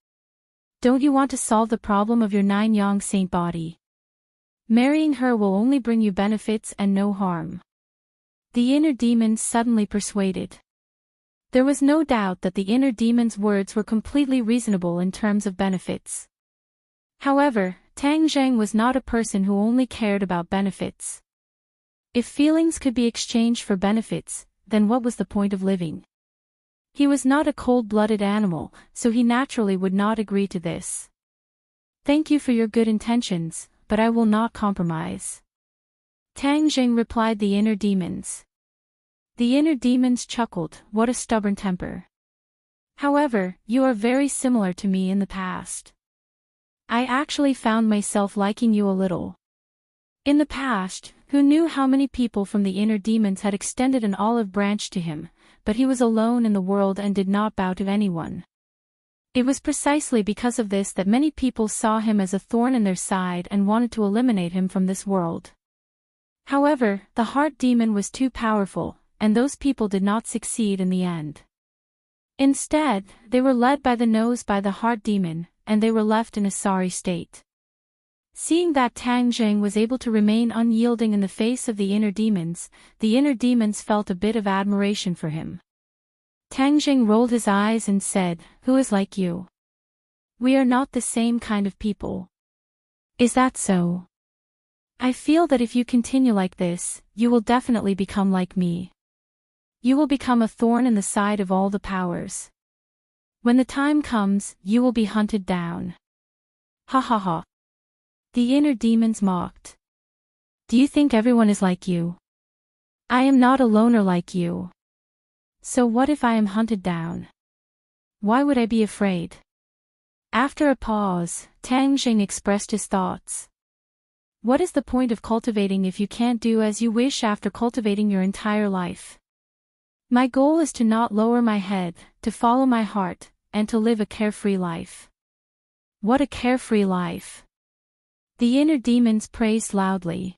Don't you want to solve the problem of your 9 Yang Saint body? Marrying her will only bring you benefits and no harm." The inner demons suddenly persuaded. There was no doubt that the inner demon's words were completely reasonable in terms of benefits. However, Tang Jing was not a person who only cared about benefits. If feelings could be exchanged for benefits, then what was the point of living? He was not a cold-blooded animal, so he naturally would not agree to this. "Thank you for your good intentions, but I will not compromise." Tang Jing replied the inner demons. The inner demons chuckled, "What a stubborn temper. However, you are very similar to me in the past. I actually found myself liking you a little." In the past, who knew how many people from the inner demons had extended an olive branch to him, but he was alone in the world and did not bow to anyone. It was precisely because of this that many people saw him as a thorn in their side and wanted to eliminate him from this world. However, the heart demon was too powerful, and those people did not succeed in the end. Instead, they were led by the nose by the heart demon, and they were left in a sorry state. Seeing that Tang Jing was able to remain unyielding in the face of the inner demons felt a bit of admiration for him. Tang Jing rolled his eyes and said, "Who is like you? We are not the same kind of people." "Is that so? I feel that if you continue like this, you will definitely become like me. You will become a thorn in the side of all the powers. When the time comes, you will be hunted down." Ha ha ha. The inner demons mocked. Do you think everyone is like you? I am not a loner like you. So what if I am hunted down? Why would I be afraid? After a pause, Tang Jing expressed his thoughts. What is the point of cultivating if you can't do as you wish after cultivating your entire life? My goal is to not lower my head, to follow my heart, and to live a carefree life. What a carefree life! The inner demons praised loudly.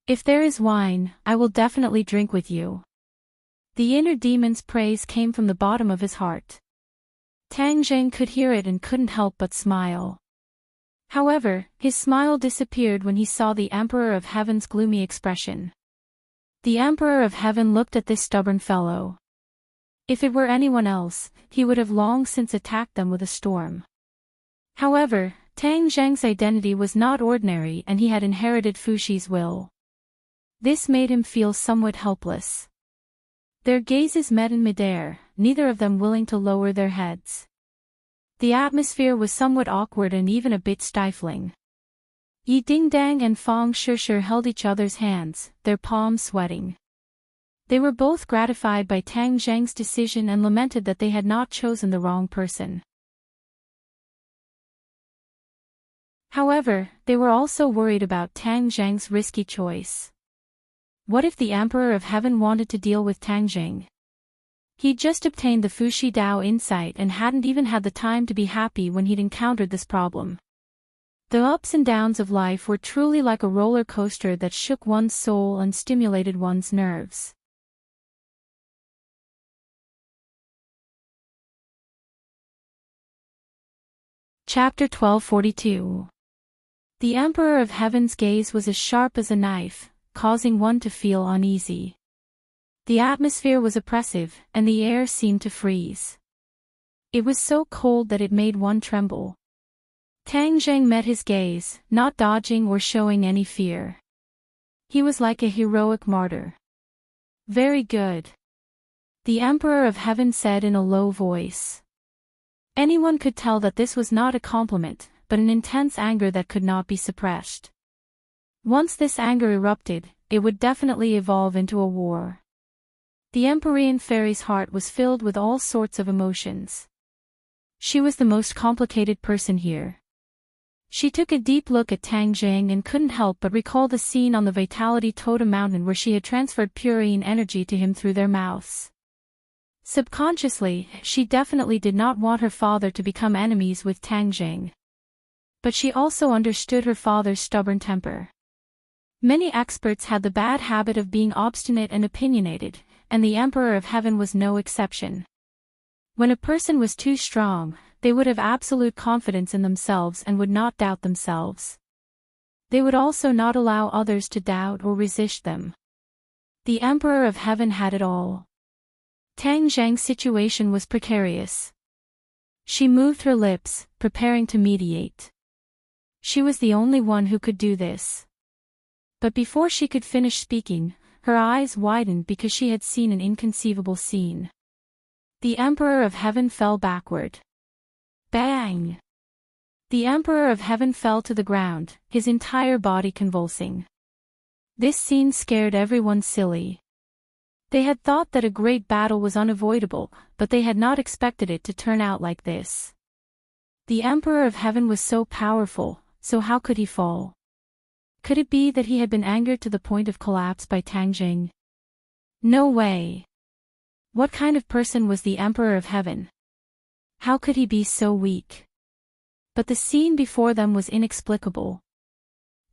If there is wine, I will definitely drink with you. The inner demon's praise came from the bottom of his heart. Tang Jing could hear it and couldn't help but smile. However, his smile disappeared when he saw the Emperor of Heaven's gloomy expression. The Emperor of Heaven looked at this stubborn fellow. If it were anyone else, he would have long since attacked them with a storm. However, Tang Zheng's identity was not ordinary and he had inherited Fuxi's will. This made him feel somewhat helpless. Their gazes met in midair, neither of them willing to lower their heads. The atmosphere was somewhat awkward and even a bit stifling. Yi Dingdang and Fang Shishir held each other's hands, their palms sweating. They were both gratified by Tang Zheng's decision and lamented that they had not chosen the wrong person. However, they were also worried about Tang Zheng's risky choice. What if the Emperor of Heaven wanted to deal with Tang Jing? He'd just obtained the Fuxi Dao insight and hadn't even had the time to be happy when he'd encountered this problem. The ups and downs of life were truly like a roller coaster that shook one's soul and stimulated one's nerves. Chapter 1242. The Emperor of Heaven's gaze was as sharp as a knife, causing one to feel uneasy. The atmosphere was oppressive, and the air seemed to freeze. It was so cold that it made one tremble. Tang Zheng met his gaze, not dodging or showing any fear. He was like a heroic martyr. Very good. The Emperor of Heaven said in a low voice. Anyone could tell that this was not a compliment, but an intense anger that could not be suppressed. Once this anger erupted, it would definitely evolve into a war. The Empyrean fairy's heart was filled with all sorts of emotions. She was the most complicated person here. She took a deep look at Tang Jing and couldn't help but recall the scene on the Vitality Totem Mountain where she had transferred purine energy to him through their mouths. Subconsciously, she definitely did not want her father to become enemies with Tang Jing. But she also understood her father's stubborn temper. Many experts had the bad habit of being obstinate and opinionated, and the Emperor of Heaven was no exception. When a person was too strong, they would have absolute confidence in themselves and would not doubt themselves. They would also not allow others to doubt or resist them. The Emperor of Heaven had it all. Tang Zheng's situation was precarious. She moved her lips, preparing to mediate. She was the only one who could do this. But before she could finish speaking, her eyes widened because she had seen an inconceivable scene. The Emperor of Heaven fell backward. Bang! The Emperor of Heaven fell to the ground, his entire body convulsing. This scene scared everyone silly. They had thought that a great battle was unavoidable, but they had not expected it to turn out like this. The Emperor of Heaven was so powerful, so how could he fall? Could it be that he had been angered to the point of collapse by Tang Jing? No way. What kind of person was the Emperor of Heaven? How could he be so weak? But the scene before them was inexplicable.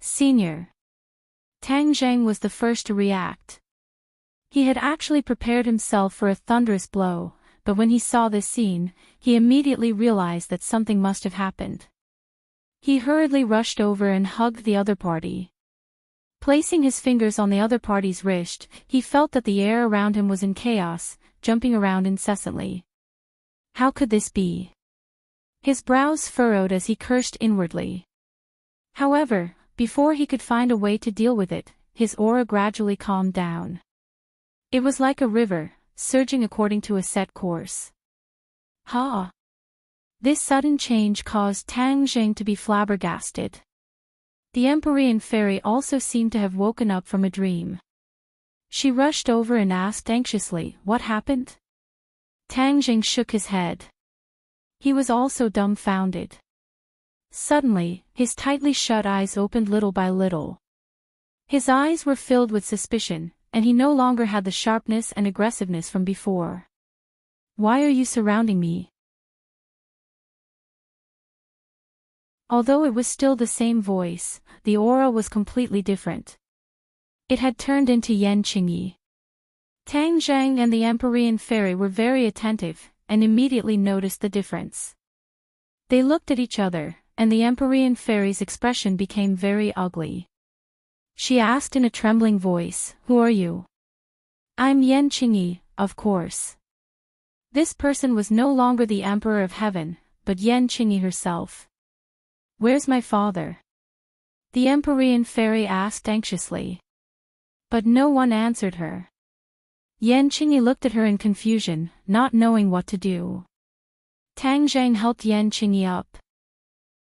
Senior. Tang Zheng was the first to react. He had actually prepared himself for a thunderous blow, but when he saw this scene, he immediately realized that something must have happened. He hurriedly rushed over and hugged the other party. Placing his fingers on the other party's wrist, he felt that the air around him was in chaos, jumping around incessantly. How could this be? His brows furrowed as he cursed inwardly. However, before he could find a way to deal with it, his aura gradually calmed down. It was like a river, surging according to a set course. Ha! This sudden change caused Tang Jing to be flabbergasted. The Empyrean fairy also seemed to have woken up from a dream. She rushed over and asked anxiously, "What happened?" Tang Jing shook his head. He was also dumbfounded. Suddenly, his tightly shut eyes opened little by little. His eyes were filled with suspicion, and he no longer had the sharpness and aggressiveness from before. "Why are you surrounding me?" Although it was still the same voice, the aura was completely different. It had turned into Yan Qingyi. Tang Zhang and the Empyrean fairy were very attentive, and immediately noticed the difference. They looked at each other, and the Empyrean fairy's expression became very ugly. She asked in a trembling voice, "Who are you?" "I'm Yan Qingyi, of course." This person was no longer the Emperor of Heaven, but Yan Qingyi herself. "Where's my father?" the Empyrean fairy asked anxiously. But no one answered her. Yan Qingyi looked at her in confusion, not knowing what to do. Tang Zhang helped Yan Qingyi up.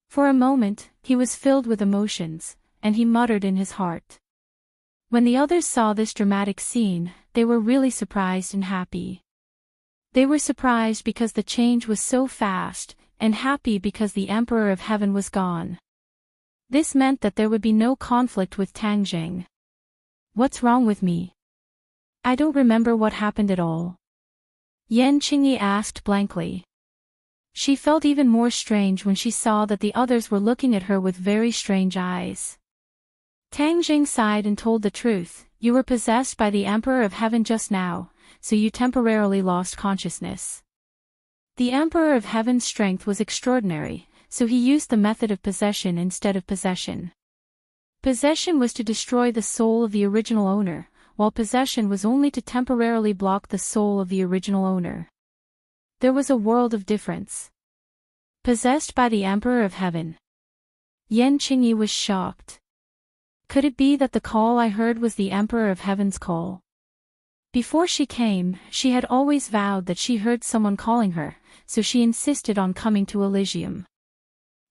For a moment, he was filled with emotions, and he muttered in his heart. When the others saw this dramatic scene, they were really surprised and happy. They were surprised because the change was so fast, and happy because the Emperor of Heaven was gone. This meant that there would be no conflict with Tang Jing. "What's wrong with me? I don't remember what happened at all." Yan Qingyi asked blankly. She felt even more strange when she saw that the others were looking at her with very strange eyes. Tang Jing sighed and told the truth, "You were possessed by the Emperor of Heaven just now, so you temporarily lost consciousness." The Emperor of Heaven's strength was extraordinary, so he used the method of possession instead of possession. Possession was to destroy the soul of the original owner, while possession was only to temporarily block the soul of the original owner. There was a world of difference. Possessed by the Emperor of Heaven. Yan Qingyi was shocked. Could it be that the call I heard was the Emperor of Heaven's call? Before she came, she had always vowed that she heard someone calling her, so she insisted on coming to Elysium.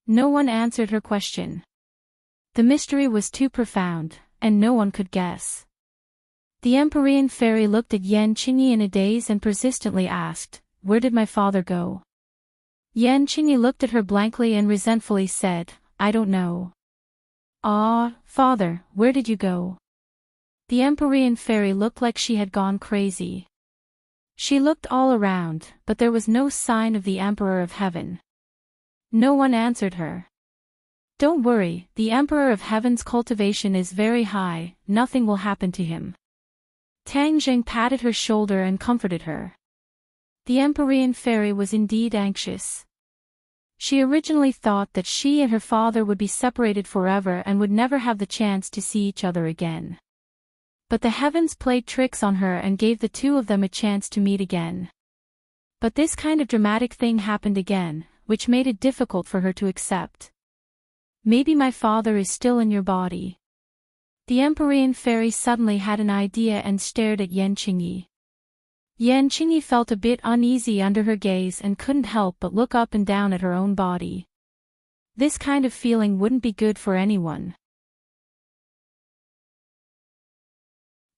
No one answered her question. The mystery was too profound, and no one could guess. The Empyrean fairy looked at Yan Qingyi in a daze and persistently asked, "Where did my father go?" Yan Qingyi looked at her blankly and resentfully said, "I don't know." "Ah, father, where did you go?" The Empyrean fairy looked like she had gone crazy. She looked all around, but there was no sign of the Emperor of Heaven. No one answered her. "Don't worry, the Emperor of Heaven's cultivation is very high, nothing will happen to him." Tang Jing patted her shoulder and comforted her. The Empyrean fairy was indeed anxious. She originally thought that she and her father would be separated forever and would never have the chance to see each other again. But the heavens played tricks on her and gave the two of them a chance to meet again. But this kind of dramatic thing happened again, which made it difficult for her to accept. "Maybe my father is still in your body." The Empyrean fairy suddenly had an idea and stared at Yan Qingyi. Yan Qingyi felt a bit uneasy under her gaze and couldn't help but look up and down at her own body. This kind of feeling wouldn't be good for anyone.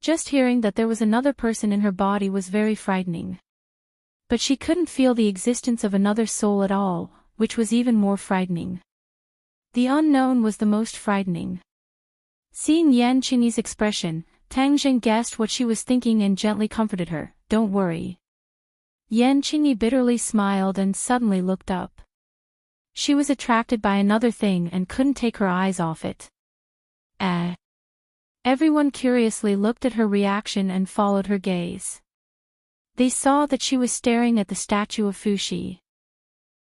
Just hearing that there was another person in her body was very frightening. But she couldn't feel the existence of another soul at all, which was even more frightening. The unknown was the most frightening. Seeing Yan Qingyi's expression, Tang Jing guessed what she was thinking and gently comforted her, "Don't worry." Yan Qingyi bitterly smiled and suddenly looked up. She was attracted by another thing and couldn't take her eyes off it. Everyone curiously looked at her reaction and followed her gaze. They saw that she was staring at the statue of Fuxi.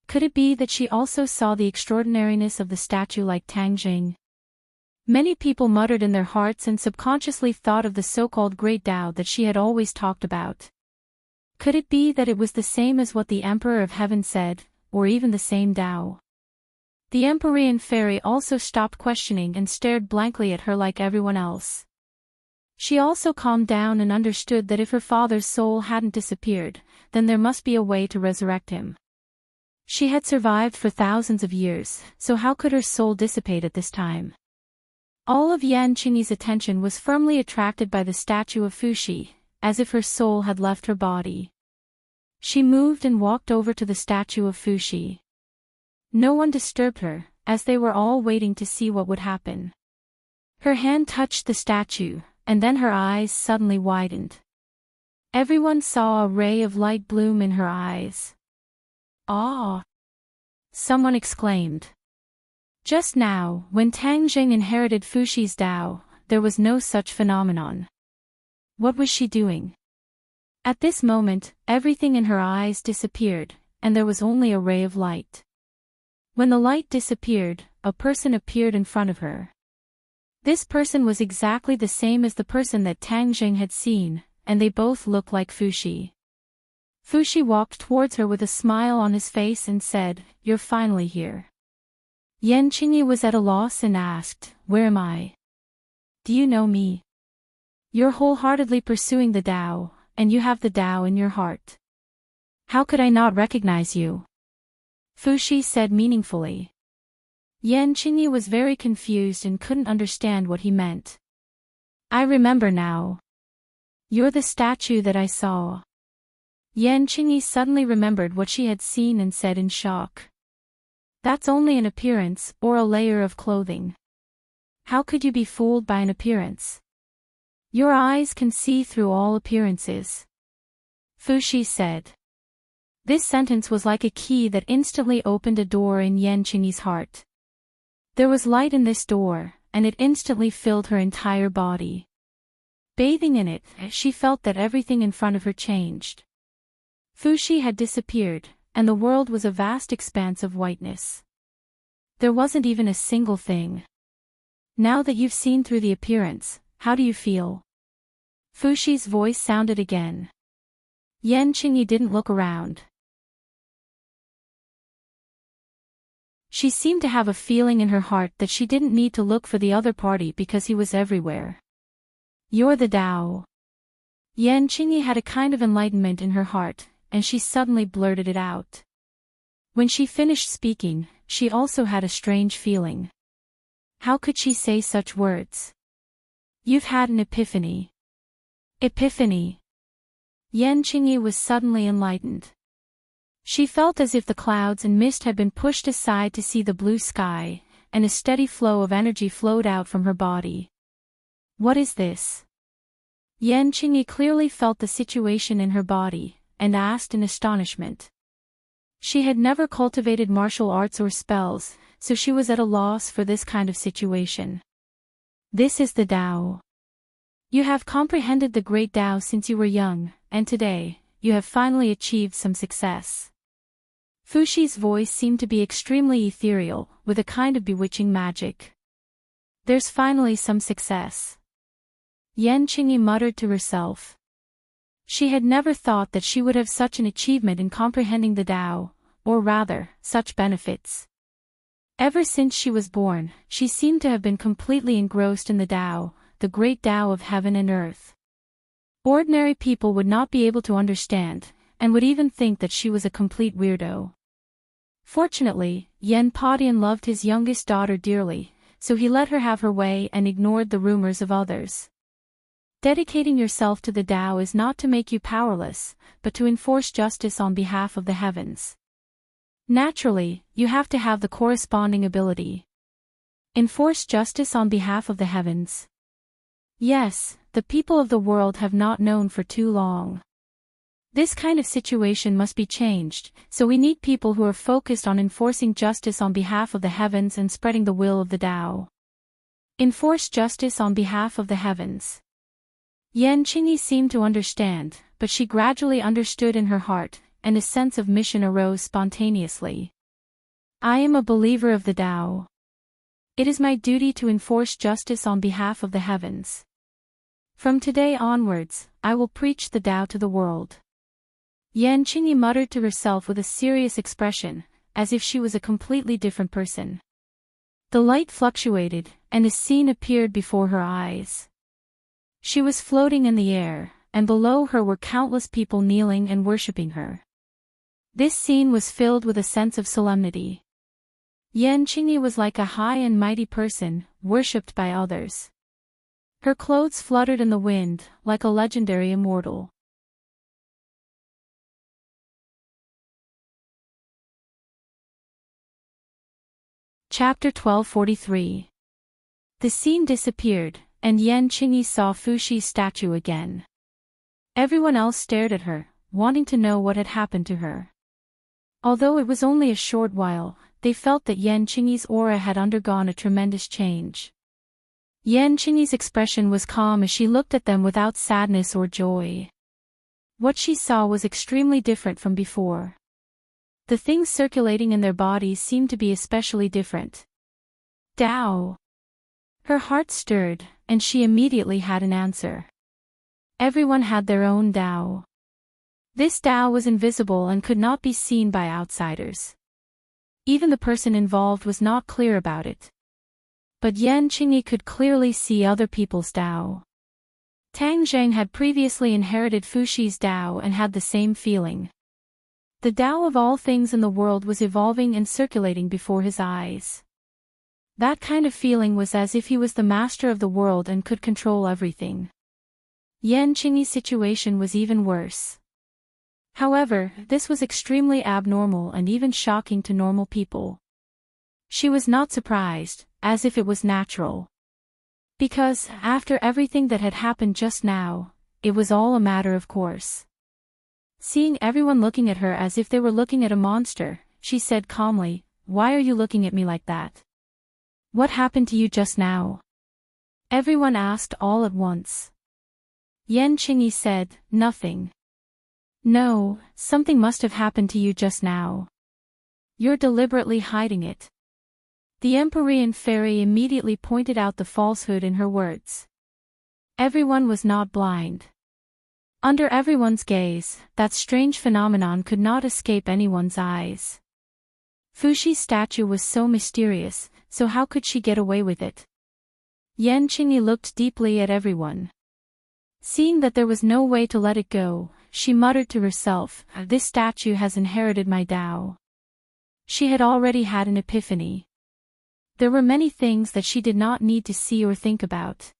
Could it be that she also saw the extraordinariness of the statue like Tang Jing? Many people muttered in their hearts and subconsciously thought of the so-called Great Tao that she had always talked about. Could it be that it was the same as what the Emperor of Heaven said, or even the same Tao? The Empyrean fairy also stopped questioning and stared blankly at her like everyone else. She also calmed down and understood that if her father's soul hadn't disappeared, then there must be a way to resurrect him. She had survived for thousands of years, so how could her soul dissipate at this time? All of Yan Qingyi's attention was firmly attracted by the statue of Fuxi, as if her soul had left her body. She moved and walked over to the statue of Fuxi. No one disturbed her, as they were all waiting to see what would happen. Her hand touched the statue, and then her eyes suddenly widened. Everyone saw a ray of light bloom in her eyes. "Ah!" someone exclaimed. Just now, when Tang Jing inherited Fuxi's Dao, there was no such phenomenon. What was she doing? At this moment, everything in her eyes disappeared, and there was only a ray of light. When the light disappeared, a person appeared in front of her. This person was exactly the same as the person that Tang Jing had seen, and they both looked like Fuxi. Fuxi walked towards her with a smile on his face and said, "You're finally here." Yan Qingyi was at a loss and asked, "Where am I? Do you know me? You're wholeheartedly pursuing the Tao, and you have the Tao in your heart. How could I not recognize you?" Fuxi said meaningfully. Yan Qingyi was very confused and couldn't understand what he meant. "I remember now. You're the statue that I saw." Yan Qingyi suddenly remembered what she had seen and said in shock. "That's only an appearance, or a layer of clothing. How could you be fooled by an appearance? Your eyes can see through all appearances," Fuxi said. This sentence was like a key that instantly opened a door in Yan Qingyi's heart. There was light in this door, and it instantly filled her entire body. Bathing in it, she felt that everything in front of her changed. Fuxi had disappeared, and the world was a vast expanse of whiteness. There wasn't even a single thing. "Now that you've seen through the appearance, how do you feel?" Fuxi's voice sounded again. Yan Qingyi didn't look around. She seemed to have a feeling in her heart that she didn't need to look for the other party because he was everywhere. "You're the Tao." Yan Qingyi had a kind of enlightenment in her heart, and she suddenly blurted it out. When she finished speaking, she also had a strange feeling. How could she say such words? "You've had an epiphany." Epiphany. Yan Qingyi was suddenly enlightened. She felt as if the clouds and mist had been pushed aside to see the blue sky, and a steady flow of energy flowed out from her body. "What is this?" Yan Qingyi clearly felt the situation in her body, and asked in astonishment. She had never cultivated martial arts or spells, so she was at a loss for this kind of situation. "This is the Tao. You have comprehended the great Tao since you were young, and today, you have finally achieved some success." Fuxi's voice seemed to be extremely ethereal, with a kind of bewitching magic. "There's finally some success," Yan Qingyi muttered to herself. She had never thought that she would have such an achievement in comprehending the Tao, or rather, such benefits. Ever since she was born, she seemed to have been completely engrossed in the Tao, the great Tao of heaven and earth. Ordinary people would not be able to understand, and would even think that she was a complete weirdo. Fortunately, Yan Padian loved his youngest daughter dearly, so he let her have her way and ignored the rumors of others. Dedicating yourself to the Tao is not to make you powerless, but to enforce justice on behalf of the heavens. Naturally, you have to have the corresponding ability. Enforce justice on behalf of the heavens. Yes, the people of the world have not known for too long. This kind of situation must be changed, so we need people who are focused on enforcing justice on behalf of the heavens and spreading the will of the Tao. Enforce justice on behalf of the heavens. Yan Qingyi seemed to understand, but she gradually understood in her heart, and a sense of mission arose spontaneously. "I am a believer of the Tao. It is my duty to enforce justice on behalf of the heavens. From today onwards, I will preach the Tao to the world." Yan Qingyi muttered to herself with a serious expression, as if she was a completely different person. The light fluctuated, and a scene appeared before her eyes. She was floating in the air, and below her were countless people kneeling and worshipping her. This scene was filled with a sense of solemnity. Yan Qingyi was like a high and mighty person, worshipped by others. Her clothes fluttered in the wind, like a legendary immortal. Chapter 1243. The scene disappeared, and Yan Qingyi saw Fuxi's statue again. Everyone else stared at her, wanting to know what had happened to her. Although it was only a short while, they felt that Yan Qingyi's aura had undergone a tremendous change. Yan Qingyi's expression was calm as she looked at them without sadness or joy. What she saw was extremely different from before. The things circulating in their bodies seemed to be especially different. Tao. Her heart stirred, and she immediately had an answer. Everyone had their own Tao. This Tao was invisible and could not be seen by outsiders. Even the person involved was not clear about it. But Yan Qingyi could clearly see other people's Tao. Tang Zheng had previously inherited Fuxi's Tao and had the same feeling. The Tao of all things in the world was evolving and circulating before his eyes. That kind of feeling was as if he was the master of the world and could control everything. Yan Qingyi's situation was even worse. However, this was extremely abnormal and even shocking to normal people. She was not surprised, as if it was natural. Because, after everything that had happened just now, it was all a matter of course. Seeing everyone looking at her as if they were looking at a monster, she said calmly, "Why are you looking at me like that? What happened to you just now?" Everyone asked all at once. Yan Qingyi said, "Nothing. No, something must have happened to you just now. You're deliberately hiding it." The Empyrean fairy immediately pointed out the falsehood in her words. Everyone was not blind. Under everyone's gaze, that strange phenomenon could not escape anyone's eyes. Fuxi's statue was so mysterious, so how could she get away with it? Yan Qingyi looked deeply at everyone. Seeing that there was no way to let it go, she muttered to herself, "This statue has inherited my Tao." She had already had an epiphany. There were many things that she did not need to see or think about.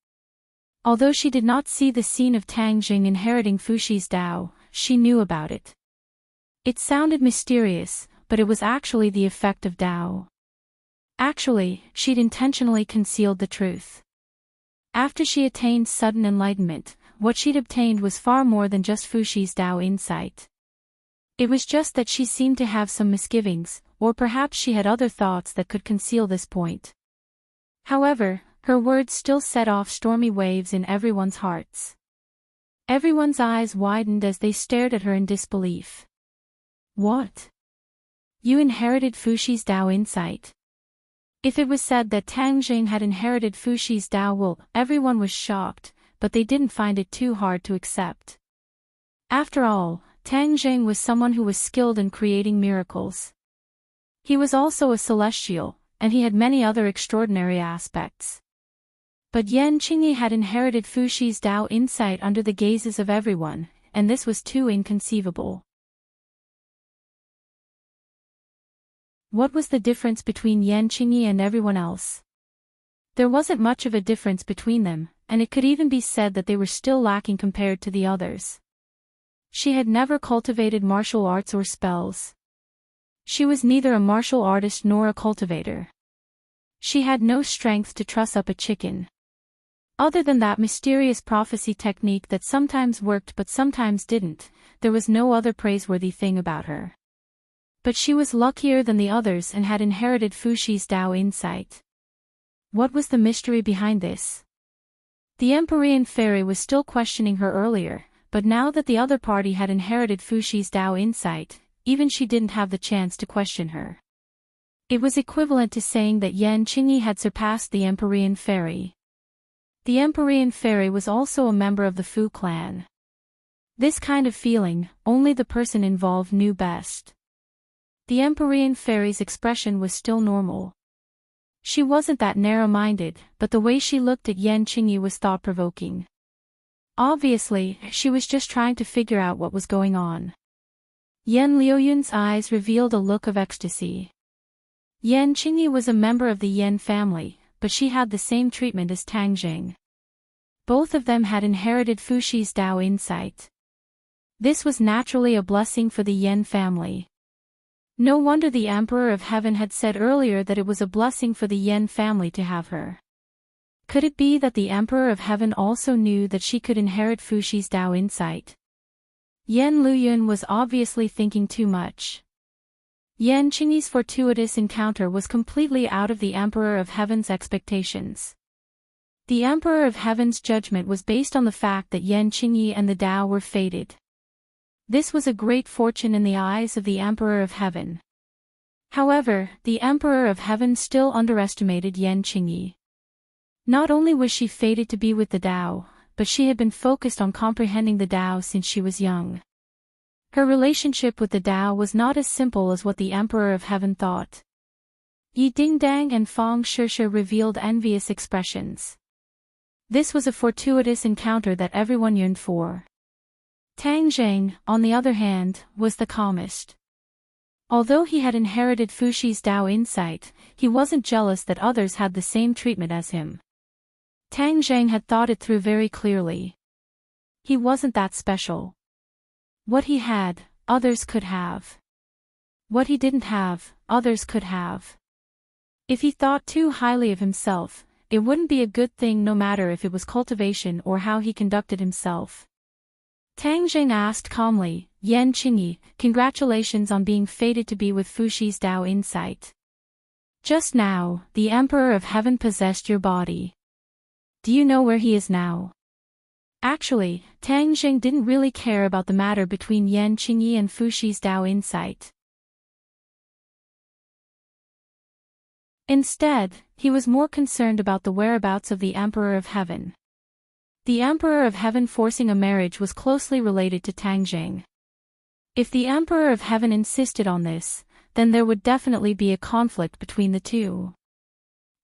Although she did not see the scene of Tang Jing inheriting Fuxi's Tao, she knew about it. It sounded mysterious, but it was actually the effect of Tao. Actually, she'd intentionally concealed the truth. After she attained sudden enlightenment, what she'd obtained was far more than just Fuxi's Tao insight. It was just that she seemed to have some misgivings, or perhaps she had other thoughts that could conceal this point. However, her words still set off stormy waves in everyone's hearts. Everyone's eyes widened as they stared at her in disbelief. What? You inherited Fuxi's Tao insight? If it was said that Tang Jing had inherited Fuxi's Tao, well, everyone was shocked, but they didn't find it too hard to accept. After all, Tang Jing was someone who was skilled in creating miracles. He was also a celestial, and he had many other extraordinary aspects. But Yan Qingyi had inherited Fuxi's Tao insight under the gazes of everyone, and this was too inconceivable. What was the difference between Yan Qingyi and everyone else? There wasn't much of a difference between them, and it could even be said that they were still lacking compared to the others. She had never cultivated martial arts or spells. She was neither a martial artist nor a cultivator. She had no strength to truss up a chicken. Other than that mysterious prophecy technique that sometimes worked but sometimes didn't, there was no other praiseworthy thing about her. But she was luckier than the others and had inherited Fuxi's Tao insight. What was the mystery behind this? The Empyrean fairy was still questioning her earlier, but now that the other party had inherited Fuxi's Tao insight, even she didn't have the chance to question her. It was equivalent to saying that Yan Qingyi had surpassed the Empyrean fairy. The Empyrean fairy was also a member of the Fu clan. This kind of feeling, only the person involved knew best. The Empyrean fairy's expression was still normal. She wasn't that narrow-minded, but the way she looked at Yan Qingyi was thought-provoking. Obviously, she was just trying to figure out what was going on. Yan Liuyun's eyes revealed a look of ecstasy. Yan Qingyi was a member of the Yan family, but she had the same treatment as Tang Jing. Both of them had inherited Fuxi's Dao insight. This was naturally a blessing for the Yan family. No wonder the Emperor of Heaven had said earlier that it was a blessing for the Yan family to have her. Could it be that the Emperor of Heaven also knew that she could inherit Fuxi's Dao insight? Yan Luyun was obviously thinking too much. Yan Qingyi's fortuitous encounter was completely out of the Emperor of Heaven's expectations. The Emperor of Heaven's judgment was based on the fact that Yan Qingyi and the Dao were fated. This was a great fortune in the eyes of the Emperor of Heaven. However, the Emperor of Heaven still underestimated Yan Qingyi. Not only was she fated to be with the Dao, but she had been focused on comprehending the Dao since she was young. Her relationship with the Dao was not as simple as what the Emperor of Heaven thought. Yi Dingdang and Fang Shisha revealed envious expressions. This was a fortuitous encounter that everyone yearned for. Tang Zheng, on the other hand, was the calmest. Although he had inherited Fuxi's Dao insight, he wasn't jealous that others had the same treatment as him. Tang Zheng had thought it through very clearly. He wasn't that special. What he had, others could have. What he didn't have, others could have. If he thought too highly of himself, it wouldn't be a good thing no matter if it was cultivation or how he conducted himself. Tang Zheng asked calmly, Yan Qingyi, congratulations on being fated to be with Fuxi's Dao insight. Just now, the Emperor of Heaven possessed your body. Do you know where he is now? Actually, Tang Zheng didn't really care about the matter between Yan Qingyi and Fuxi's Dao insight. Instead, he was more concerned about the whereabouts of the Emperor of Heaven. The Emperor of Heaven forcing a marriage was closely related to Tang Zheng. If the Emperor of Heaven insisted on this, then there would definitely be a conflict between the two.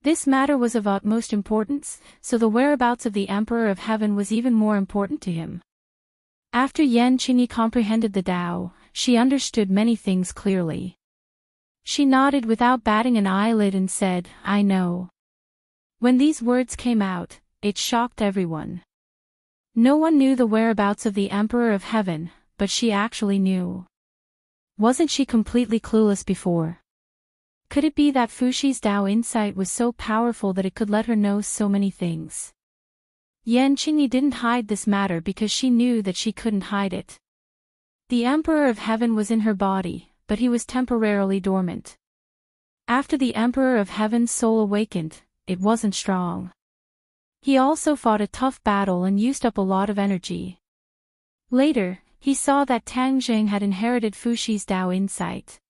This matter was of utmost importance, so the whereabouts of the Emperor of Heaven was even more important to him. After Yan Qingyi comprehended the Dao, she understood many things clearly. She nodded without batting an eyelid and said, I know. When these words came out, it shocked everyone. No one knew the whereabouts of the Emperor of Heaven, but she actually knew. Wasn't she completely clueless before? Could it be that Fuxi's Dao insight was so powerful that it could let her know so many things? Yan Qingyi didn't hide this matter because she knew that she couldn't hide it. The Emperor of Heaven was in her body, but he was temporarily dormant. After the Emperor of Heaven's soul awakened, it wasn't strong. He also fought a tough battle and used up a lot of energy. Later, he saw that Tang Zheng had inherited Fuxi's Dao insight.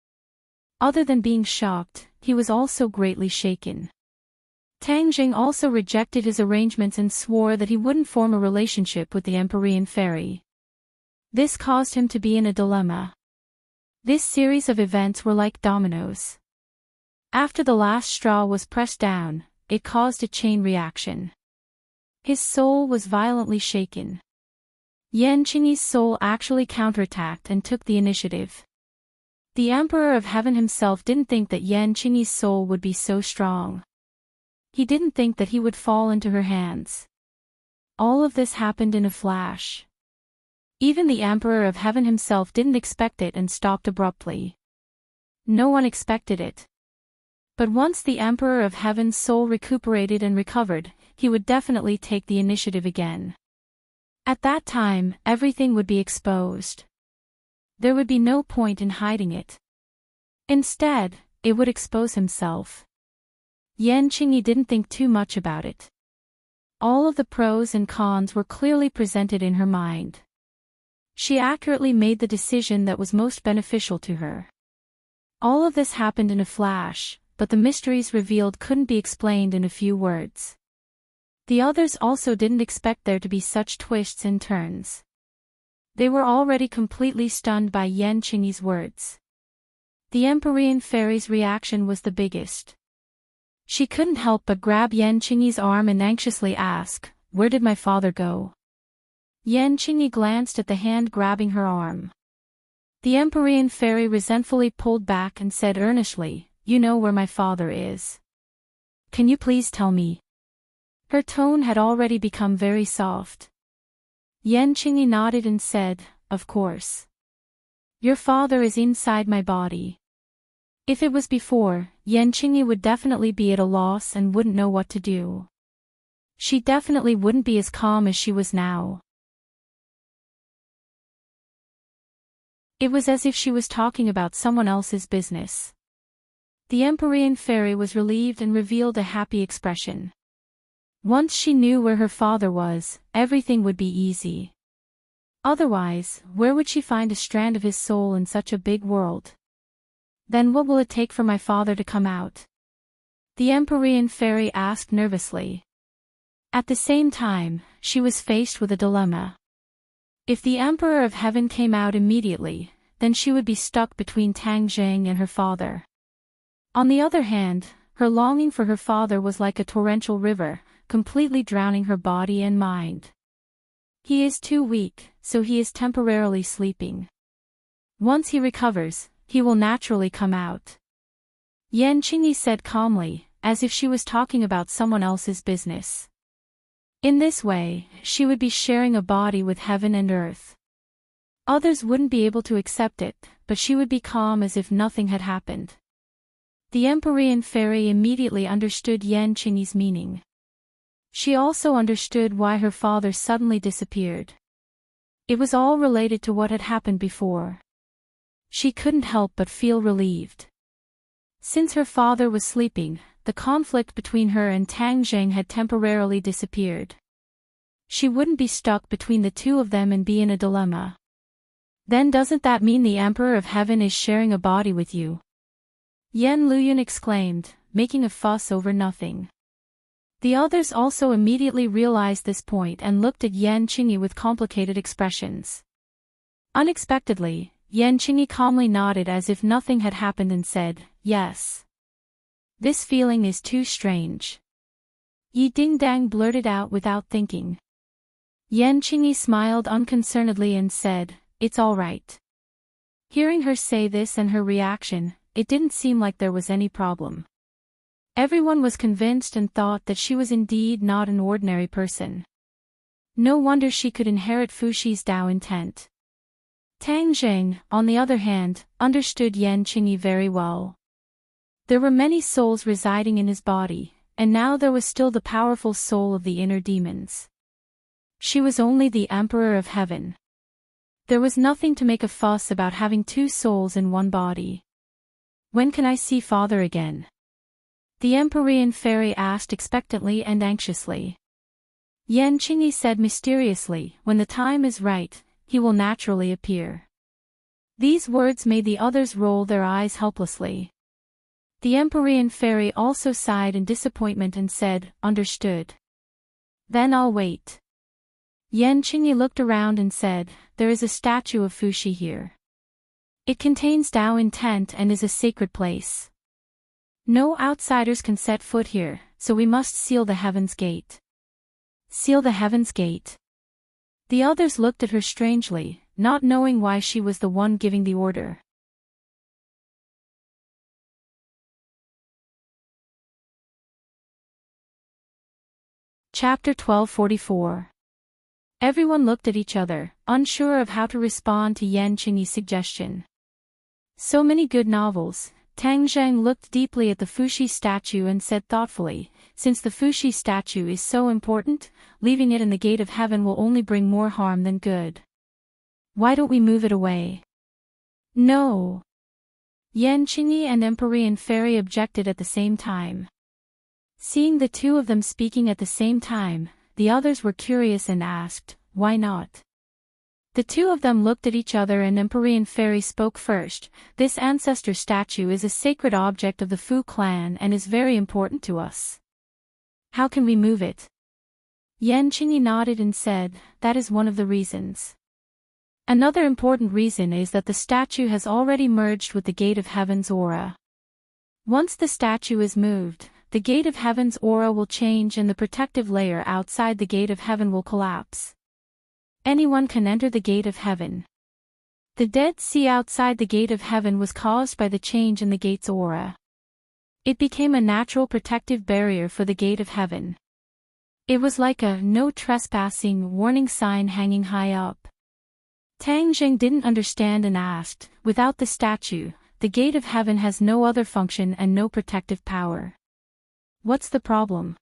Other than being shocked, he was also greatly shaken. Tang Zheng also rejected his arrangements and swore that he wouldn't form a relationship with the Empyrean fairy. This caused him to be in a dilemma. This series of events were like dominoes. After the last straw was pressed down, it caused a chain reaction. His soul was violently shaken. Yan Qingyi's soul actually counterattacked and took the initiative. The Emperor of Heaven himself didn't think that Yan Qingyi's soul would be so strong. He didn't think that he would fall into her hands. All of this happened in a flash. Even the Emperor of Heaven himself didn't expect it and stopped abruptly. No one expected it. But once the Emperor of Heaven's soul recuperated and recovered, he would definitely take the initiative again. At that time, everything would be exposed. There would be no point in hiding it. Instead, it would expose himself. Yan Qingyi didn't think too much about it. All of the pros and cons were clearly presented in her mind. She accurately made the decision that was most beneficial to her. All of this happened in a flash, but the mysteries revealed couldn't be explained in a few words. The others also didn't expect there to be such twists and turns. They were already completely stunned by Yan Qingyi's words. The Empyrean fairy's reaction was the biggest. She couldn't help but grab Yan Qingyi's arm and anxiously ask, "Where did my father go?" Yan Qingyi glanced at the hand grabbing her arm. The Empyrean fairy resentfully pulled back and said earnestly, you know where my father is. Can you please tell me? Her tone had already become very soft. Enchanting nodded and said, of course. Your father is inside my body. If it was before, Enchanting would definitely be at a loss and wouldn't know what to do. She definitely wouldn't be as calm as she was now. It was as if she was talking about someone else's business. The Empyrean fairy was relieved and revealed a happy expression. Once she knew where her father was, everything would be easy. Otherwise, where would she find a strand of his soul in such a big world? Then what will it take for my father to come out? The Empyrean fairy asked nervously. At the same time, she was faced with a dilemma. If the Emperor of Heaven came out immediately, then she would be stuck between Tang Zheng and her father. On the other hand, her longing for her father was like a torrential river, completely drowning her body and mind. He is too weak, so he is temporarily sleeping. Once he recovers, he will naturally come out. Enchanting said calmly, as if she was talking about someone else's business. In this way, she would be sharing a body with heaven and earth. Others wouldn't be able to accept it, but she would be calm as if nothing had happened. The Empyrean fairy immediately understood Enchanting's meaning. She also understood why her father suddenly disappeared. It was all related to what had happened before. She couldn't help but feel relieved. Since her father was sleeping, the conflict between her and Tang Zheng had temporarily disappeared. She wouldn't be stuck between the two of them and be in a dilemma. Then doesn't that mean the Emperor of Heaven is sharing a body with you? Yen Luyun exclaimed, making a fuss over nothing. The others also immediately realized this point and looked at Enchanting with complicated expressions. Unexpectedly, Enchanting calmly nodded as if nothing had happened and said, yes. This feeling is too strange. Yi Dingdang blurted out without thinking. Enchanting smiled unconcernedly and said, it's all right. Hearing her say this and her reaction, it didn't seem like there was any problem. Everyone was convinced and thought that she was indeed not an ordinary person. No wonder she could inherit Fuxi's Dao intent. Tang Zheng, on the other hand, understood Enchanting very well. There were many souls residing in his body, and now there was still the powerful soul of the inner demons. She was only the Emperor of Heaven. There was nothing to make a fuss about having two souls in one body. When can I see father again? The Empyrean fairy asked expectantly and anxiously. Enchanting said mysteriously, when the time is right, he will naturally appear. These words made the others roll their eyes helplessly. The Empyrean fairy also sighed in disappointment and said, understood. Then I'll wait. Enchanting looked around and said, there is a statue of Fuxi here. It contains Dao intent and is a sacred place. No outsiders can set foot here, so we must seal the Heaven's Gate. Seal the Heaven's Gate. The others looked at her strangely, not knowing why she was the one giving the order. Chapter 1244. Everyone looked at each other, unsure of how to respond to Enchanting's suggestion. So many good novels. Tang Zheng looked deeply at the Fuxi statue and said thoughtfully, since the Fuxi statue is so important, leaving it in the Gate of Heaven will only bring more harm than good. Why don't we move it away? No. Enchanting and Empyrean fairy objected at the same time. Seeing the two of them speaking at the same time, the others were curious and asked, why not? The two of them looked at each other and Empyrean fairy spoke first. This ancestor statue is a sacred object of the Fu clan and is very important to us. How can we move it? Enchanting nodded and said, that is one of the reasons. Another important reason is that the statue has already merged with the Gate of Heaven's aura. Once the statue is moved, the Gate of Heaven's aura will change and the protective layer outside the Gate of Heaven will collapse. Anyone can enter the Gate of Heaven. The Dead Sea outside the Gate of Heaven was caused by the change in the gate's aura. It became a natural protective barrier for the gate of heaven. It was like a "no trespassing" warning sign hanging high up. Tang Jing didn't understand and asked, "Without the statue, the gate of heaven has no other function and no protective power. What's the problem?"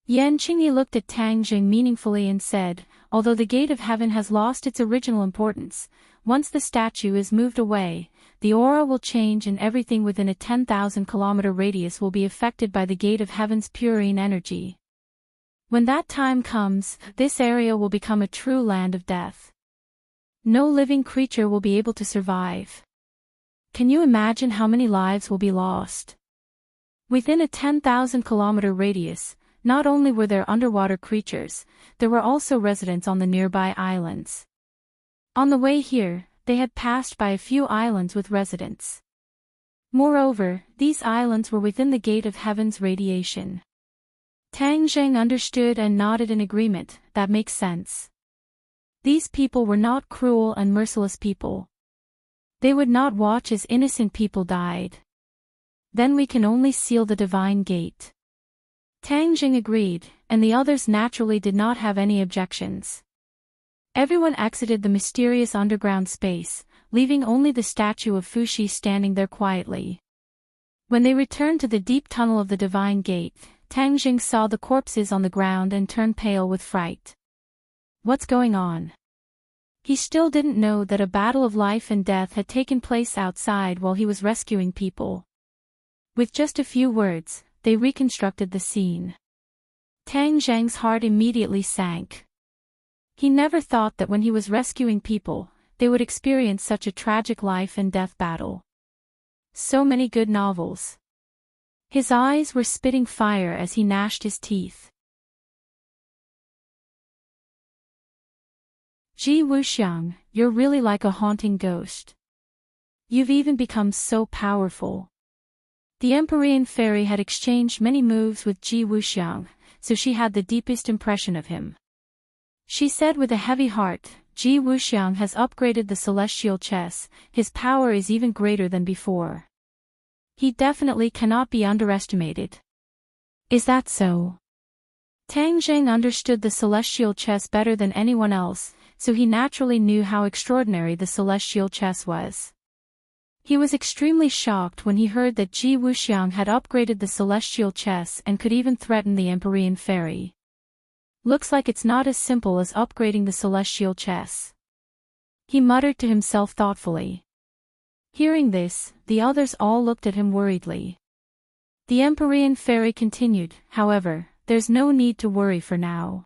Yan Qingyi looked at Tang Jing meaningfully and said, "Although the gate of heaven has lost its original importance, once the statue is moved away, the aura will change and everything within a 10,000-kilometer radius will be affected by the gate of heaven's purine energy. When that time comes, this area will become a true land of death. No living creature will be able to survive. Can you imagine how many lives will be lost?" Within a 10,000-kilometer radius, not only were there underwater creatures, there were also residents on the nearby islands. On the way here, they had passed by a few islands with residents. Moreover, these islands were within the gate of heaven's radiation. Tang Zheng understood and nodded in agreement. That makes sense. These people were not cruel and merciless people. They would not watch as innocent people died. Then we can only seal the divine gate. Tang Jing agreed, and the others naturally did not have any objections. Everyone exited the mysterious underground space, leaving only the statue of Fuxi standing there quietly. When they returned to the deep tunnel of the divine gate, Tang Jing saw the corpses on the ground and turned pale with fright. What's going on? He still didn't know that a battle of life and death had taken place outside while he was rescuing people. With just a few words, they reconstructed the scene. Tang Zheng's heart immediately sank. He never thought that when he was rescuing people, they would experience such a tragic life and death battle. So many good novels. His eyes were spitting fire as he gnashed his teeth. Ji Wuxiang, you're really like a haunting ghost. You've even become so powerful. The Empyrean fairy had exchanged many moves with Ji Wuxiang, so she had the deepest impression of him. She said with a heavy heart, Ji Wuxiang has upgraded the celestial chess, his power is even greater than before. He definitely cannot be underestimated. Is that so? Tang Zheng understood the celestial chess better than anyone else, so he naturally knew how extraordinary the celestial chess was. He was extremely shocked when he heard that Ji Wuxiang had upgraded the celestial chess and could even threaten the Empyrean fairy. Looks like it's not as simple as upgrading the celestial chess. He muttered to himself thoughtfully. Hearing this, the others all looked at him worriedly. The Empyrean fairy continued, however, there's no need to worry for now.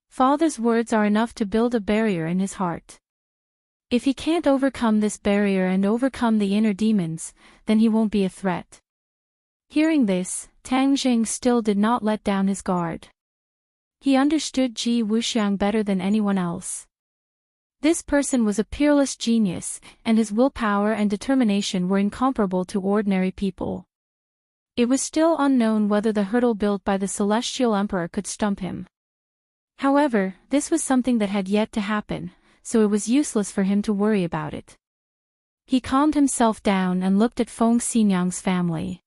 Father's words are enough to build a barrier in his heart. If he can't overcome this barrier and overcome the inner demons, then he won't be a threat. Hearing this, Tang Jing still did not let down his guard. He understood Ji Wuxiang better than anyone else. This person was a peerless genius, and his willpower and determination were incomparable to ordinary people. It was still unknown whether the hurdle built by the Celestial Emperor could stump him. However, this was something that had yet to happen, so it was useless for him to worry about it. He calmed himself down and looked at Feng Xinyang's family.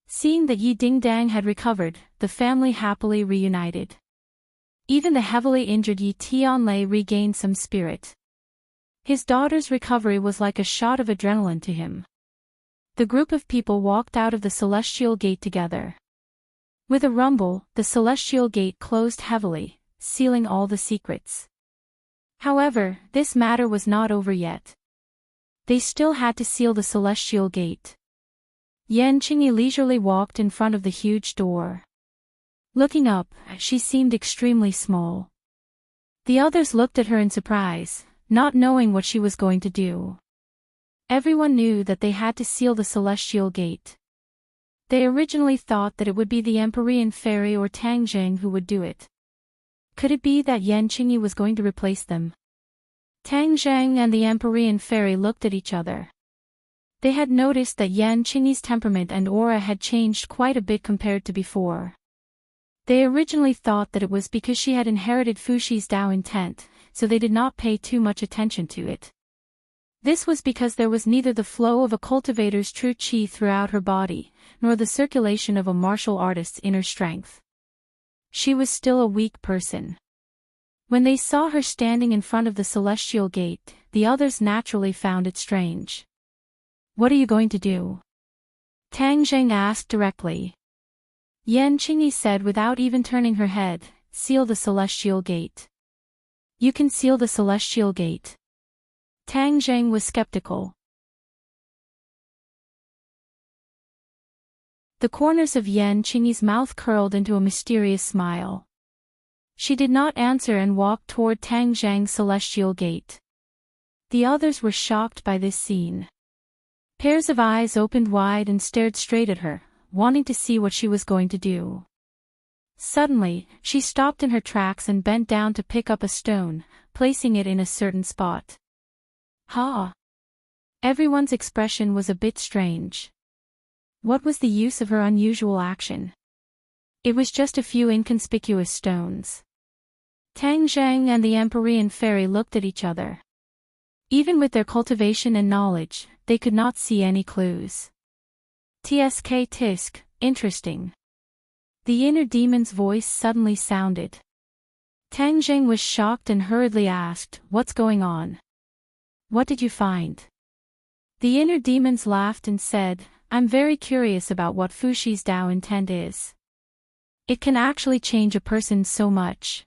Seeing that Yi Dingdang had recovered, the family happily reunited. Even the heavily injured Yi Tianlei regained some spirit. His daughter's recovery was like a shot of adrenaline to him. The group of people walked out of the celestial gate together. With a rumble, the celestial gate closed heavily, sealing all the secrets. However, this matter was not over yet. They still had to seal the celestial gate. Yan Qingyi leisurely walked in front of the huge door. Looking up, she seemed extremely small. The others looked at her in surprise, not knowing what she was going to do. Everyone knew that they had to seal the celestial gate. They originally thought that it would be the Empyrean fairy or Tang Jing who would do it. Could it be that Yan Qingyi was going to replace them? Tang Zheng and the Empyrean fairy looked at each other. They had noticed that Yan Qingyi's temperament and aura had changed quite a bit compared to before. They originally thought that it was because she had inherited Fuxi's Dao intent, so they did not pay too much attention to it. This was because there was neither the flow of a cultivator's true chi throughout her body, nor the circulation of a martial artist's inner strength. She was still a weak person. When they saw her standing in front of the celestial gate, the others naturally found it strange. "What are you going to do?" Tang Zheng asked directly. Yan Qingyi said without even turning her head, "Seal the celestial gate." "You can seal the celestial gate?" Tang Zheng was skeptical. The corners of Yan Qingyi's mouth curled into a mysterious smile. She did not answer and walked toward Tang Zheng's celestial gate. The others were shocked by this scene. Pairs of eyes opened wide and stared straight at her, wanting to see what she was going to do. Suddenly, she stopped in her tracks and bent down to pick up a stone, placing it in a certain spot. "Ha!" Everyone's expression was a bit strange. What was the use of her unusual action? It was just a few inconspicuous stones. Tang Zheng and the Empyrean fairy looked at each other. Even with their cultivation and knowledge, they could not see any clues. "Tsk tisk, interesting." The inner demon's voice suddenly sounded. Tang Zheng was shocked and hurriedly asked, "What's going on? What did you find?" The inner demons laughed and said, "I'm very curious about what Fushi's Dao intent is. It can actually change a person so much."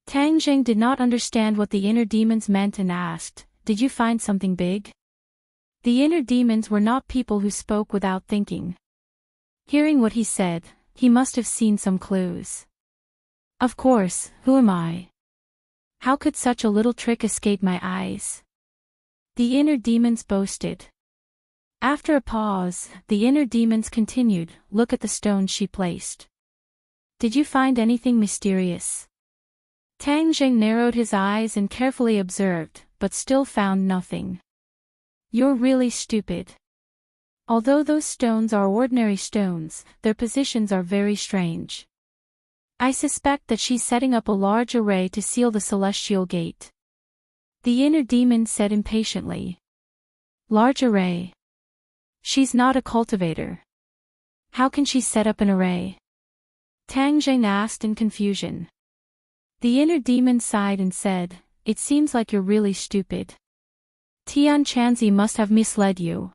Tang Zheng did not understand what the inner demons meant and asked, "Did you find something big?" The inner demons were not people who spoke without thinking. Hearing what he said, he must have seen some clues. "Of course, who am I? How could such a little trick escape my eyes?" The inner demons boasted. After a pause, the inner demons continued, "Look at the stones she placed. Did you find anything mysterious?" Tang Zheng narrowed his eyes and carefully observed, but still found nothing. "You're really stupid. Although those stones are ordinary stones, their positions are very strange. I suspect that she's setting up a large array to seal the celestial gate." The inner demon said impatiently. "Large array? She's not a cultivator. How can she set up an array?" Tang Zheng asked in confusion. The inner demon sighed and said, "It seems like you're really stupid. Tian Chanzi must have misled you.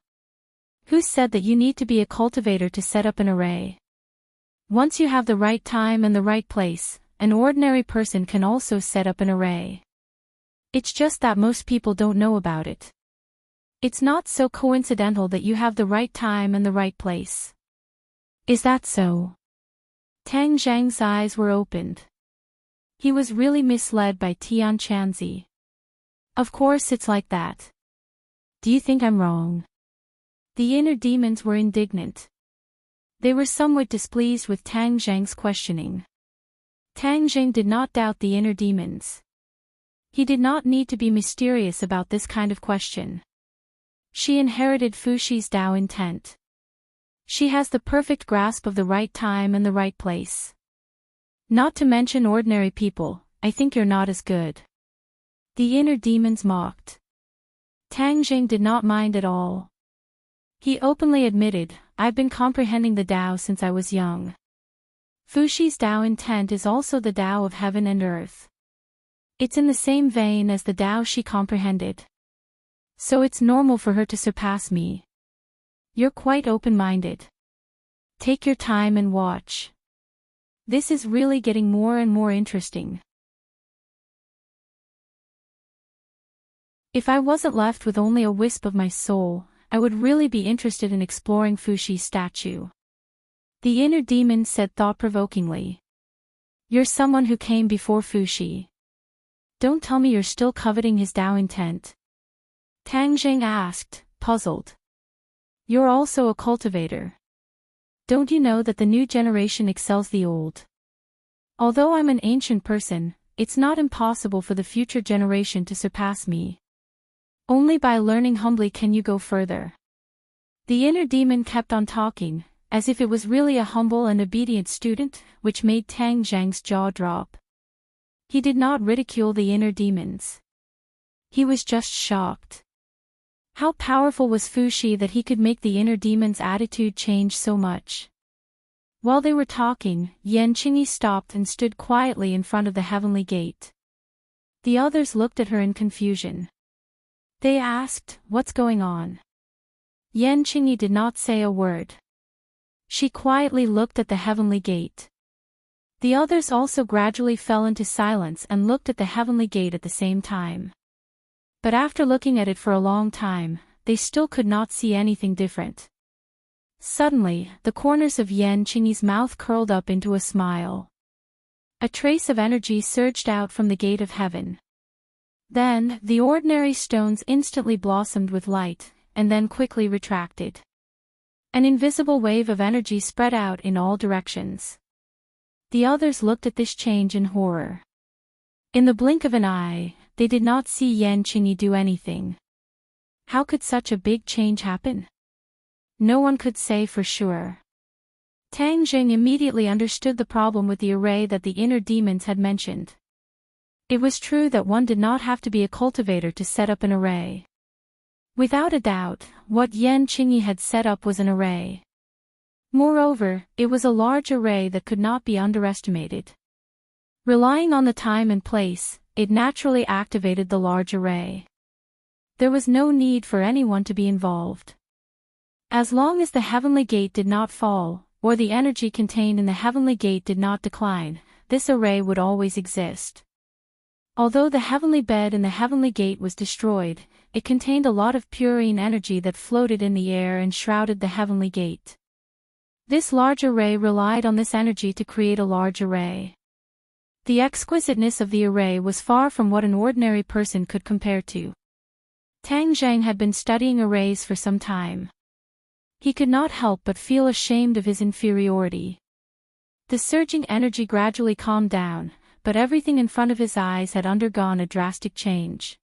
Who said that you need to be a cultivator to set up an array? Once you have the right time and the right place, an ordinary person can also set up an array. It's just that most people don't know about it. It's not so coincidental that you have the right time and the right place." "Is that so?" Tang Zheng's eyes were opened. He was really misled by Tian Chanzi. "Of course it's like that. Do you think I'm wrong?" The inner demons were indignant. They were somewhat displeased with Tang Zheng's questioning. Tang Zheng did not doubt the inner demons. He did not need to be mysterious about this kind of question. She inherited Fushi's Dao intent. She has the perfect grasp of the right time and the right place. Not to mention ordinary people, I think you're not as good." The inner demons mocked. Tang Zheng did not mind at all. He openly admitted, "I've been comprehending the Dao since I was young. Fushi's Dao intent is also the Dao of heaven and earth. It's in the same vein as the Dao she comprehended. So it's normal for her to surpass me. You're quite open-minded. Take your time and watch. This is really getting more and more interesting." If I wasn't left with only a wisp of my soul, I would really be interested in exploring Fushi's statue. The inner demon said thought-provokingly. "You're someone who came before Fushi. Don't tell me you're still coveting his Dao intent." Tang Zheng asked, puzzled. "You're also a cultivator. Don't you know that the new generation excels the old? Although I'm an ancient person, it's not impossible for the future generation to surpass me. Only by learning humbly can you go further." The inner demon kept on talking, as if it was really a humble and obedient student, which made Tang Zheng's jaw drop. He did not ridicule the inner demons. He was just shocked. How powerful was Fushi that he could make the inner demon's attitude change so much? While they were talking, Qingyi stopped and stood quietly in front of the heavenly gate. The others looked at her in confusion. They asked, "What's going on?" Qingyi did not say a word. She quietly looked at the heavenly gate. The others also gradually fell into silence and looked at the heavenly gate at the same time. But after looking at it for a long time, they still could not see anything different. Suddenly, the corners of Qingyi's mouth curled up into a smile. A trace of energy surged out from the gate of heaven. Then, the ordinary stones instantly blossomed with light, and then quickly retracted. An invisible wave of energy spread out in all directions. The others looked at this change in horror. In the blink of an eye, they did not see Qingyi do anything. How could such a big change happen? No one could say for sure. Tang Jing immediately understood the problem with the array that the inner demons had mentioned. It was true that one did not have to be a cultivator to set up an array. Without a doubt, what Qingyi had set up was an array. Moreover, it was a large array that could not be underestimated. Relying on the time and place, it naturally activated the large array. There was no need for anyone to be involved. As long as the heavenly gate did not fall, or the energy contained in the heavenly gate did not decline, this array would always exist. Although the heavenly bed in the heavenly gate was destroyed, it contained a lot of purine energy that floated in the air and shrouded the heavenly gate. This large array relied on this energy to create a large array. The exquisiteness of the array was far from what an ordinary person could compare to. Tang Zhang had been studying arrays for some time. He could not help but feel ashamed of his inferiority. The surging energy gradually calmed down, but everything in front of his eyes had undergone a drastic change.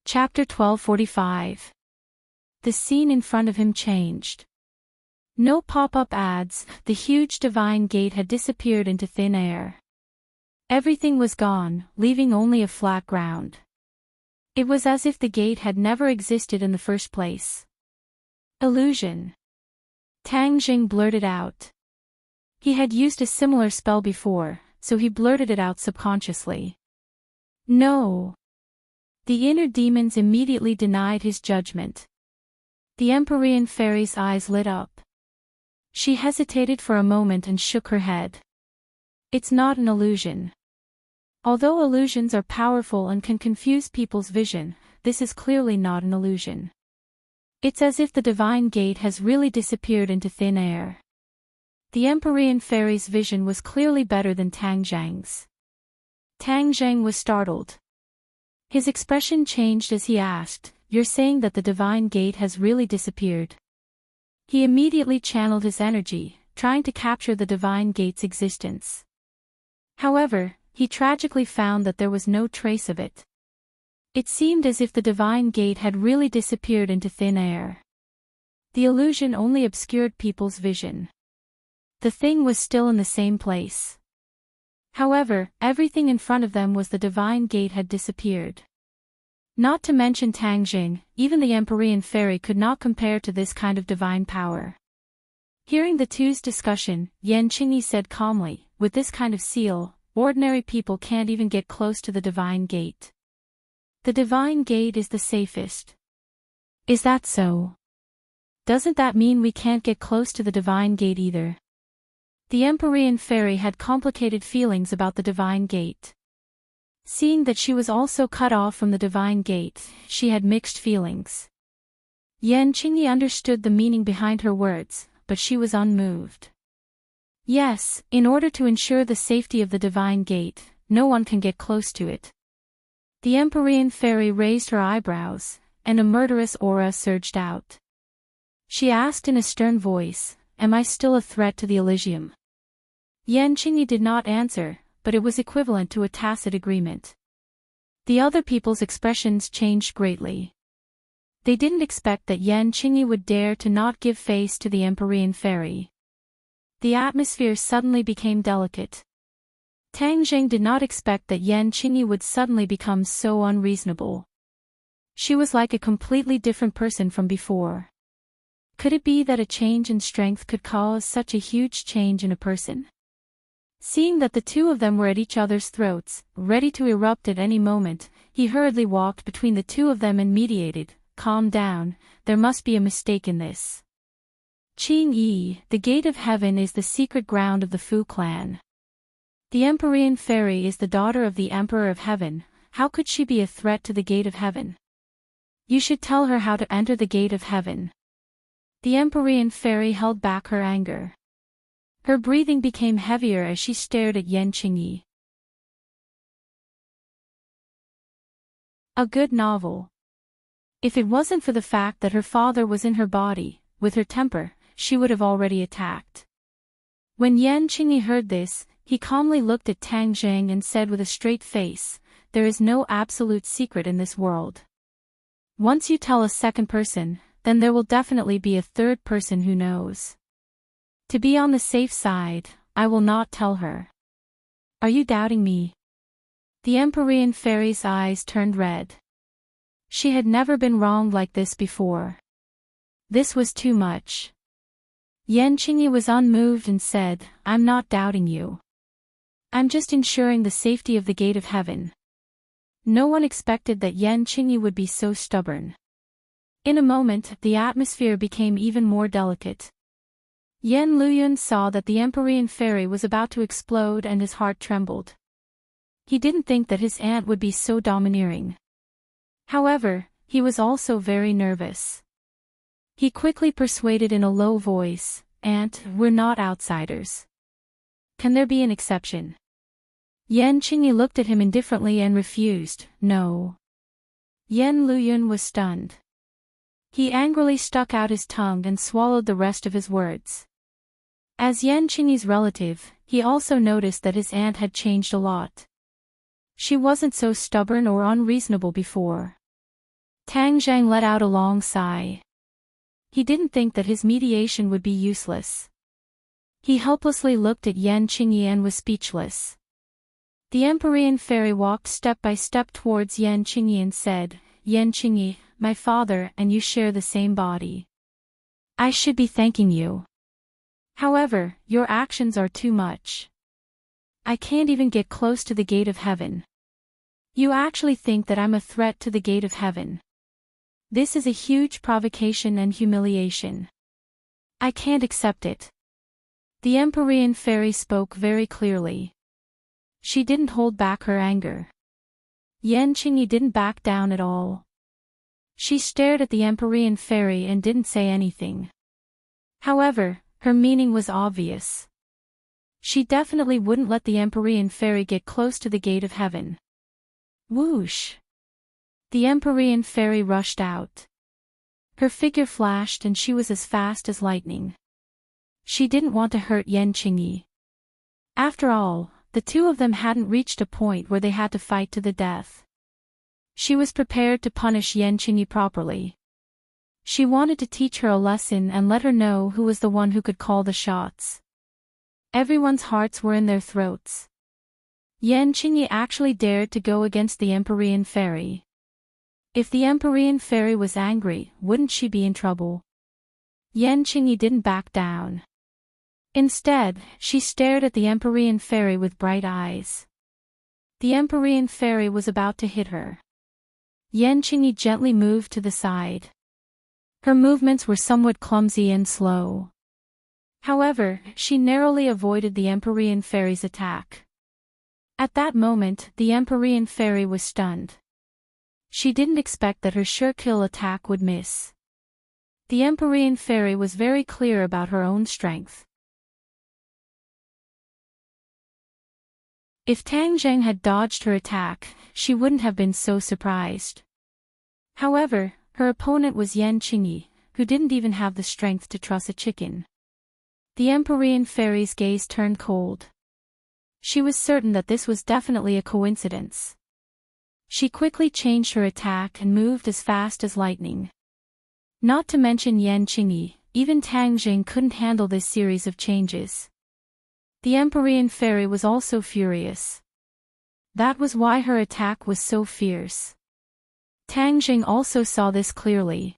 Chapter 1245. The scene in front of him changed. No pop-up ads, the huge divine gate had disappeared into thin air. Everything was gone, leaving only a flat ground. It was as if the gate had never existed in the first place. Illusion. Tang Jing blurted out. He had used a similar spell before, so he blurted it out subconsciously. No. The inner demons immediately denied his judgment. The Empyrean fairy's eyes lit up. She hesitated for a moment and shook her head. It's not an illusion. Although illusions are powerful and can confuse people's vision, this is clearly not an illusion. It's as if the divine gate has really disappeared into thin air. The Empyrean fairy's vision was clearly better than Tang Zhang's. Tang Zhang was startled. His expression changed as he asked, "You're saying that the divine gate has really disappeared?" He immediately channeled his energy, trying to capture the divine gate's existence. However, he tragically found that there was no trace of it. It seemed as if the divine gate had really disappeared into thin air. The illusion only obscured people's vision. The thing was still in the same place. However, everything in front of them was the divine gate had disappeared. Not to mention Tang Jing, even the Empyrean fairy could not compare to this kind of divine power. Hearing the two's discussion, Qingyi said calmly, "With this kind of seal, ordinary people can't even get close to the divine gate. The divine gate is the safest." "Is that so? Doesn't that mean we can't get close to the divine gate either?" The Empyrean fairy had complicated feelings about the divine gate. Seeing that she was also cut off from the divine gate, she had mixed feelings. Qingyi understood the meaning behind her words, but she was unmoved. Yes, in order to ensure the safety of the divine gate, no one can get close to it. The Empyrean fairy raised her eyebrows, and a murderous aura surged out. She asked in a stern voice, "Am I still a threat to the Elysium?" Qingyi did not answer, but it was equivalent to a tacit agreement. The other people's expressions changed greatly. They didn't expect that Qingyi would dare to not give face to the Empyrean fairy. The atmosphere suddenly became delicate. Tang Zheng did not expect that Yan Qingyi would suddenly become so unreasonable. She was like a completely different person from before. Could it be that a change in strength could cause such a huge change in a person? Seeing that the two of them were at each other's throats, ready to erupt at any moment, he hurriedly walked between the two of them and mediated, "Calm down, there must be a mistake in this. Qing Yi, the gate of heaven is the secret ground of the Fu clan. The Empyrean fairy is the daughter of the Emperor of Heaven, how could she be a threat to the gate of heaven? You should tell her how to enter the gate of heaven." The Empyrean fairy held back her anger. Her breathing became heavier as she stared at Yan Qingyi. A good novel. If it wasn't for the fact that her father was in her body, with her temper, she would have already attacked. When Yan Qingyi heard this, he calmly looked at Tang Zheng and said with a straight face, "There is no absolute secret in this world. Once you tell a second person, then there will definitely be a third person who knows. To be on the safe side, I will not tell her. Are you doubting me?" The Empyrean fairy's eyes turned red. She had never been wronged like this before. This was too much. Yan Qingyi was unmoved and said, "I'm not doubting you. I'm just ensuring the safety of the gate of heaven." No one expected that Yan Qingyi would be so stubborn. In a moment, the atmosphere became even more delicate. Yan Luyun saw that the Empyrean fairy was about to explode and his heart trembled. He didn't think that his aunt would be so domineering. However, he was also very nervous. He quickly persuaded in a low voice, "Aunt, we're not outsiders. Can there be an exception?" Yan Qingyi looked at him indifferently and refused, "No." Yan Luyun was stunned. He angrily stuck out his tongue and swallowed the rest of his words. As Yan Qingyi's relative, he also noticed that his aunt had changed a lot. She wasn't so stubborn or unreasonable before. Tang Zheng let out a long sigh. He didn't think that his mediation would be useless. He helplessly looked at Yan Qingyi and was speechless. The Empyrean fairy walked step by step towards Yan Qingyi and said, "Yan Qingyi, my father and you share the same body. I should be thanking you. However, your actions are too much. I can't even get close to the gate of heaven. You actually think that I'm a threat to the gate of heaven. This is a huge provocation and humiliation. I can't accept it." The Empyrean fairy spoke very clearly. She didn't hold back her anger. Yan Qingyi didn't back down at all. She stared at the Empyrean fairy and didn't say anything. However, her meaning was obvious. She definitely wouldn't let the Empyrean fairy get close to the gate of heaven. Whoosh! The Empyrean fairy rushed out. Her figure flashed and she was as fast as lightning. She didn't want to hurt Yan Qingyi. After all, the two of them hadn't reached a point where they had to fight to the death. She was prepared to punish Yan Qingyi properly. She wanted to teach her a lesson and let her know who was the one who could call the shots. Everyone's hearts were in their throats. Yan Qingyi actually dared to go against the Empyrean fairy. If the Empyrean fairy was angry, wouldn't she be in trouble? Yan Qingyi didn't back down. Instead, she stared at the Empyrean fairy with bright eyes. The Empyrean fairy was about to hit her. Yan Qingyi gently moved to the side. Her movements were somewhat clumsy and slow. However, she narrowly avoided the Empyrean fairy's attack. At that moment, the Empyrean fairy was stunned. She didn't expect that her sure-kill attack would miss. The Empyrean fairy was very clear about her own strength. If Tang Zheng had dodged her attack, she wouldn't have been so surprised. However, her opponent was Yan Qingyi, who didn't even have the strength to truss a chicken. The Empyrean fairy's gaze turned cold. She was certain that this was definitely a coincidence. She quickly changed her attack and moved as fast as lightning. Not to mention Yan Qingyi, even Tang Zheng couldn't handle this series of changes. The Empyrean fairy was also furious. That was why her attack was so fierce. Tang Jing also saw this clearly.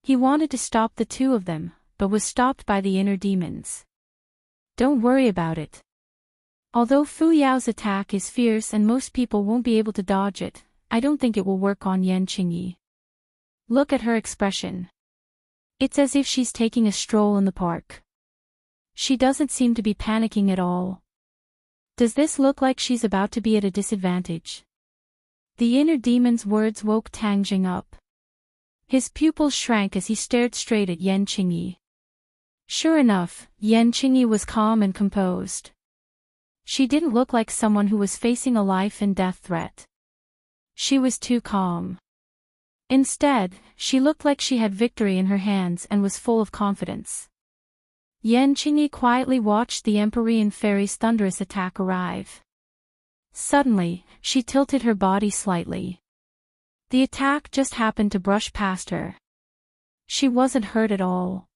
He wanted to stop the two of them, but was stopped by the inner demons. Don't worry about it. Although Fu Yao's attack is fierce and most people won't be able to dodge it, I don't think it will work on Yan Qingyi. Look at her expression. It's as if she's taking a stroll in the park. She doesn't seem to be panicking at all. Does this look like she's about to be at a disadvantage? The inner demon's words woke Tang Jing up. His pupils shrank as he stared straight at Yan Qingyi. Sure enough, Yan Qingyi was calm and composed. She didn't look like someone who was facing a life and death threat. She was too calm. Instead, she looked like she had victory in her hands and was full of confidence. Yan Qingyi quietly watched the Empyrean fairy's thunderous attack arrive. Suddenly, she tilted her body slightly. The attack just happened to brush past her. She wasn't hurt at all.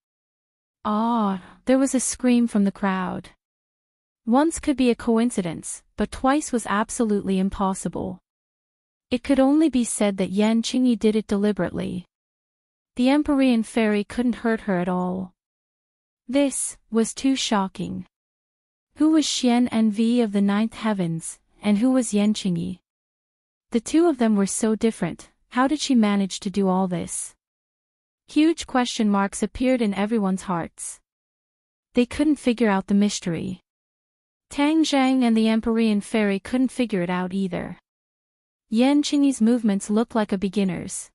Ah, there was a scream from the crowd. Once could be a coincidence, but twice was absolutely impossible. It could only be said that Yan Qingyi did it deliberately. The Empyrean fairy couldn't hurt her at all. This was too shocking. Who was Xian Envy of the ninth heavens, and who was Yan Qingyi? The two of them were so different. How did she manage to do all this? Huge question marks appeared in everyone's hearts. They couldn't figure out the mystery. Tang Zhang and the Empyrean fairy couldn't figure it out either. Yan Qingyi's movements looked like a beginner's.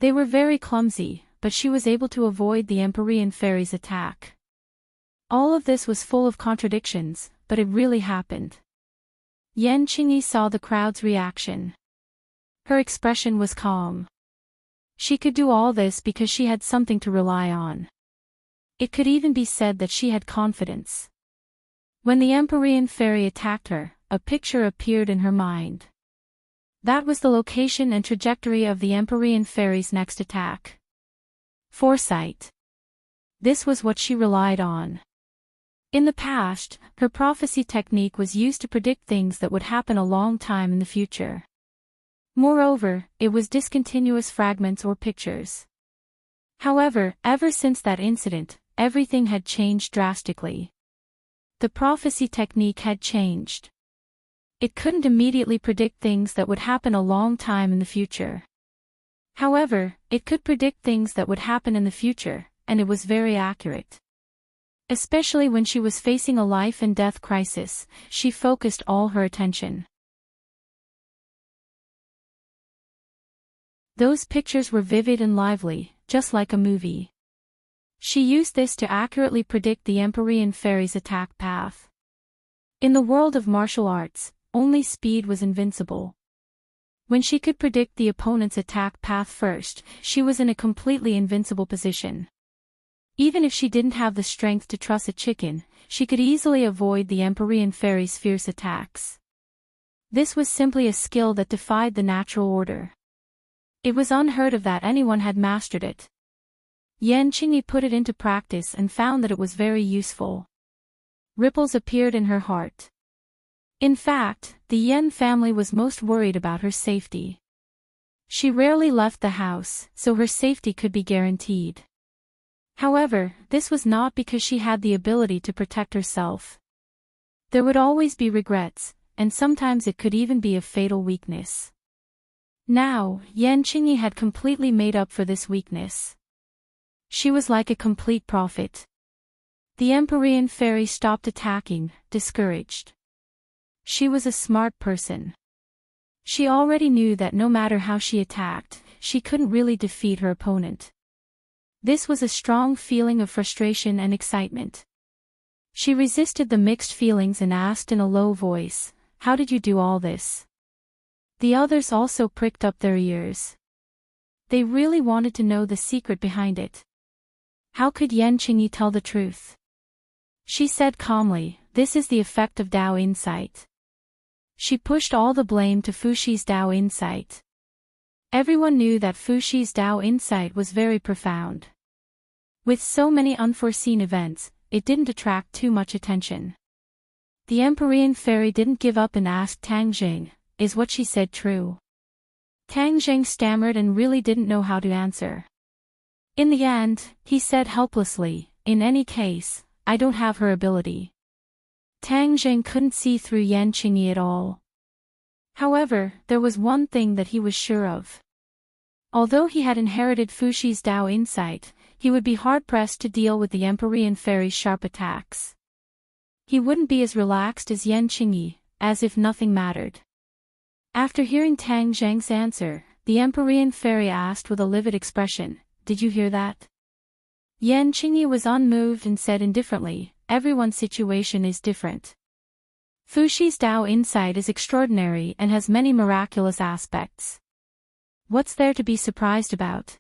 They were very clumsy, but she was able to avoid the Empyrean fairy's attack. All of this was full of contradictions, but it really happened. Yan Qingyi saw the crowd's reaction. Her expression was calm. She could do all this because she had something to rely on. It could even be said that she had confidence. When the Empyrean fairy attacked her, a picture appeared in her mind. That was the location and trajectory of the Empyrean fairy's next attack. Foresight. This was what she relied on. In the past, her prophecy technique was used to predict things that would happen a long time in the future. Moreover, it was discontinuous fragments or pictures. However, ever since that incident, everything had changed drastically. The prophecy technique had changed. It couldn't immediately predict things that would happen a long time in the future. However, it could predict things that would happen in the future, and it was very accurate. Especially when she was facing a life and death crisis, she focused all her attention. Those pictures were vivid and lively, just like a movie. She used this to accurately predict the Empyrean fairy's attack path. In the world of martial arts, only speed was invincible. When she could predict the opponent's attack path first, she was in a completely invincible position. Even if she didn't have the strength to truss a chicken, she could easily avoid the Empyrean fairy's fierce attacks. This was simply a skill that defied the natural order. It was unheard of that anyone had mastered it. Yan Qingyi put it into practice and found that it was very useful. Ripples appeared in her heart. In fact, the Yan family was most worried about her safety. She rarely left the house, so her safety could be guaranteed. However, this was not because she had the ability to protect herself. There would always be regrets, and sometimes it could even be a fatal weakness. Now, Yan Qingyi had completely made up for this weakness. She was like a complete prophet. The Empyrean fairy stopped attacking, discouraged. She was a smart person. She already knew that no matter how she attacked, she couldn't really defeat her opponent. This was a strong feeling of frustration and excitement. She resisted the mixed feelings and asked in a low voice, "How did you do all this?" The others also pricked up their ears. They really wanted to know the secret behind it. How could Yan Qingyi tell the truth? She said calmly, "This is the effect of Tao insight." She pushed all the blame to Fuxi's Tao insight. Everyone knew that Fuxi's Tao insight was very profound. With so many unforeseen events, it didn't attract too much attention. The Empyrean fairy didn't give up and asked Tang Jing, "Is what she said true?" Tang Jing stammered and really didn't know how to answer. In the end, he said helplessly, "In any case, I don't have her ability." Tang Jing couldn't see through Yan Qingyi at all. However, there was one thing that he was sure of. Although he had inherited Fuxi's Dao insight, he would be hard-pressed to deal with the Empyrean fairy's sharp attacks. He wouldn't be as relaxed as Yan Qingyi, as if nothing mattered. After hearing Tang Zheng's answer, the Empyrean fairy asked with a livid expression, "Did you hear that?" Yan Qingyi was unmoved and said indifferently, "Everyone's situation is different. Fuxi's Dao insight is extraordinary and has many miraculous aspects. What's there to be surprised about?"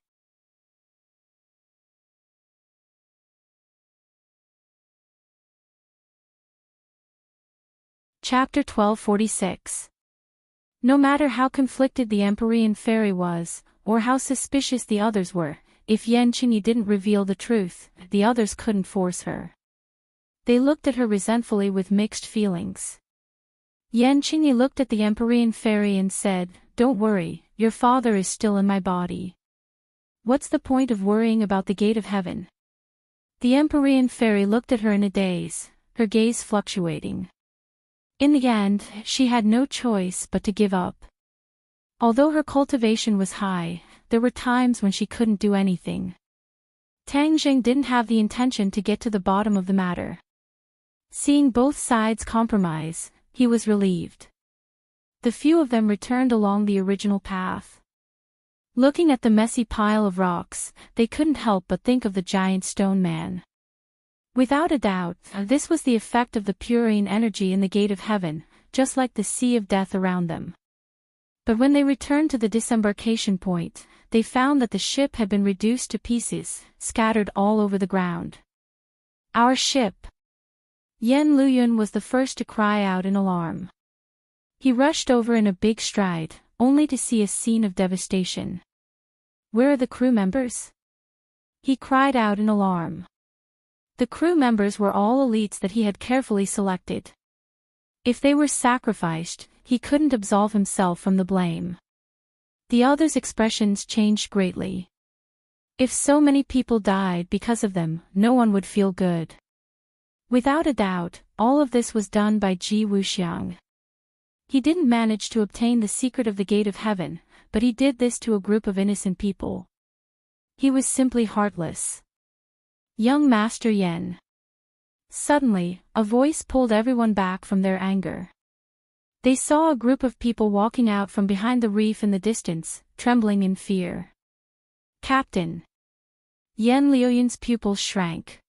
Chapter 1246. No matter how conflicted the Empyrean fairy was, or how suspicious the others were, if Yan Qingyi didn't reveal the truth, the others couldn't force her. They looked at her resentfully with mixed feelings. Yan Qingyi looked at the Empyrean fairy and said, "Don't worry, your father is still in my body. What's the point of worrying about the gate of heaven?" The Empyrean fairy looked at her in a daze, her gaze fluctuating. In the end, she had no choice but to give up. Although her cultivation was high, there were times when she couldn't do anything. Tang Jing didn't have the intention to get to the bottom of the matter. Seeing both sides compromise, he was relieved. The few of them returned along the original path. Looking at the messy pile of rocks, they couldn't help but think of the giant stone man. Without a doubt, this was the effect of the purine energy in the gate of heaven, just like the sea of death around them. But when they returned to the disembarkation point, they found that the ship had been reduced to pieces, scattered all over the ground. "Our ship!" Yan Luyun was the first to cry out in alarm. He rushed over in a big stride, only to see a scene of devastation. "Where are the crew members?" he cried out in alarm. The crew members were all elites that he had carefully selected. If they were sacrificed, he couldn't absolve himself from the blame. The others' expressions changed greatly. If so many people died because of them, no one would feel good. Without a doubt, all of this was done by Ji Wuxiang. He didn't manage to obtain the secret of the gate of heaven, but he did this to a group of innocent people. He was simply heartless. "Young Master Yan." Suddenly, a voice pulled everyone back from their anger. They saw a group of people walking out from behind the reef in the distance, trembling in fear. "Captain!" Yan Liuyun's pupils shrank.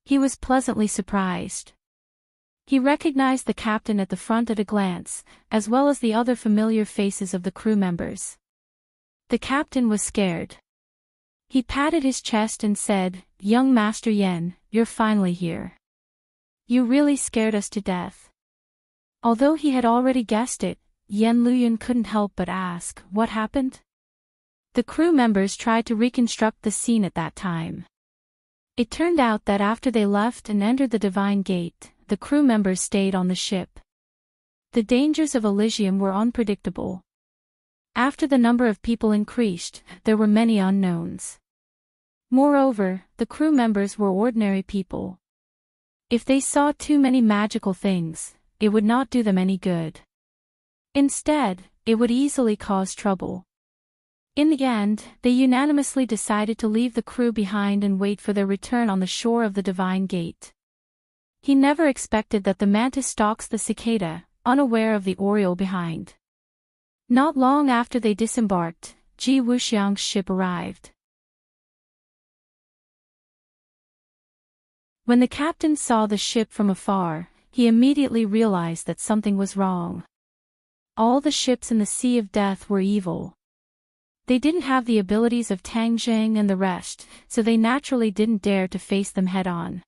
He was pleasantly surprised. He recognized the captain at the front at a glance, as well as the other familiar faces of the crew members. The captain was scared. He patted his chest and said, "Young Master Yan, you're finally here. You really scared us to death." Although he had already guessed it, Yan Luyun couldn't help but ask, "What happened?" The crew members tried to reconstruct the scene at that time. It turned out that after they left and entered the Divine Gate, the crew members stayed on the ship. The dangers of Elysium were unpredictable. After the number of people increased, there were many unknowns. Moreover, the crew members were ordinary people. If they saw too many magical things, it would not do them any good. Instead, it would easily cause trouble. In the end, they unanimously decided to leave the crew behind and wait for their return on the shore of the Divine Gate. He never expected that the mantis stalks the cicada, unaware of the oriole behind. Not long after they disembarked, Ji Wuxiang's ship arrived. When the captain saw the ship from afar, he immediately realized that something was wrong. All the ships in the Sea of Death were evil. They didn't have the abilities of Tang Zheng and the rest, so they naturally didn't dare to face them head-on.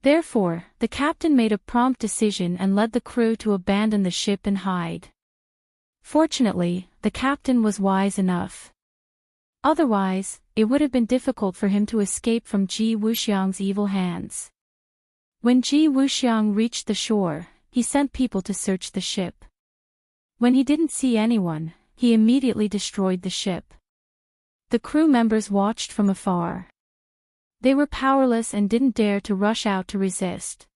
Therefore, the captain made a prompt decision and led the crew to abandon the ship and hide. Fortunately, the captain was wise enough. Otherwise, it would have been difficult for him to escape from Ji Wuxiang's evil hands. When Ji Wuxiang reached the shore, he sent people to search the ship. When he didn't see anyone, he immediately destroyed the ship. The crew members watched from afar. They were powerless and didn't dare to rush out to resist.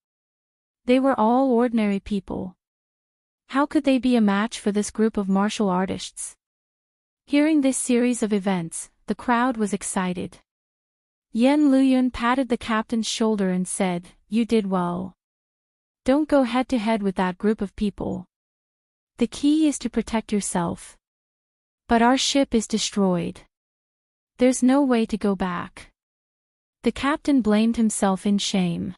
They were all ordinary people. How could they be a match for this group of martial artists? Hearing this series of events, the crowd was excited. Yan Luyun patted the captain's shoulder and said, "You did well. Don't go head-to-head with that group of people. The key is to protect yourself. But our ship is destroyed. There's no way to go back." The captain blamed himself in shame.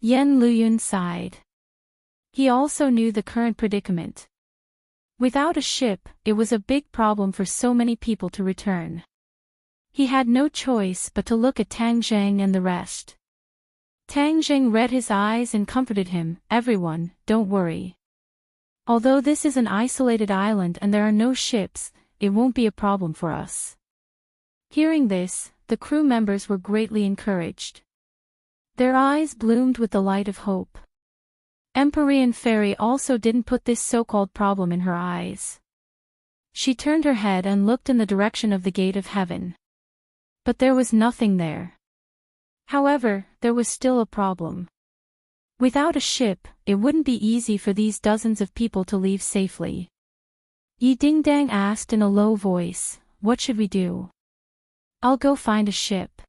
Yan Luyun sighed. He also knew the current predicament. Without a ship, it was a big problem for so many people to return. He had no choice but to look at Tang Zheng and the rest. Tang Zheng read his eyes and comforted him, "Everyone, don't worry. Although this is an isolated island and there are no ships, it won't be a problem for us." Hearing this, the crew members were greatly encouraged. Their eyes bloomed with the light of hope. Empyrean Fairy also didn't put this so-called problem in her eyes. She turned her head and looked in the direction of the gate of heaven. But there was nothing there. However, there was still a problem. Without a ship, it wouldn't be easy for these dozens of people to leave safely. Yi Dingdang asked in a low voice, "What should we do?" "I'll go find a ship.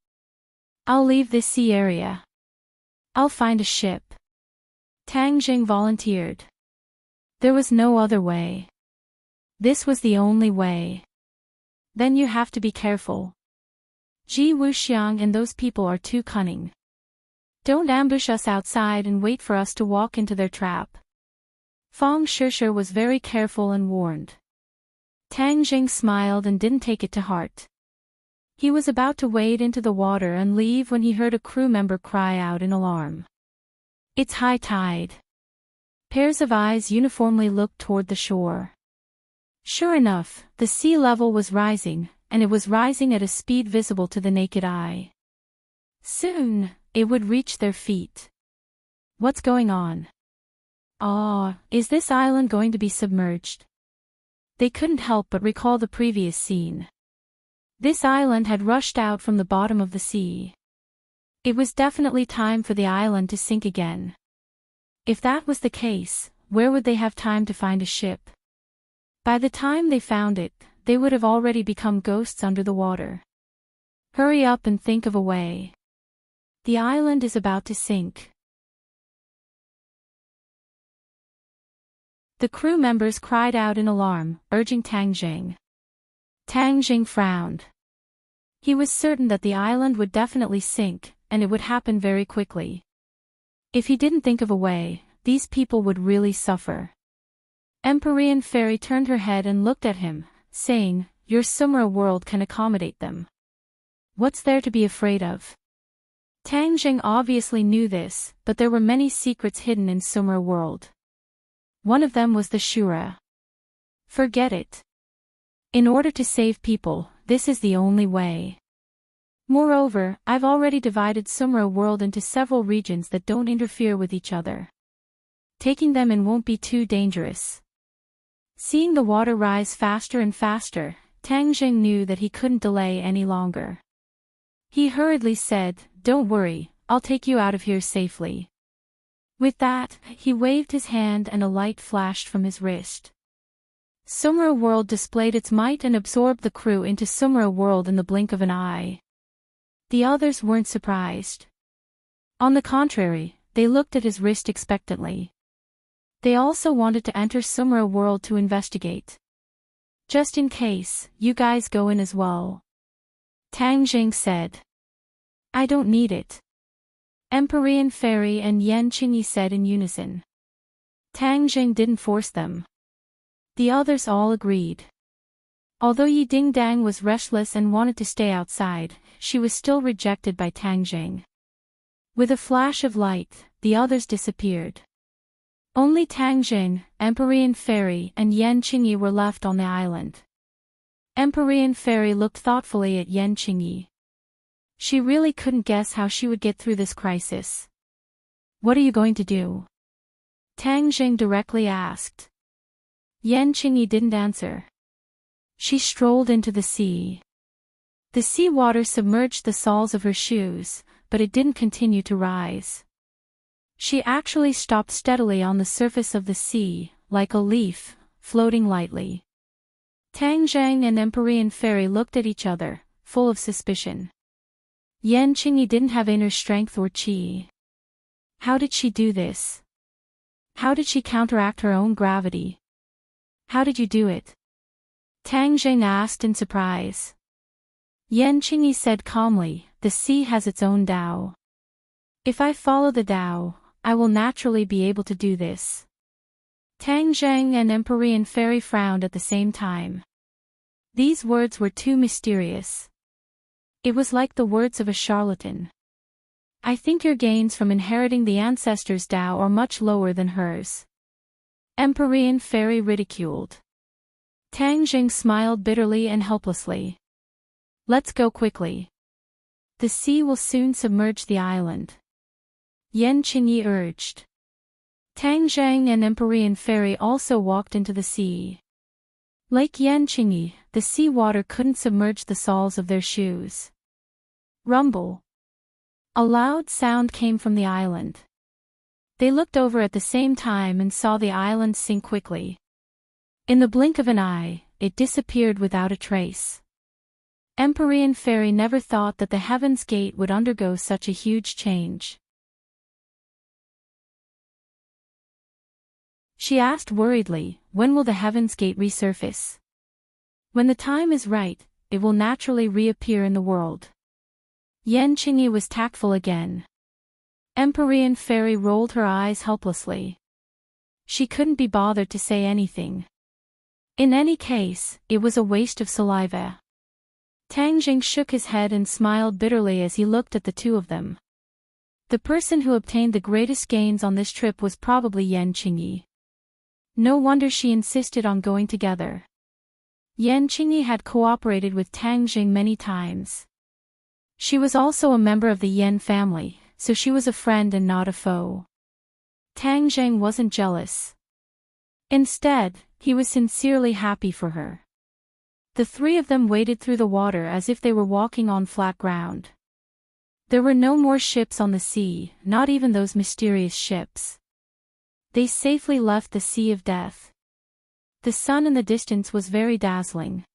I'll leave this sea area. I'll find a ship." Tang Jing volunteered. There was no other way. This was the only way. "Then you have to be careful. Ji Wuxiang and those people are too cunning. Don't ambush us outside and wait for us to walk into their trap." Fong Shishir was very careful and warned. Tang Jing smiled and didn't take it to heart. He was about to wade into the water and leave when he heard a crew member cry out in alarm. "It's high tide." Pairs of eyes uniformly looked toward the shore. Sure enough, the sea level was rising, and it was rising at a speed visible to the naked eye. Soon, it would reach their feet. What's going on? Is this island going to be submerged? They couldn't help but recall the previous scene. This island had rushed out from the bottom of the sea. It was definitely time for the island to sink again. If that was the case, where would they have time to find a ship? By the time they found it, they would have already become ghosts under the water. Hurry up and think of a way. The island is about to sink. The crew members cried out in alarm, urging Tang Jing. Tang Jing frowned. He was certain that the island would definitely sink, and it would happen very quickly. If he didn't think of a way, these people would really suffer. Empyrean Fairy turned her head and looked at him, saying, "Your Sumra world can accommodate them. What's there to be afraid of?" Tang Jing obviously knew this, but there were many secrets hidden in Sumra world. One of them was the Shura. Forget it. In order to save people, this is the only way. Moreover, I've already divided Sumra world into several regions that don't interfere with each other. Taking them in won't be too dangerous. Seeing the water rise faster and faster, Tang Jing knew that he couldn't delay any longer. He hurriedly said, "Don't worry, I'll take you out of here safely." With that, he waved his hand and a light flashed from his wrist. Sumra world displayed its might and absorbed the crew into Sumra world in the blink of an eye. The others weren't surprised. On the contrary, they looked at his wrist expectantly. They also wanted to enter Sumra world to investigate. "Just in case, you guys go in as well," Tang Jing said. "I don't need it," Empyrean Fairy and Yan Qingyi said in unison. Tang Jing didn't force them. The others all agreed. Although Yi Dingdang was restless and wanted to stay outside, she was still rejected by Tang Jing. With a flash of light, the others disappeared. Only Tang Jing, Empyrean Fairy and Yan Qingyi were left on the island. Empyrean Fairy looked thoughtfully at Yan Qingyi. She really couldn't guess how she would get through this crisis. What are you going to do? Tang Jing directly asked. Yan Qingyi didn't answer. She strolled into the sea. The sea water submerged the soles of her shoes, but it didn't continue to rise. She actually stopped steadily on the surface of the sea, like a leaf, floating lightly. Tang Zhang and Empyrean Fairy looked at each other, full of suspicion. Yan Qingyi didn't have inner strength or qi. How did she do this? How did she counteract her own gravity? How did you do it? Tang Zhang asked in surprise. Yan Qingyi said calmly, the sea has its own Tao. If I follow the Tao, I will naturally be able to do this. Tang Zhang and Empyrean Fairy frowned at the same time. These words were too mysterious. It was like the words of a charlatan. I think your gains from inheriting the ancestors' Tao are much lower than hers. Empyrean Fairy ridiculed. Tang Jing smiled bitterly and helplessly. Let's go quickly. The sea will soon submerge the island. Yan Qingyi urged. Tang Zhang and Empyrean Fairy also walked into the sea. Like Yan Qingyi, the sea water couldn't submerge the soles of their shoes. Rumble. A loud sound came from the island. They looked over at the same time and saw the island sink quickly. In the blink of an eye, it disappeared without a trace. Empyrean Fairy never thought that the Heaven's Gate would undergo such a huge change. She asked worriedly, when will the Heaven's Gate resurface? When the time is right, it will naturally reappear in the world. Yan Qingyi was tactful again. Empyrean Fairy rolled her eyes helplessly. She couldn't be bothered to say anything. In any case, it was a waste of saliva. Tang Jing shook his head and smiled bitterly as he looked at the two of them. The person who obtained the greatest gains on this trip was probably Yan Qingyi. No wonder she insisted on going together. Yan Qingyi had cooperated with Tang Jing many times. She was also a member of the Yan family, so she was a friend and not a foe. Tang Jing wasn't jealous. Instead, he was sincerely happy for her. The three of them waded through the water as if they were walking on flat ground. There were no more ships on the sea, not even those mysterious ships. They safely left the Sea of Death. The sun in the distance was very dazzling.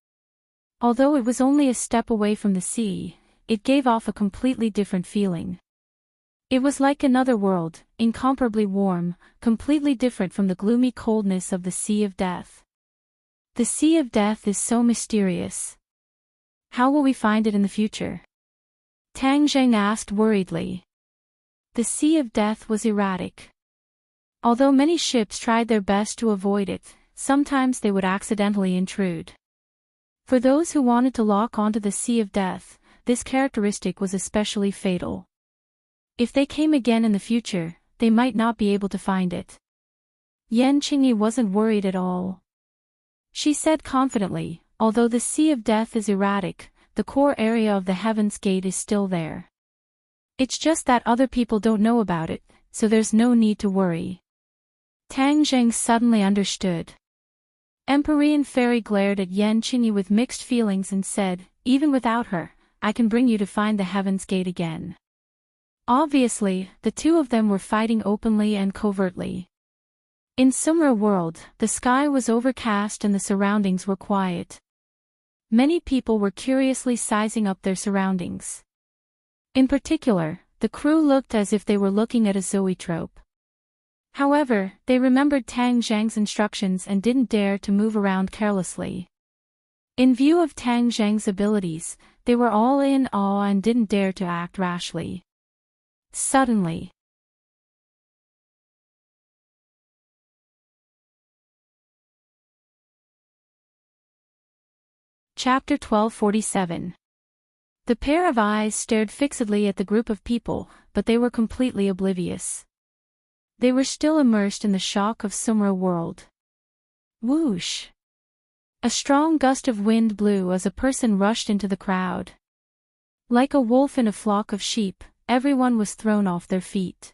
Although it was only a step away from the sea, it gave off a completely different feeling. It was like another world, incomparably warm, completely different from the gloomy coldness of the Sea of Death. The Sea of Death is so mysterious. How will we find it in the future? Tang Zheng asked worriedly. The Sea of Death was erratic. Although many ships tried their best to avoid it, sometimes they would accidentally intrude. For those who wanted to lock onto the Sea of Death, this characteristic was especially fatal. If they came again in the future, they might not be able to find it. Yan Qingyi wasn't worried at all. She said confidently, although the Sea of Death is erratic, the core area of the Heaven's Gate is still there. It's just that other people don't know about it, so there's no need to worry. Tang Zheng suddenly understood. Empyrean Fairy glared at Yan Qingyi with mixed feelings and said, even without her, I can bring you to find the Heaven's Gate again. Obviously, the two of them were fighting openly and covertly. In Sumra World, the sky was overcast and the surroundings were quiet. Many people were curiously sizing up their surroundings. In particular, the crew looked as if they were looking at a zoetrope. However, they remembered Tang Zheng's instructions and didn't dare to move around carelessly. In view of Tang Zheng's abilities, they were all in awe and didn't dare to act rashly. Suddenly. Chapter 1247. The pair of eyes stared fixedly at the group of people, but they were completely oblivious. They were still immersed in the shock of Sumra World. Whoosh! A strong gust of wind blew as a person rushed into the crowd. Like a wolf in a flock of sheep, everyone was thrown off their feet.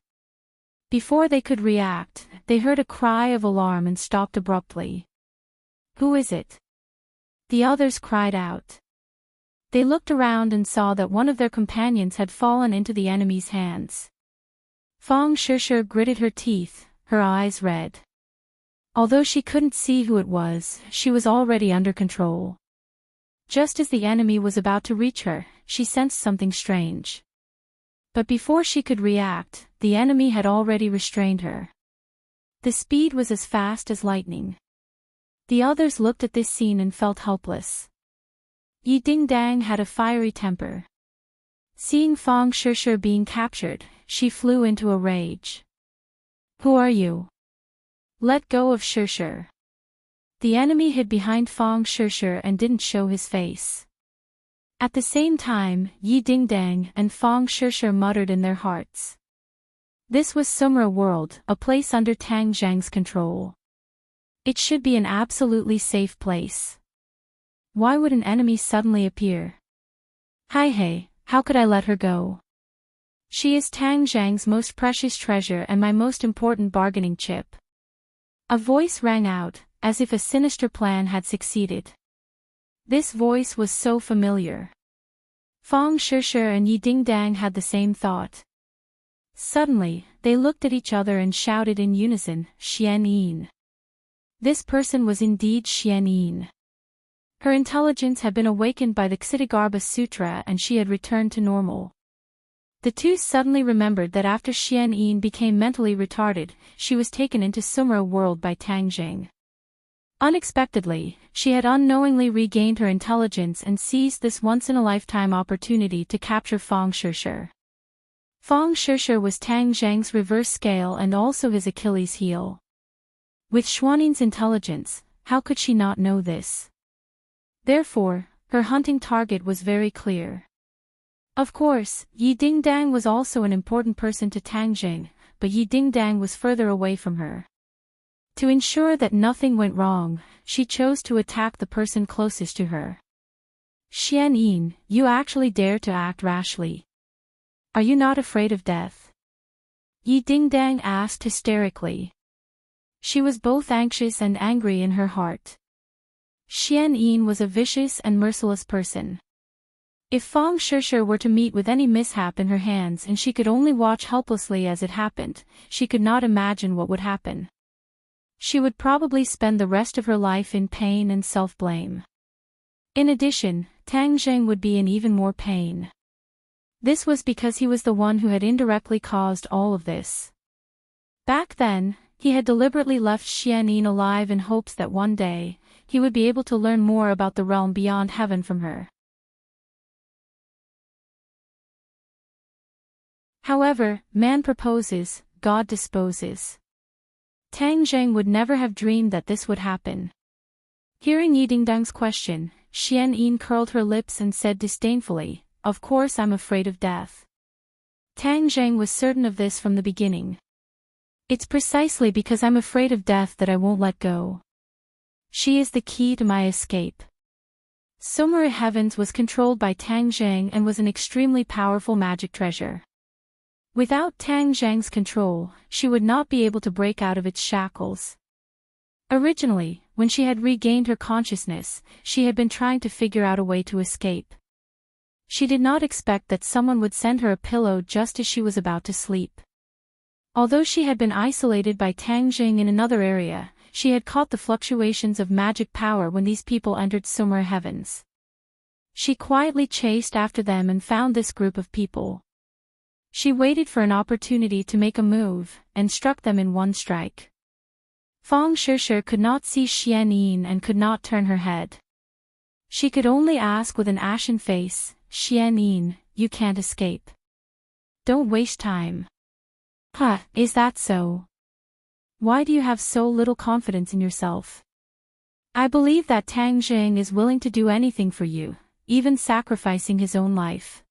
Before they could react, they heard a cry of alarm and stopped abruptly. "Who is it?" the others cried out. They looked around and saw that one of their companions had fallen into the enemy's hands. Fong Shishir gritted her teeth, her eyes red. Although she couldn't see who it was, she was already under control. Just as the enemy was about to reach her, she sensed something strange. But before she could react, the enemy had already restrained her. The speed was as fast as lightning. The others looked at this scene and felt helpless. Yi Dingdang had a fiery temper. Seeing Fong Shishir being captured, she flew into a rage. "Who are you? Let go of Shishir." The enemy hid behind Fong Shishir and didn't show his face. At the same time, Yi Dingdang and Fong Shishir muttered in their hearts. This was Sumra World, a place under Tang Zhang's control. It should be an absolutely safe place. Why would an enemy suddenly appear? Hey, how could I let her go? She is Tang Zhang's most precious treasure and my most important bargaining chip. A voice rang out, as if a sinister plan had succeeded. This voice was so familiar. Fong Shishir and Yi Dingdang had the same thought. Suddenly, they looked at each other and shouted in unison, "Xian Yin." This person was indeed Xian Yin. Her intelligence had been awakened by the Ksitigarbha Sutra and she had returned to normal. The two suddenly remembered that after Xian Yin became mentally retarded, she was taken into Sumra World by Tang Zhang. Unexpectedly, she had unknowingly regained her intelligence and seized this once-in-a-lifetime opportunity to capture Fong Shishir. Fong Shishir was Tang Zhang's reverse scale and also his Achilles heel. With Xuanin's intelligence, how could she not know this? Therefore, her hunting target was very clear. Of course, Yi Dingdang was also an important person to Tang Zhang, but Yi Dingdang was further away from her. To ensure that nothing went wrong, she chose to attack the person closest to her. "Xian Yin, you actually dare to act rashly. Are you not afraid of death?" Yi Dingdang asked hysterically. She was both anxious and angry in her heart. Xian Yin was a vicious and merciless person. If Fong Shishir were to meet with any mishap in her hands and she could only watch helplessly as it happened, she could not imagine what would happen. She would probably spend the rest of her life in pain and self-blame. In addition, Tang Zhang would be in even more pain. This was because he was the one who had indirectly caused all of this. Back then, he had deliberately left Xian Yin alive in hopes that one day, he would be able to learn more about the realm beyond heaven from her. However, man proposes, God disposes. Tang Zhang would never have dreamed that this would happen. Hearing Yi Dingdang's question, Xian Yin curled her lips and said disdainfully, "Of course I'm afraid of death." Tang Zhang was certain of this from the beginning. "It's precisely because I'm afraid of death that I won't let go. She is the key to my escape." Sumra Heavens was controlled by Tang Zhang and was an extremely powerful magic treasure. Without Tang Zhang's control, she would not be able to break out of its shackles. Originally, when she had regained her consciousness, she had been trying to figure out a way to escape. She did not expect that someone would send her a pillow just as she was about to sleep. Although she had been isolated by Tang Zhang in another area, she had caught the fluctuations of magic power when these people entered Sumra Heavens. She quietly chased after them and found this group of people. She waited for an opportunity to make a move, and struck them in one strike. Fong Shishir could not see Xian Yin and could not turn her head. She could only ask with an ashen face, "Xian Yin, you can't escape. Don't waste time." "Huh, is that so? Why do you have so little confidence in yourself?" "I believe that Tang Zhang is willing to do anything for you, even sacrificing his own life.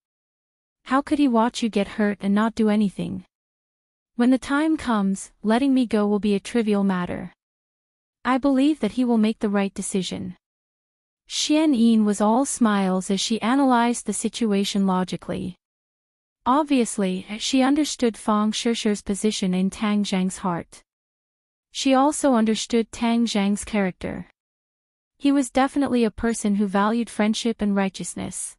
How could he watch you get hurt and not do anything? When the time comes, letting me go will be a trivial matter. I believe that he will make the right decision." Xian Yin was all smiles as she analyzed the situation logically. Obviously, she understood Fang Shishi's position in Tang Zhang's heart. She also understood Tang Zhang's character. He was definitely a person who valued friendship and righteousness.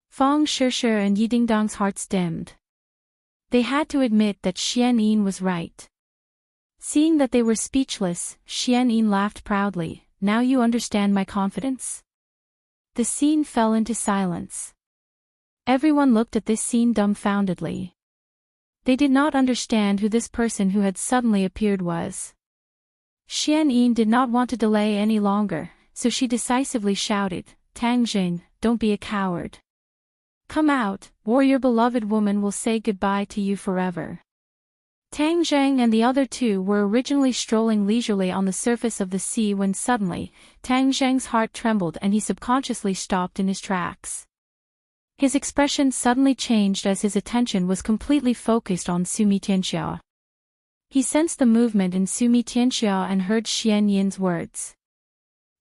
Fang Shishi and Yidingdang's hearts dimmed. They had to admit that Xian Yin was right. Seeing that they were speechless, Xian Yin laughed proudly. Now you understand my confidence? The scene fell into silence. Everyone looked at this scene dumbfoundedly. They did not understand who this person who had suddenly appeared was. Xian Yin did not want to delay any longer, so she decisively shouted, Tang Jing, don't be a coward. Come out, or your beloved woman will say goodbye to you forever. Tang Zhang and the other two were originally strolling leisurely on the surface of the sea when suddenly, Tang Zhang's heart trembled and he subconsciously stopped in his tracks. His expression suddenly changed as his attention was completely focused on Sumi Tianxia. He sensed the movement in Sumi Tianxia and heard Xian Yin's words.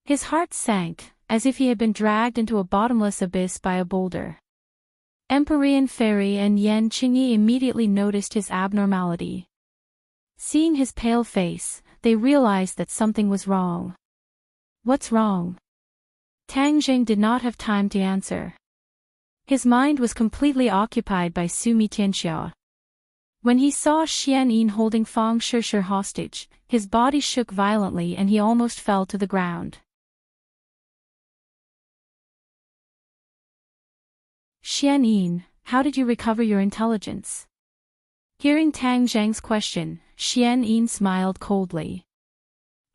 His heart sank, as if he had been dragged into a bottomless abyss by a boulder. Empyrean Fairy and Yan Qingyi immediately noticed his abnormality. Seeing his pale face, they realized that something was wrong. What's wrong? Tang Jing did not have time to answer. His mind was completely occupied by Sumi Tianxia. When he saw Xian Yin holding Fang Shishi hostage, his body shook violently and he almost fell to the ground. Xian Yin, how did you recover your intelligence? Hearing Tang Zhang's question, Xian Yin smiled coldly.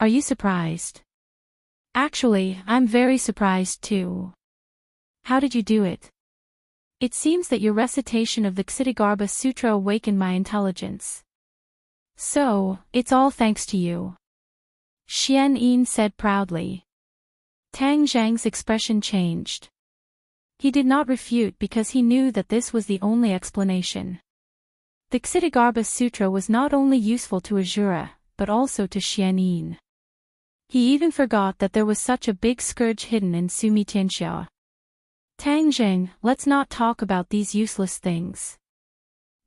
Are you surprised? Actually, I'm very surprised too. How did you do it? It seems that your recitation of the Ksitigarbha Sutra awakened my intelligence. So, it's all thanks to you. Xian Yin said proudly. Tang Zhang's expression changed. He did not refute because he knew that this was the only explanation. The Ksitigarbha Sutra was not only useful to Azura, but also to Xian Yin. He even forgot that there was such a big scourge hidden in Sumi Tianxia. Tang Jing, let's not talk about these useless things.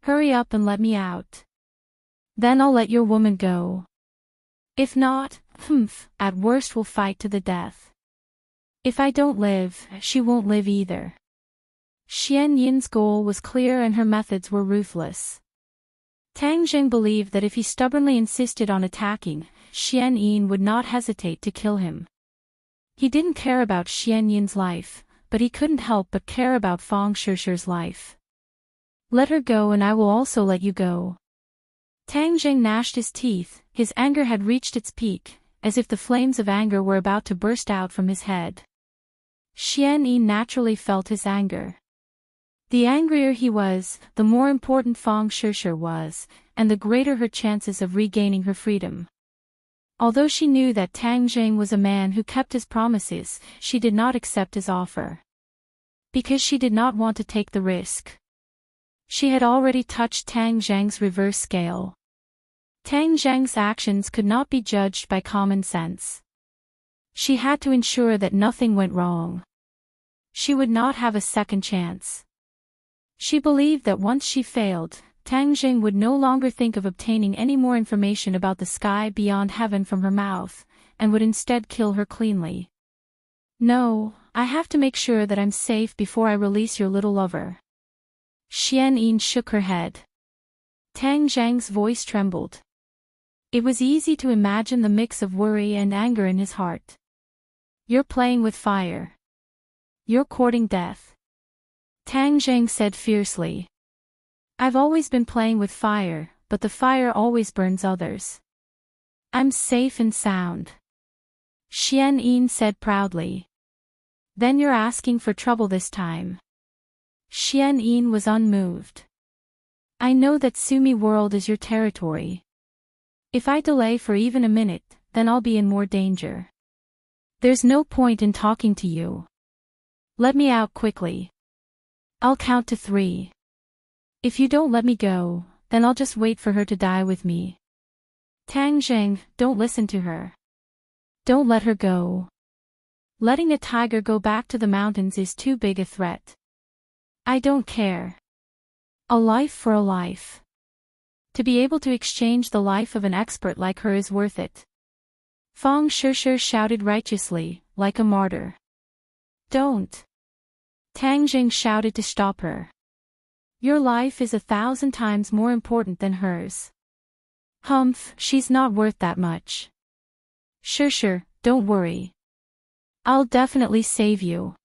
Hurry up and let me out. Then I'll let your woman go. If not, at worst we'll fight to the death. If I don't live, she won't live either. Xian Yin's goal was clear and her methods were ruthless. Tang Jing believed that if he stubbornly insisted on attacking, Xian Yin would not hesitate to kill him. He didn't care about Xian Yin's life, but he couldn't help but care about Fang Shishi's life. Let her go and I will also let you go. Tang Jing gnashed his teeth, his anger had reached its peak, as if the flames of anger were about to burst out from his head. Xian Yin naturally felt his anger. The angrier he was, the more important Fang Shishi was, and the greater her chances of regaining her freedom. Although she knew that Tang Jing was a man who kept his promises, she did not accept his offer. Because she did not want to take the risk. She had already touched Tang Zhang's reverse scale. Tang Zhang's actions could not be judged by common sense. She had to ensure that nothing went wrong. She would not have a second chance. She believed that once she failed, Tang Jing would no longer think of obtaining any more information about the sky beyond heaven from her mouth, and would instead kill her cleanly. No, I have to make sure that I'm safe before I release your little lover. Xian Yin shook her head. Tang Zhang's voice trembled. It was easy to imagine the mix of worry and anger in his heart. You're playing with fire. You're courting death. Tang Zhang said fiercely. I've always been playing with fire, but the fire always burns others. I'm safe and sound. Xian Yin said proudly. Then you're asking for trouble this time. Xian Yin was unmoved. I know that Sumi world is your territory. If I delay for even a minute, then I'll be in more danger. There's no point in talking to you. Let me out quickly. I'll count to 3. If you don't let me go, then I'll just wait for her to die with me. Tang Jing, don't listen to her. Don't let her go. Letting a tiger go back to the mountains is too big a threat. I don't care. A life for a life. To be able to exchange the life of an expert like her is worth it. Fang Shishir shouted righteously, like a martyr. Don't. Tang Jing shouted to stop her. Your life is 1,000 times more important than hers. Humph, she's not worth that much. Shishir, don't worry. I'll definitely save you.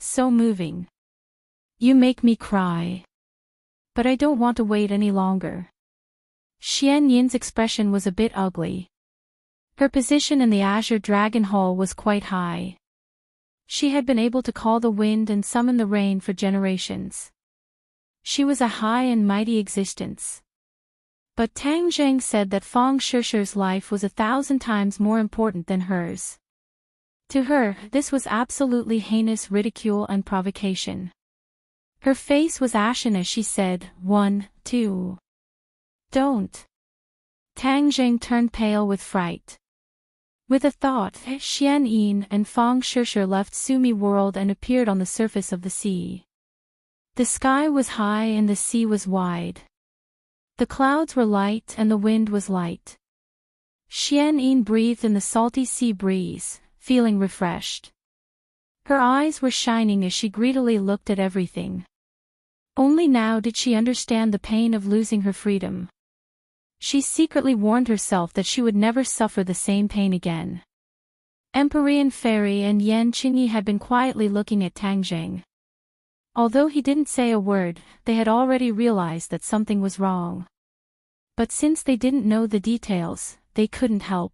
So moving. You make me cry. But I don't want to wait any longer. Xian Yin's expression was a bit ugly. Her position in the Azure Dragon Hall was quite high. She had been able to call the wind and summon the rain for generations. She was a high and mighty existence. But Tang Zheng said that Fang Shishir's life was 1,000 times more important than hers. To her, this was absolutely heinous ridicule and provocation. Her face was ashen as she said, 1, 2. Don't. Tang Zheng turned pale with fright. With a thought, Xian Yin and Fang Shishir left Sumi World and appeared on the surface of the sea. The sky was high and the sea was wide. The clouds were light and the wind was light. Xian Yin breathed in the salty sea breeze, feeling refreshed. Her eyes were shining as she greedily looked at everything. Only now did she understand the pain of losing her freedom. She secretly warned herself that she would never suffer the same pain again. Empyrean Fairy and Yan Qingyi had been quietly looking at Tang Zheng. Although he didn't say a word, they had already realized that something was wrong. But since they didn't know the details, they couldn't help.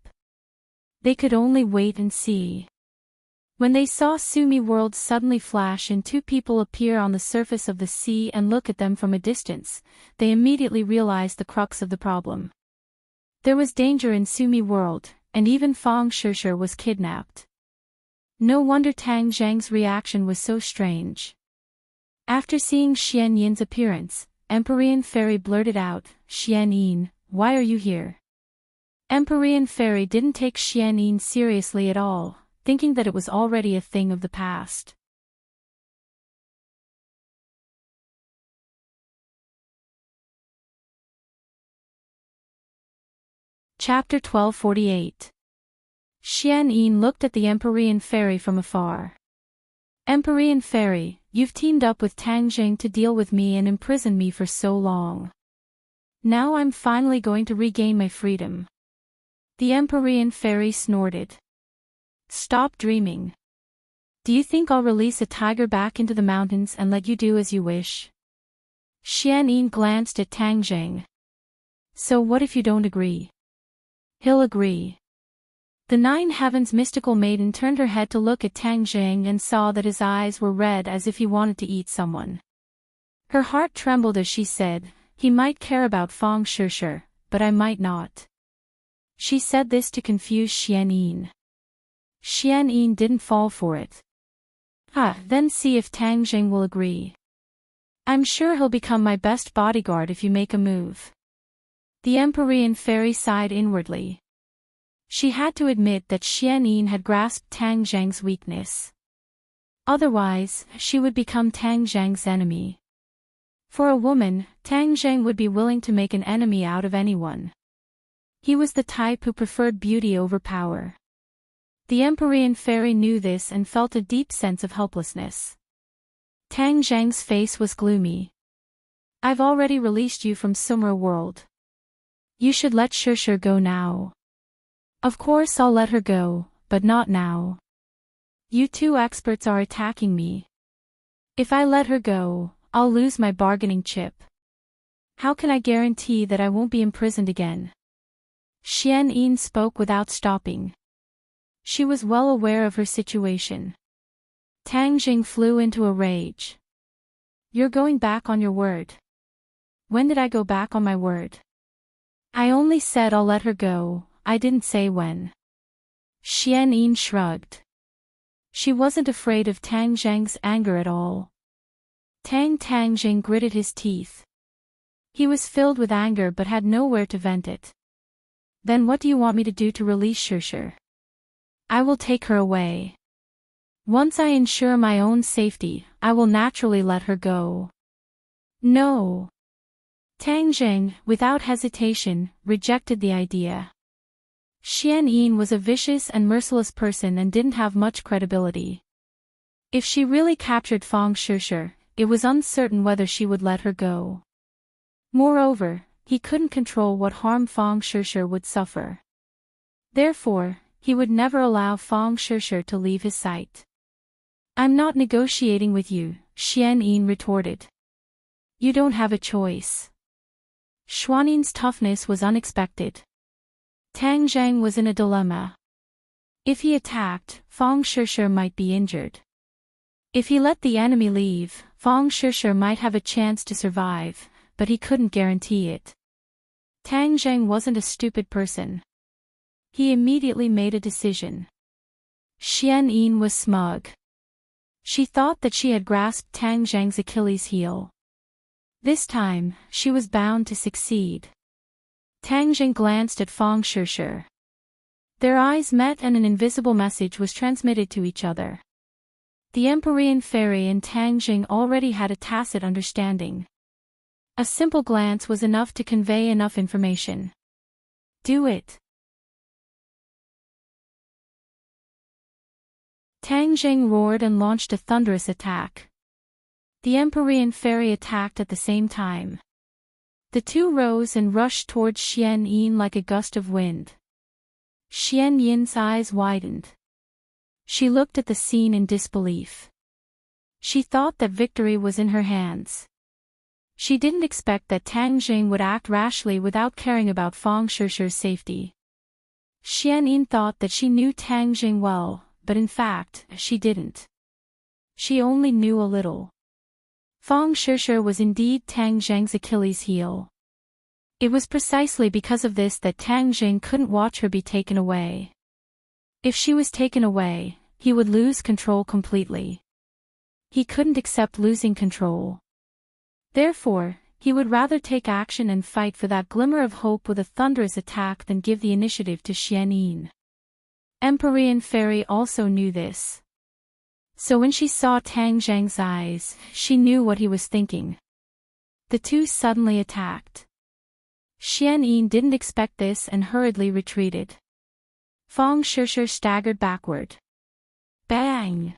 They could only wait and see. When they saw Sumi World suddenly flash and two people appear on the surface of the sea and look at them from a distance, they immediately realized the crux of the problem. There was danger in Sumi World, and even Fang Shishir was kidnapped. No wonder Tang Zheng's reaction was so strange. After seeing Xian Yin's appearance, Empyrean Fairy blurted out, "Xian Yin, why are you here?" Empyrean Fairy didn't take Xian Yin seriously at all, thinking that it was already a thing of the past. Chapter 1248. Xian Yin looked at the Empyrean Fairy from afar. Empyrean Fairy, you've teamed up with Tang Zheng to deal with me and imprison me for so long. Now I'm finally going to regain my freedom. The Empyrean Fairy snorted. Stop dreaming. Do you think I'll release a tiger back into the mountains and let you do as you wish? Xian Yin glanced at Tang Zheng. So what if you don't agree? He'll agree. The Nine Heavens mystical maiden turned her head to look at Tang Zheng and saw that his eyes were red as if he wanted to eat someone. Her heart trembled as she said, he might care about Fang Shishir, but I might not. She said this to confuse Xian Yin. Xian Yin didn't fall for it. Then see if Tang Zheng will agree. I'm sure he'll become my best bodyguard if you make a move. The Empyrean Fairy sighed inwardly. She had to admit that Xian Yin had grasped Tang Zheng's weakness. Otherwise, she would become Tang Zheng's enemy. For a woman, Tang Zheng would be willing to make an enemy out of anyone. He was the type who preferred beauty over power. The Empyrean Fairy knew this and felt a deep sense of helplessness. Tang Zheng's face was gloomy. I've already released you from Sumra World. You should let Shishir go now. Of course I'll let her go, but not now. You two experts are attacking me. If I let her go, I'll lose my bargaining chip. How can I guarantee that I won't be imprisoned again? Xian Yin spoke without stopping. She was well aware of her situation. Tang Jing flew into a rage. You're going back on your word. When did I go back on my word? I only said I'll let her go, I didn't say when. Xian Yin shrugged. She wasn't afraid of Tang Zheng's anger at all. Tang Jing gritted his teeth. He was filled with anger but had nowhere to vent it. Then what do you want me to do to release Shishir? I will take her away. Once I ensure my own safety, I will naturally let her go. No. Tang Zheng, without hesitation, rejected the idea. Xian Yin was a vicious and merciless person and didn't have much credibility. If she really captured Fang Shishir, it was uncertain whether she would let her go. Moreover, he couldn't control what harm Fang Shishir would suffer. Therefore, he would never allow Fang Shishir to leave his sight. I'm not negotiating with you, Xian Yin retorted. You don't have a choice. Xuanin's toughness was unexpected. Tang Zheng was in a dilemma. If he attacked, Fang Shishir might be injured. If he let the enemy leave, Fang Shishir might have a chance to survive, but he couldn't guarantee it. Tang Zheng wasn't a stupid person. He immediately made a decision. Xian Yin was smug. She thought that she had grasped Tang Zheng's Achilles heel. This time, she was bound to succeed. Tang Zheng glanced at Fang Shishir. Their eyes met and an invisible message was transmitted to each other. The Empyrean Fairy and Tang Zheng already had a tacit understanding. A simple glance was enough to convey enough information. Do it. Tang Zheng roared and launched a thunderous attack. The Empyrean Fairy attacked at the same time. The two rose and rushed towards Xian Yin like a gust of wind. Xian Yin's eyes widened. She looked at the scene in disbelief. She thought that victory was in her hands. She didn't expect that Tang Zheng would act rashly without caring about Fang Shishir's safety. Xian Yin thought that she knew Tang Zheng well, but in fact, she didn't. She only knew a little. Fang Shishir was indeed Tang Zheng's Achilles heel. It was precisely because of this that Tang Zheng couldn't watch her be taken away. If she was taken away, he would lose control completely. He couldn't accept losing control. Therefore, he would rather take action and fight for that glimmer of hope with a thunderous attack than give the initiative to Xian Yin. Empyrean Fairy also knew this. So when she saw Tang Zheng's eyes, she knew what he was thinking. The two suddenly attacked. Xian Yin didn't expect this and hurriedly retreated. Fang Shishir staggered backward. Bang!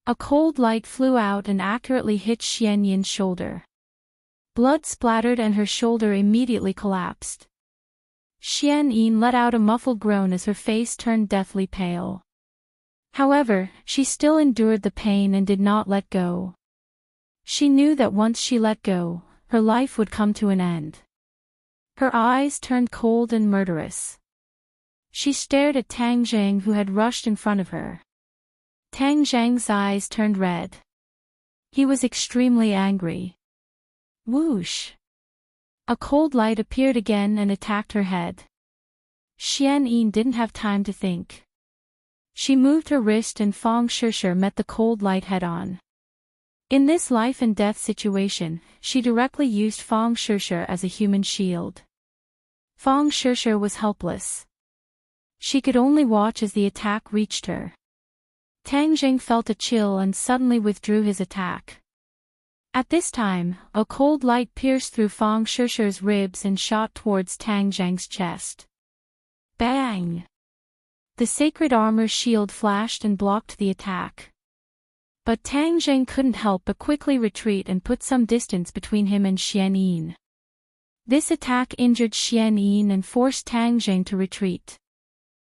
A cold light flew out and accurately hit Xian Yin's shoulder. Blood splattered and her shoulder immediately collapsed. Xian Yin let out a muffled groan as her face turned deathly pale. However, she still endured the pain and did not let go. She knew that once she let go, her life would come to an end. Her eyes turned cold and murderous. She stared at Tang Zheng who had rushed in front of her. Tang Zheng's eyes turned red. He was extremely angry. Whoosh! A cold light appeared again and attacked her head. Xian Yin didn't have time to think. She moved her wrist and Fang Shishir met the cold light head-on. In this life-and-death situation, she directly used Fang Shishir as a human shield. Fang Shishir was helpless. She could only watch as the attack reached her. Tang Zheng felt a chill and suddenly withdrew his attack. At this time, a cold light pierced through Fang Shishir's ribs and shot towards Tang Zheng's chest. Bang! The sacred armor shield flashed and blocked the attack. But Tang Zheng couldn't help but quickly retreat and put some distance between him and Xian Yin. This attack injured Xian Yin and forced Tang Zheng to retreat.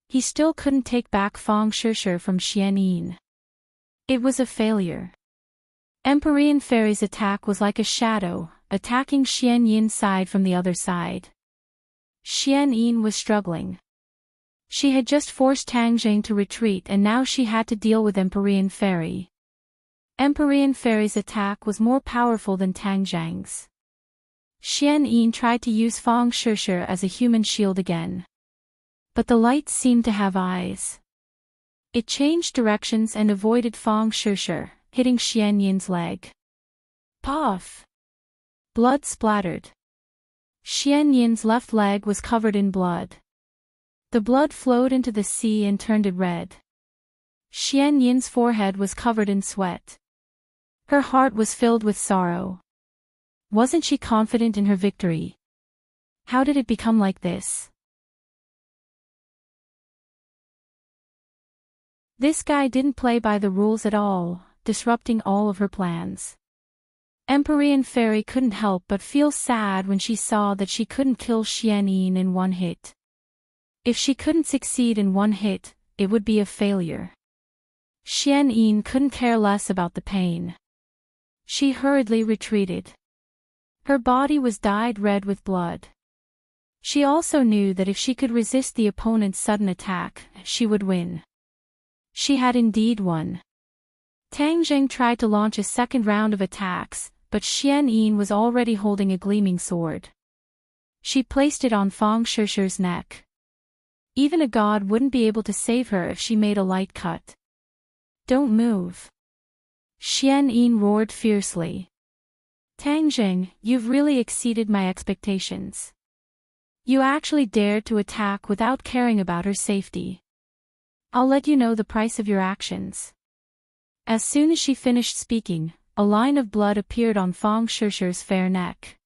He still couldn't take back Fang Shishir from Xian Yin. It was a failure. Empyrean Fairy's attack was like a shadow, attacking Xian Yin's side from the other side. Xian Yin was struggling. She had just forced Tang Zheng to retreat and now she had to deal with Empyrean Fairy. Empyrean Fairy's attack was more powerful than Tang Zheng's. Xian Yin tried to use Fang Shishir as a human shield again. But the light seemed to have eyes. It changed directions and avoided Fang Shishir, hitting Xian Yin's leg. Puff! Blood splattered. Xian Yin's left leg was covered in blood. The blood flowed into the sea and turned it red. Xian Yin's forehead was covered in sweat. Her heart was filled with sorrow. Wasn't she confident in her victory? How did it become like this? This guy didn't play by the rules at all, disrupting all of her plans. Empyrean Fairy couldn't help but feel sad when she saw that she couldn't kill Xian Yin in one hit. If she couldn't succeed in one hit, it would be a failure. Xian Yin couldn't care less about the pain. She hurriedly retreated. Her body was dyed red with blood. She also knew that if she could resist the opponent's sudden attack, she would win. She had indeed won. Tang Zheng tried to launch a second round of attacks, but Xian Yin was already holding a gleaming sword. She placed it on Fang Shishi's neck. Even a god wouldn't be able to save her if she made a light cut. Don't move. Xian Yin roared fiercely. Tang Zheng, you've really exceeded my expectations. You actually dared to attack without caring about her safety. I'll let you know the price of your actions. As soon as she finished speaking, a line of blood appeared on Fang Shishi's fair neck.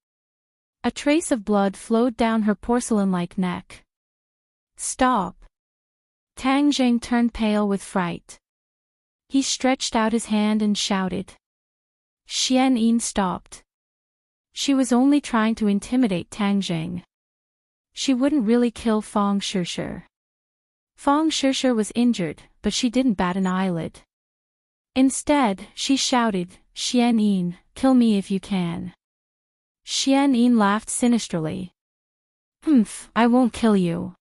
A trace of blood flowed down her porcelain-like neck. Stop! Tang Zheng turned pale with fright. He stretched out his hand and shouted. Xian Yin stopped. She was only trying to intimidate Tang Zheng. She wouldn't really kill Fang Shishi. Fang Shishi was injured, but she didn't bat an eyelid. Instead, she shouted, Xian Yin, kill me if you can. Xian Yin laughed sinisterly. Humph, I won't kill you.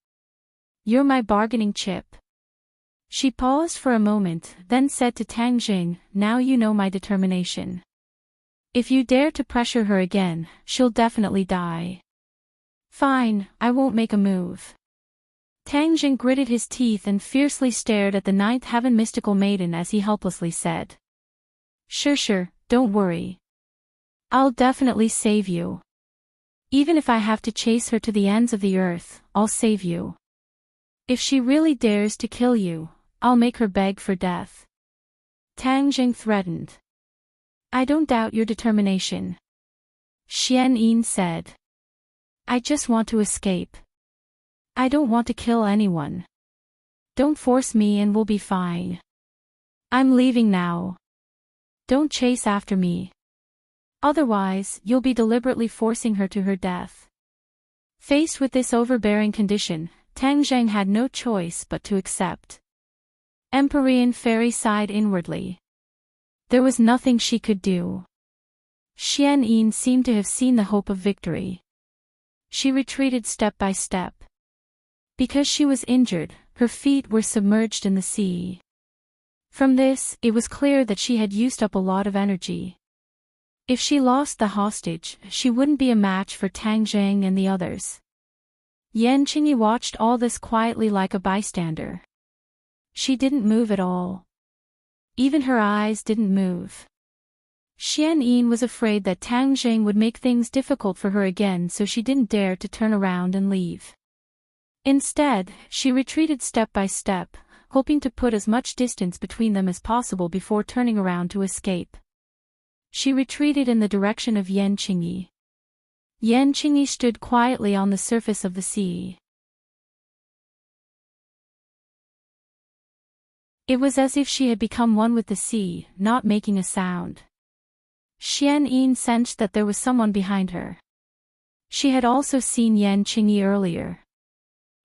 You're my bargaining chip. She paused for a moment, then said to Tang Zheng, now you know my determination. If you dare to pressure her again, she'll definitely die. Fine, I won't make a move. Tang Zheng gritted his teeth and fiercely stared at the ninth heaven mystical maiden as he helplessly said. Sure, don't worry. I'll definitely save you. Even if I have to chase her to the ends of the earth, I'll save you. If she really dares to kill you, I'll make her beg for death. Tang Zheng threatened. I don't doubt your determination. Xian Yin said. I just want to escape. I don't want to kill anyone. Don't force me and we'll be fine. I'm leaving now. Don't chase after me. Otherwise, you'll be deliberately forcing her to her death. Faced with this overbearing condition, Tang Zheng had no choice but to accept. Empyrean Fairy sighed inwardly. There was nothing she could do. Xian Yin seemed to have seen the hope of victory. She retreated step by step. Because she was injured, her feet were submerged in the sea. From this, it was clear that she had used up a lot of energy. If she lost the hostage, she wouldn't be a match for Tang Zheng and the others. Enchanting watched all this quietly like a bystander. She didn't move at all. Even her eyes didn't move. Xian Yin was afraid that Tang Zheng would make things difficult for her again, so she didn't dare to turn around and leave. Instead, she retreated step by step, hoping to put as much distance between them as possible before turning around to escape. She retreated in the direction of Enchanting. Enchanting stood quietly on the surface of the sea. It was as if she had become one with the sea, not making a sound. Xian Yin sensed that there was someone behind her. She had also seen Enchanting earlier.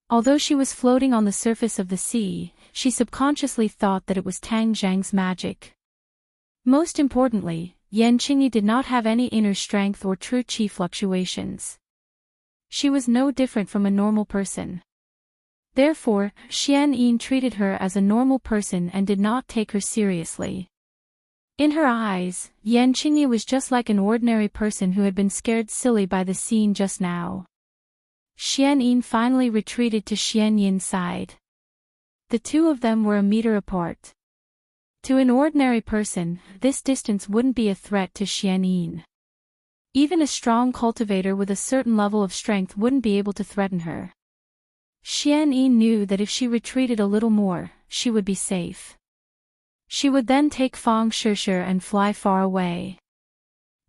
Although she was floating on the surface of the sea, she subconsciously thought that it was Tang Zheng's magic. Most importantly, Enchanting did not have any inner strength or true chi fluctuations. She was no different from a normal person. Therefore, Xian Yin treated her as a normal person and did not take her seriously. In her eyes, Enchanting was just like an ordinary person who had been scared silly by the scene just now. Xian Yin finally retreated to Xian Yin's side. The two of them were a meter apart. To an ordinary person, this distance wouldn't be a threat to Xian Yin. Even a strong cultivator with a certain level of strength wouldn't be able to threaten her. Xian Yin knew that if she retreated a little more, she would be safe. She would then take Fang Shishir and fly far away.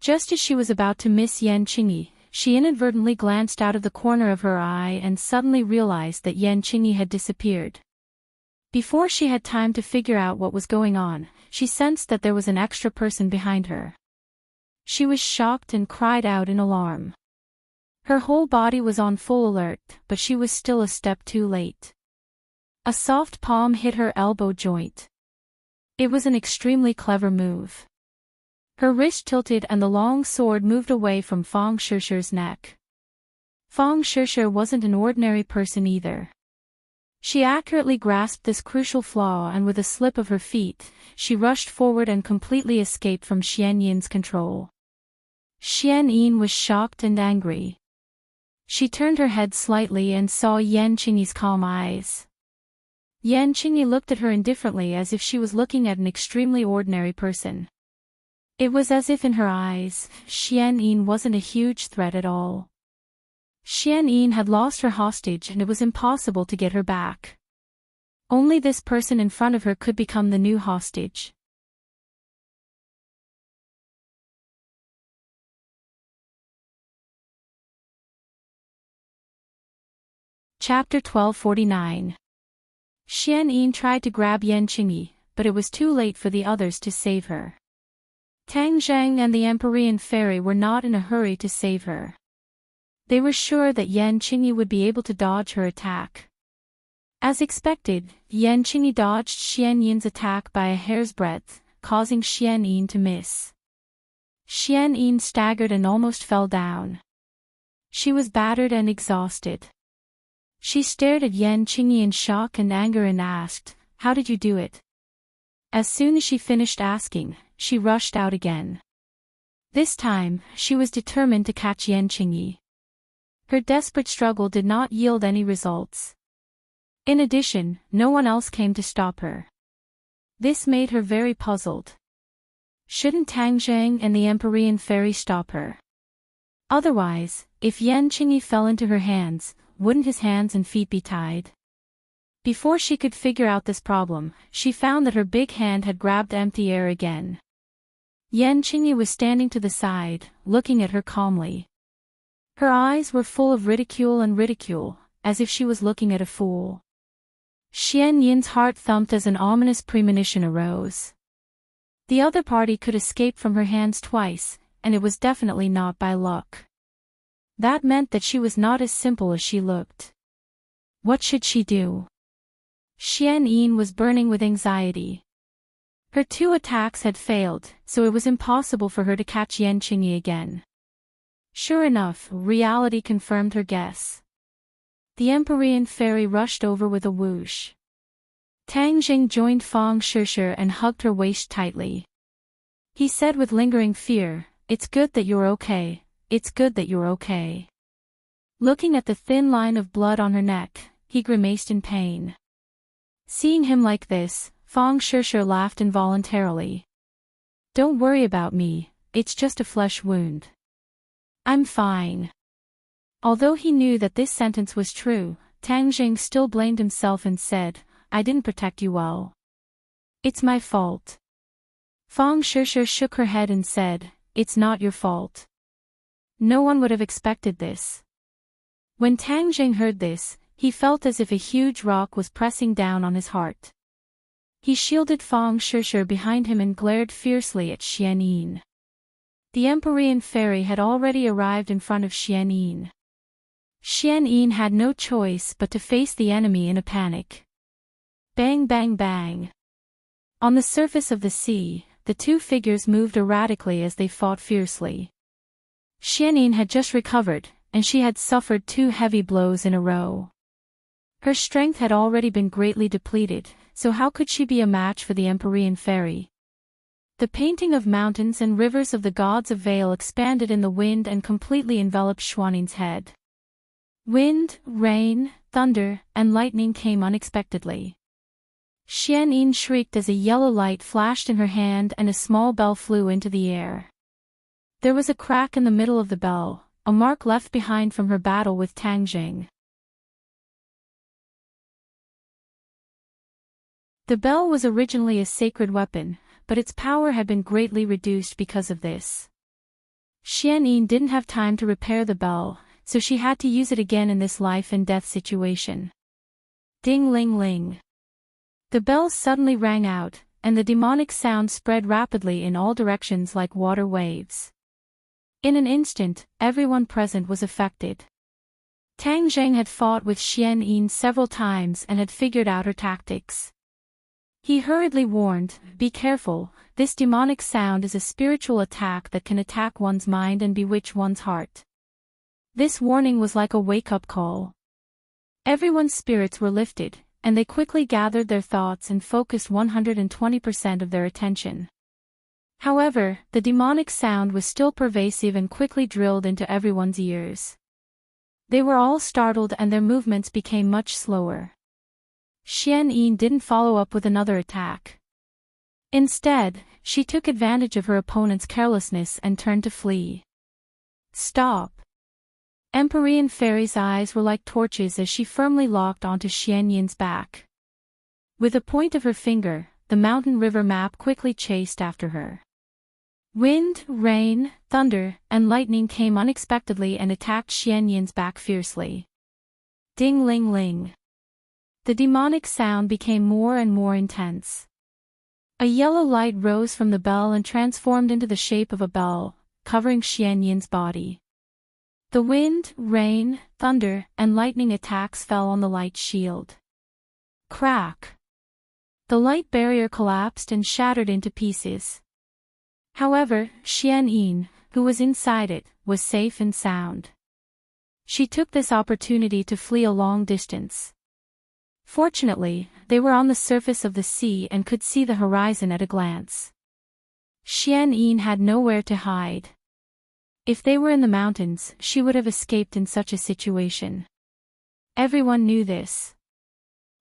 Just as she was about to miss Yan Qingyi, she inadvertently glanced out of the corner of her eye and suddenly realized that Yan Qingyi had disappeared. Before she had time to figure out what was going on, she sensed that there was an extra person behind her. She was shocked and cried out in alarm. Her whole body was on full alert, but she was still a step too late. A soft palm hit her elbow joint. It was an extremely clever move. Her wrist tilted and the long sword moved away from Fang Shishir's neck. Fang Shishir wasn't an ordinary person either. She accurately grasped this crucial flaw and with a slip of her feet, she rushed forward and completely escaped from Xian Yin's control. Xian Yin was shocked and angry. She turned her head slightly and saw Yan Qingyi's calm eyes. Yan Qingyi looked at her indifferently as if she was looking at an extremely ordinary person. It was as if in her eyes, Xian Yin wasn't a huge threat at all. Xian Yin had lost her hostage and it was impossible to get her back. Only this person in front of her could become the new hostage. Chapter 1249. Xian Yin tried to grab Yan Qingyi, but it was too late for the others to save her. Tang Zhang and the Empyrean Fairy were not in a hurry to save her. They were sure that Yan Qingyi would be able to dodge her attack. As expected, Yan Qingyi dodged Xian Yin's attack by a hair's breadth, causing Xian Yin to miss. Xian Yin staggered and almost fell down. She was battered and exhausted. She stared at Yan Qingyi in shock and anger and asked, "How did you do it?" As soon as she finished asking, she rushed out again. This time, she was determined to catch Yan Qingyi. Her desperate struggle did not yield any results. In addition, no one else came to stop her. This made her very puzzled. Shouldn't Tang Zhang and the Empyrean Fairy stop her? Otherwise, if Yan Qingyi fell into her hands, wouldn't his hands and feet be tied? Before she could figure out this problem, she found that her big hand had grabbed empty air again. Yan Qingyi was standing to the side, looking at her calmly. Her eyes were full of ridicule, as if she was looking at a fool. Xian Yin's heart thumped as an ominous premonition arose. The other party could escape from her hands twice, and it was definitely not by luck. That meant that she was not as simple as she looked. What should she do? Xian Yin was burning with anxiety. Her 2 attacks had failed, so it was impossible for her to catch Yan Qingyi again. Sure enough, reality confirmed her guess. The Empyrean Fairy rushed over with a whoosh. Tang Zhang joined Fang Shishir and hugged her waist tightly. He said with lingering fear, "It's good that you're okay, it's good that you're okay." Looking at the thin line of blood on her neck, he grimaced in pain. Seeing him like this, Fang Shishir laughed involuntarily. "Don't worry about me, it's just a flesh wound. I'm fine." Although he knew that this sentence was true, Tang Zhang still blamed himself and said, "I didn't protect you well. It's my fault." Fang Shishir shook her head and said, "It's not your fault. No one would have expected this." When Tang Zhang heard this, he felt as if a huge rock was pressing down on his heart. He shielded Fang Shishir behind him and glared fiercely at Xian Yin. The Empyrean Fairy had already arrived in front of Xian Yin. Xian Yin had no choice but to face the enemy in a panic. Bang bang bang. On the surface of the sea, the 2 figures moved erratically as they fought fiercely. Xian Yin had just recovered, and she had suffered 2 heavy blows in a row. Her strength had already been greatly depleted, so how could she be a match for the Empyrean Fairy? The painting of mountains and rivers of the gods of Vale expanded in the wind and completely enveloped Xuanin's head. Wind, rain, thunder, and lightning came unexpectedly. Xian Yin shrieked as a yellow light flashed in her hand and a small bell flew into the air. There was a crack in the middle of the bell, a mark left behind from her battle with Tang Zhang. The bell was originally a sacred weapon, but its power had been greatly reduced because of this. Xianyin didn't have time to repair the bell, so she had to use it again in this life-and-death situation. Ding-ling-ling. The bell suddenly rang out, and the demonic sound spread rapidly in all directions like water waves. In an instant, everyone present was affected. Tang Zheng had fought with Xianyin several times and had figured out her tactics. He hurriedly warned, "Be careful, this demonic sound is a spiritual attack that can attack one's mind and bewitch one's heart." This warning was like a wake-up call. Everyone's spirits were lifted, and they quickly gathered their thoughts and focused 120% of their attention. However, the demonic sound was still pervasive and quickly drilled into everyone's ears. They were all startled and their movements became much slower. Xianyin didn't follow up with another attack. Instead, she took advantage of her opponent's carelessness and turned to flee. "Stop!" Empyrean Fairy's eyes were like torches as she firmly locked onto Xianyin's back. With a point of her finger, the mountain river map quickly chased after her. Wind, rain, thunder, and lightning came unexpectedly and attacked Xianyin's back fiercely. Ding-ling-ling. The demonic sound became more and more intense. A yellow light rose from the bell and transformed into the shape of a bell, covering Xianyin's body. The wind, rain, thunder, and lightning attacks fell on the light shield. Crack! The light barrier collapsed and shattered into pieces. However, Xianyin, who was inside it, was safe and sound. She took this opportunity to flee a long distance. Fortunately, they were on the surface of the sea and could see the horizon at a glance. Xianyin had nowhere to hide. If they were in the mountains, she would have escaped in such a situation. Everyone knew this.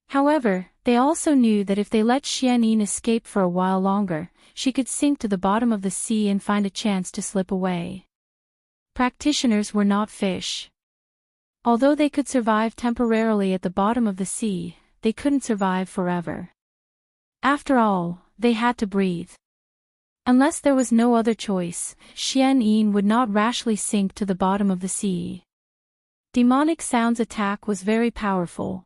However, they also knew that if they let Xianyin escape for a while longer, she could sink to the bottom of the sea and find a chance to slip away. Practitioners were not fish. Although they could survive temporarily at the bottom of the sea, they couldn't survive forever. After all, they had to breathe. Unless there was no other choice, Xianyin would not rashly sink to the bottom of the sea. Demonic Sound's attack was very powerful.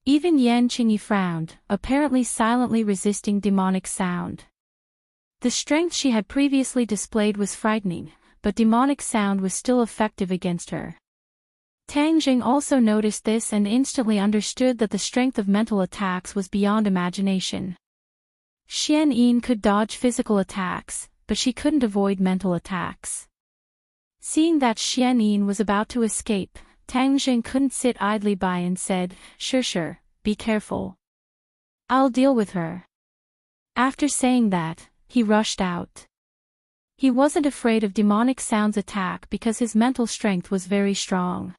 Even Yan Qingyi frowned, apparently silently resisting demonic sound. The strength she had previously displayed was frightening, but demonic sound was still effective against her. Tang Jing also noticed this and instantly understood that the strength of mental attacks was beyond imagination. Xianyin could dodge physical attacks, but she couldn't avoid mental attacks. Seeing that Xianyin was about to escape, Tang Jing couldn't sit idly by and said, Sure, be careful. I'll deal with her." After saying that, he rushed out. He wasn't afraid of demonic sound's attack because his mental strength was very strong.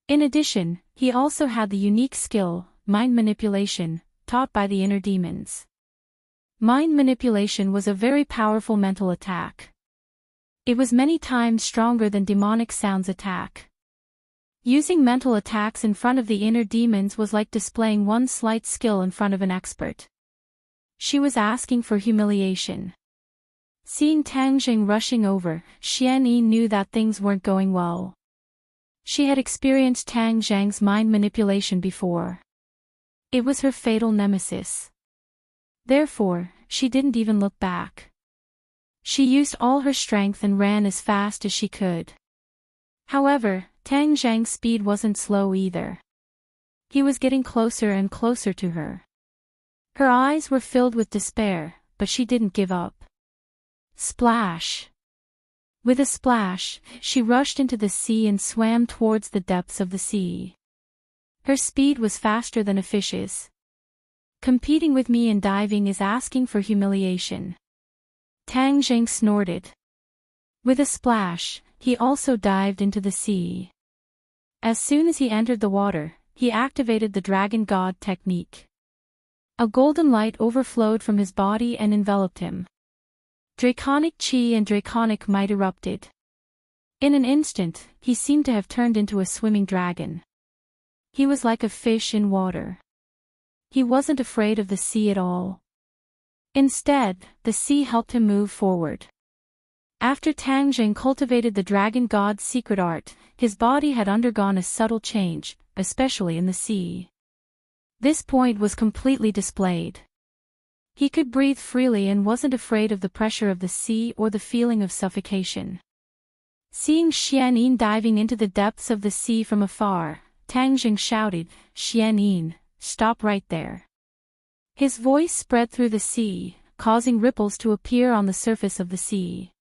In addition, he also had the unique skill, mind manipulation, taught by the inner demons. Mind manipulation was a very powerful mental attack. It was many times stronger than demonic sound's attack. Using mental attacks in front of the inner demons was like displaying one slight skill in front of an expert. She was asking for humiliation. Seeing Tang Jing rushing over, Xianyin knew that things weren't going well. She had experienced Tang Zhang's mind manipulation before. It was her fatal nemesis. Therefore, she didn't even look back. She used all her strength and ran as fast as she could. However, Tang Zhang's speed wasn't slow either. He was getting closer and closer to her. Her eyes were filled with despair, but she didn't give up. Splash! With a splash, she rushed into the sea and swam towards the depths of the sea. Her speed was faster than a fish's. Competing with me in diving is asking for humiliation. Tang Jing snorted. With a splash, he also dived into the sea. As soon as he entered the water, he activated the Dragon God technique. A golden light overflowed from his body and enveloped him. Draconic chi and draconic might erupted. In an instant, he seemed to have turned into a swimming dragon. He was like a fish in water. He wasn't afraid of the sea at all. Instead, the sea helped him move forward. After Tang Jing cultivated the dragon god's secret art, his body had undergone a subtle change, especially in the sea. This point was completely displayed. He could breathe freely and wasn't afraid of the pressure of the sea or the feeling of suffocation. Seeing Xian Yin diving into the depths of the sea from afar, Tang Jing shouted, "Xian Yin, stop right there." His voice spread through the sea, causing ripples to appear on the surface of the sea.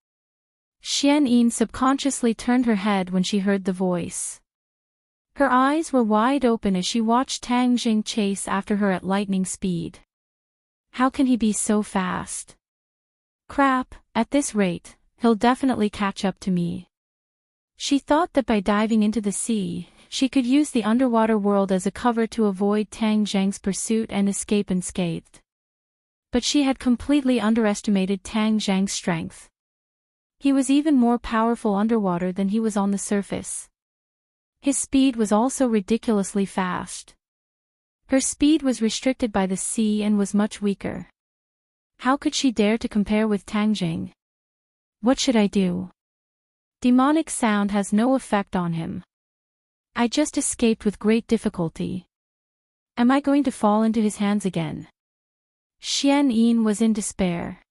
Xian Yin subconsciously turned her head when she heard the voice. Her eyes were wide open as she watched Tang Jing chase after her at lightning speed. How can he be so fast? Crap, at this rate, he'll definitely catch up to me. She thought that by diving into the sea, she could use the underwater world as a cover to avoid Tang Jing's pursuit and escape unscathed. But she had completely underestimated Tang Jing's strength. He was even more powerful underwater than he was on the surface. His speed was also ridiculously fast. Her speed was restricted by the sea and was much weaker. How could she dare to compare with Tang Jing? What should I do? Demonic sound has no effect on him. I just escaped with great difficulty. Am I going to fall into his hands again? Xian Yin was in despair.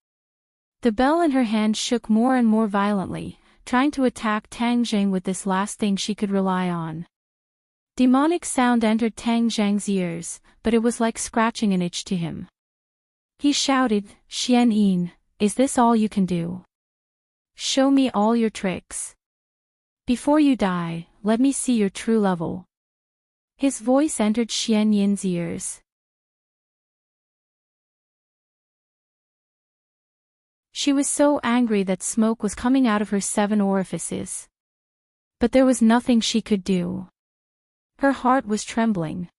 The bell in her hand shook more and more violently, trying to attack Tang Jing with this last thing she could rely on. Demonic sound entered Tang Jing's ears, but it was like scratching an itch to him. He shouted, "Xian Yin, is this all you can do? Show me all your tricks. Before you die, let me see your true level." His voice entered Xian Yin's ears. She was so angry that smoke was coming out of her 7 orifices. But there was nothing she could do. Her heart was trembling.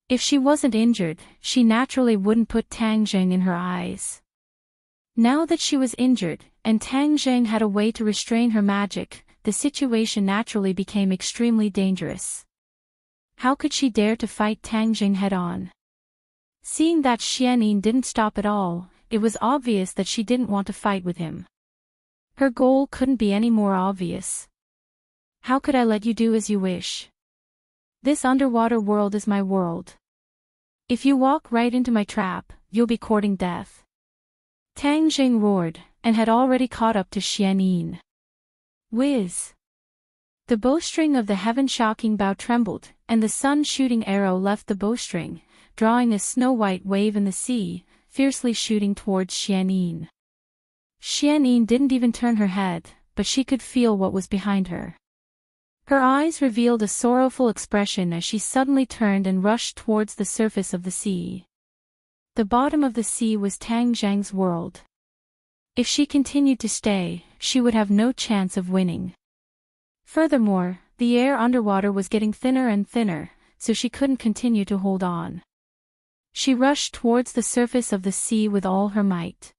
If she wasn't injured, she naturally wouldn't put Tang Jing in her eyes. Now that she was injured, and Tang Jing had a way to restrain her magic, the situation naturally became extremely dangerous. How could she dare to fight Tang Jing head-on? Seeing that Xian Yin didn't stop at all, it was obvious that she didn't want to fight with him. Her goal couldn't be any more obvious. How could I let you do as you wish? This underwater world is my world. If you walk right into my trap, you'll be courting death. Tang Jing roared, and had already caught up to Xian Yin. Whiz! The bowstring of the heaven-shocking bow trembled, and the sun-shooting arrow left the bowstring, drawing a snow-white wave in the sea, fiercely shooting towards Xian Yin. Xian Yin didn't even turn her head, but she could feel what was behind her. Her eyes revealed a sorrowful expression as she suddenly turned and rushed towards the surface of the sea. The bottom of the sea was Tang Jing's world. If she continued to stay, she would have no chance of winning. Furthermore, the air underwater was getting thinner and thinner, so she couldn't continue to hold on. She rushed towards the surface of the sea with all her might.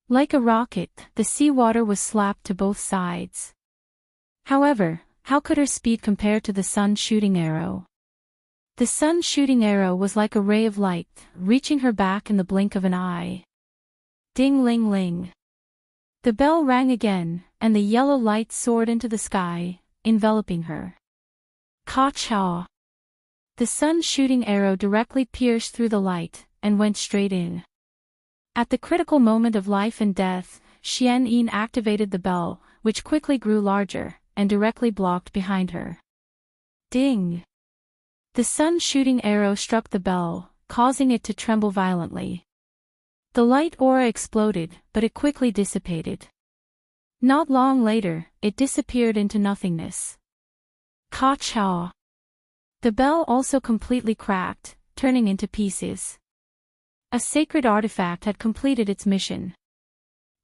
Like a rocket, the seawater was slapped to both sides. However, how could her speed compare to the sun-shooting arrow? The sun-shooting arrow was like a ray of light, reaching her back in the blink of an eye. Ding-ling-ling. The bell rang again, and the yellow light soared into the sky, enveloping her. Ka-cha! The sun-shooting arrow directly pierced through the light, and went straight in. At the critical moment of life and death, Xian Yin activated the bell, which quickly grew larger, and directly blocked behind her. Ding! The sun-shooting arrow struck the bell, causing it to tremble violently. The light aura exploded, but it quickly dissipated. Not long later, it disappeared into nothingness. Ka-cha! The bell also completely cracked, turning into pieces. A sacred artifact had completed its mission.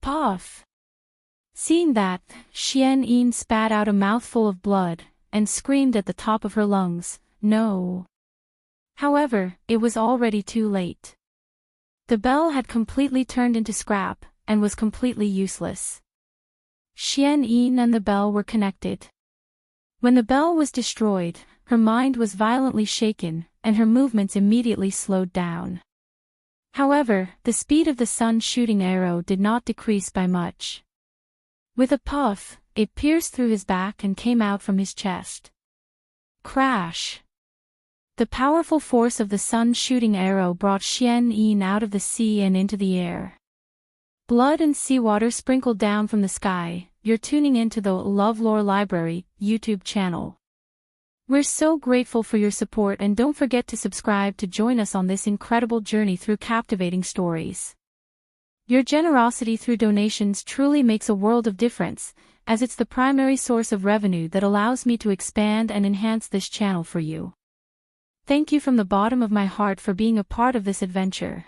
Puff! Seeing that, Xian Yin spat out a mouthful of blood, and screamed at the top of her lungs, "No!" However, it was already too late. The bell had completely turned into scrap, and was completely useless. Xian Yin and the bell were connected. When the bell was destroyed, her mind was violently shaken, and her movements immediately slowed down. However, the speed of the sun-shooting arrow did not decrease by much. With a puff, it pierced through his back and came out from his chest. Crash! The powerful force of the sun-shooting arrow brought Xian Yin out of the sea and into the air. Blood and seawater sprinkled down from the sky. You're tuning into the LoveLore Library YouTube channel. We're so grateful for your support, and don't forget to subscribe to join us on this incredible journey through captivating stories. Your generosity through donations truly makes a world of difference, as it's the primary source of revenue that allows me to expand and enhance this channel for you. Thank you from the bottom of my heart for being a part of this adventure.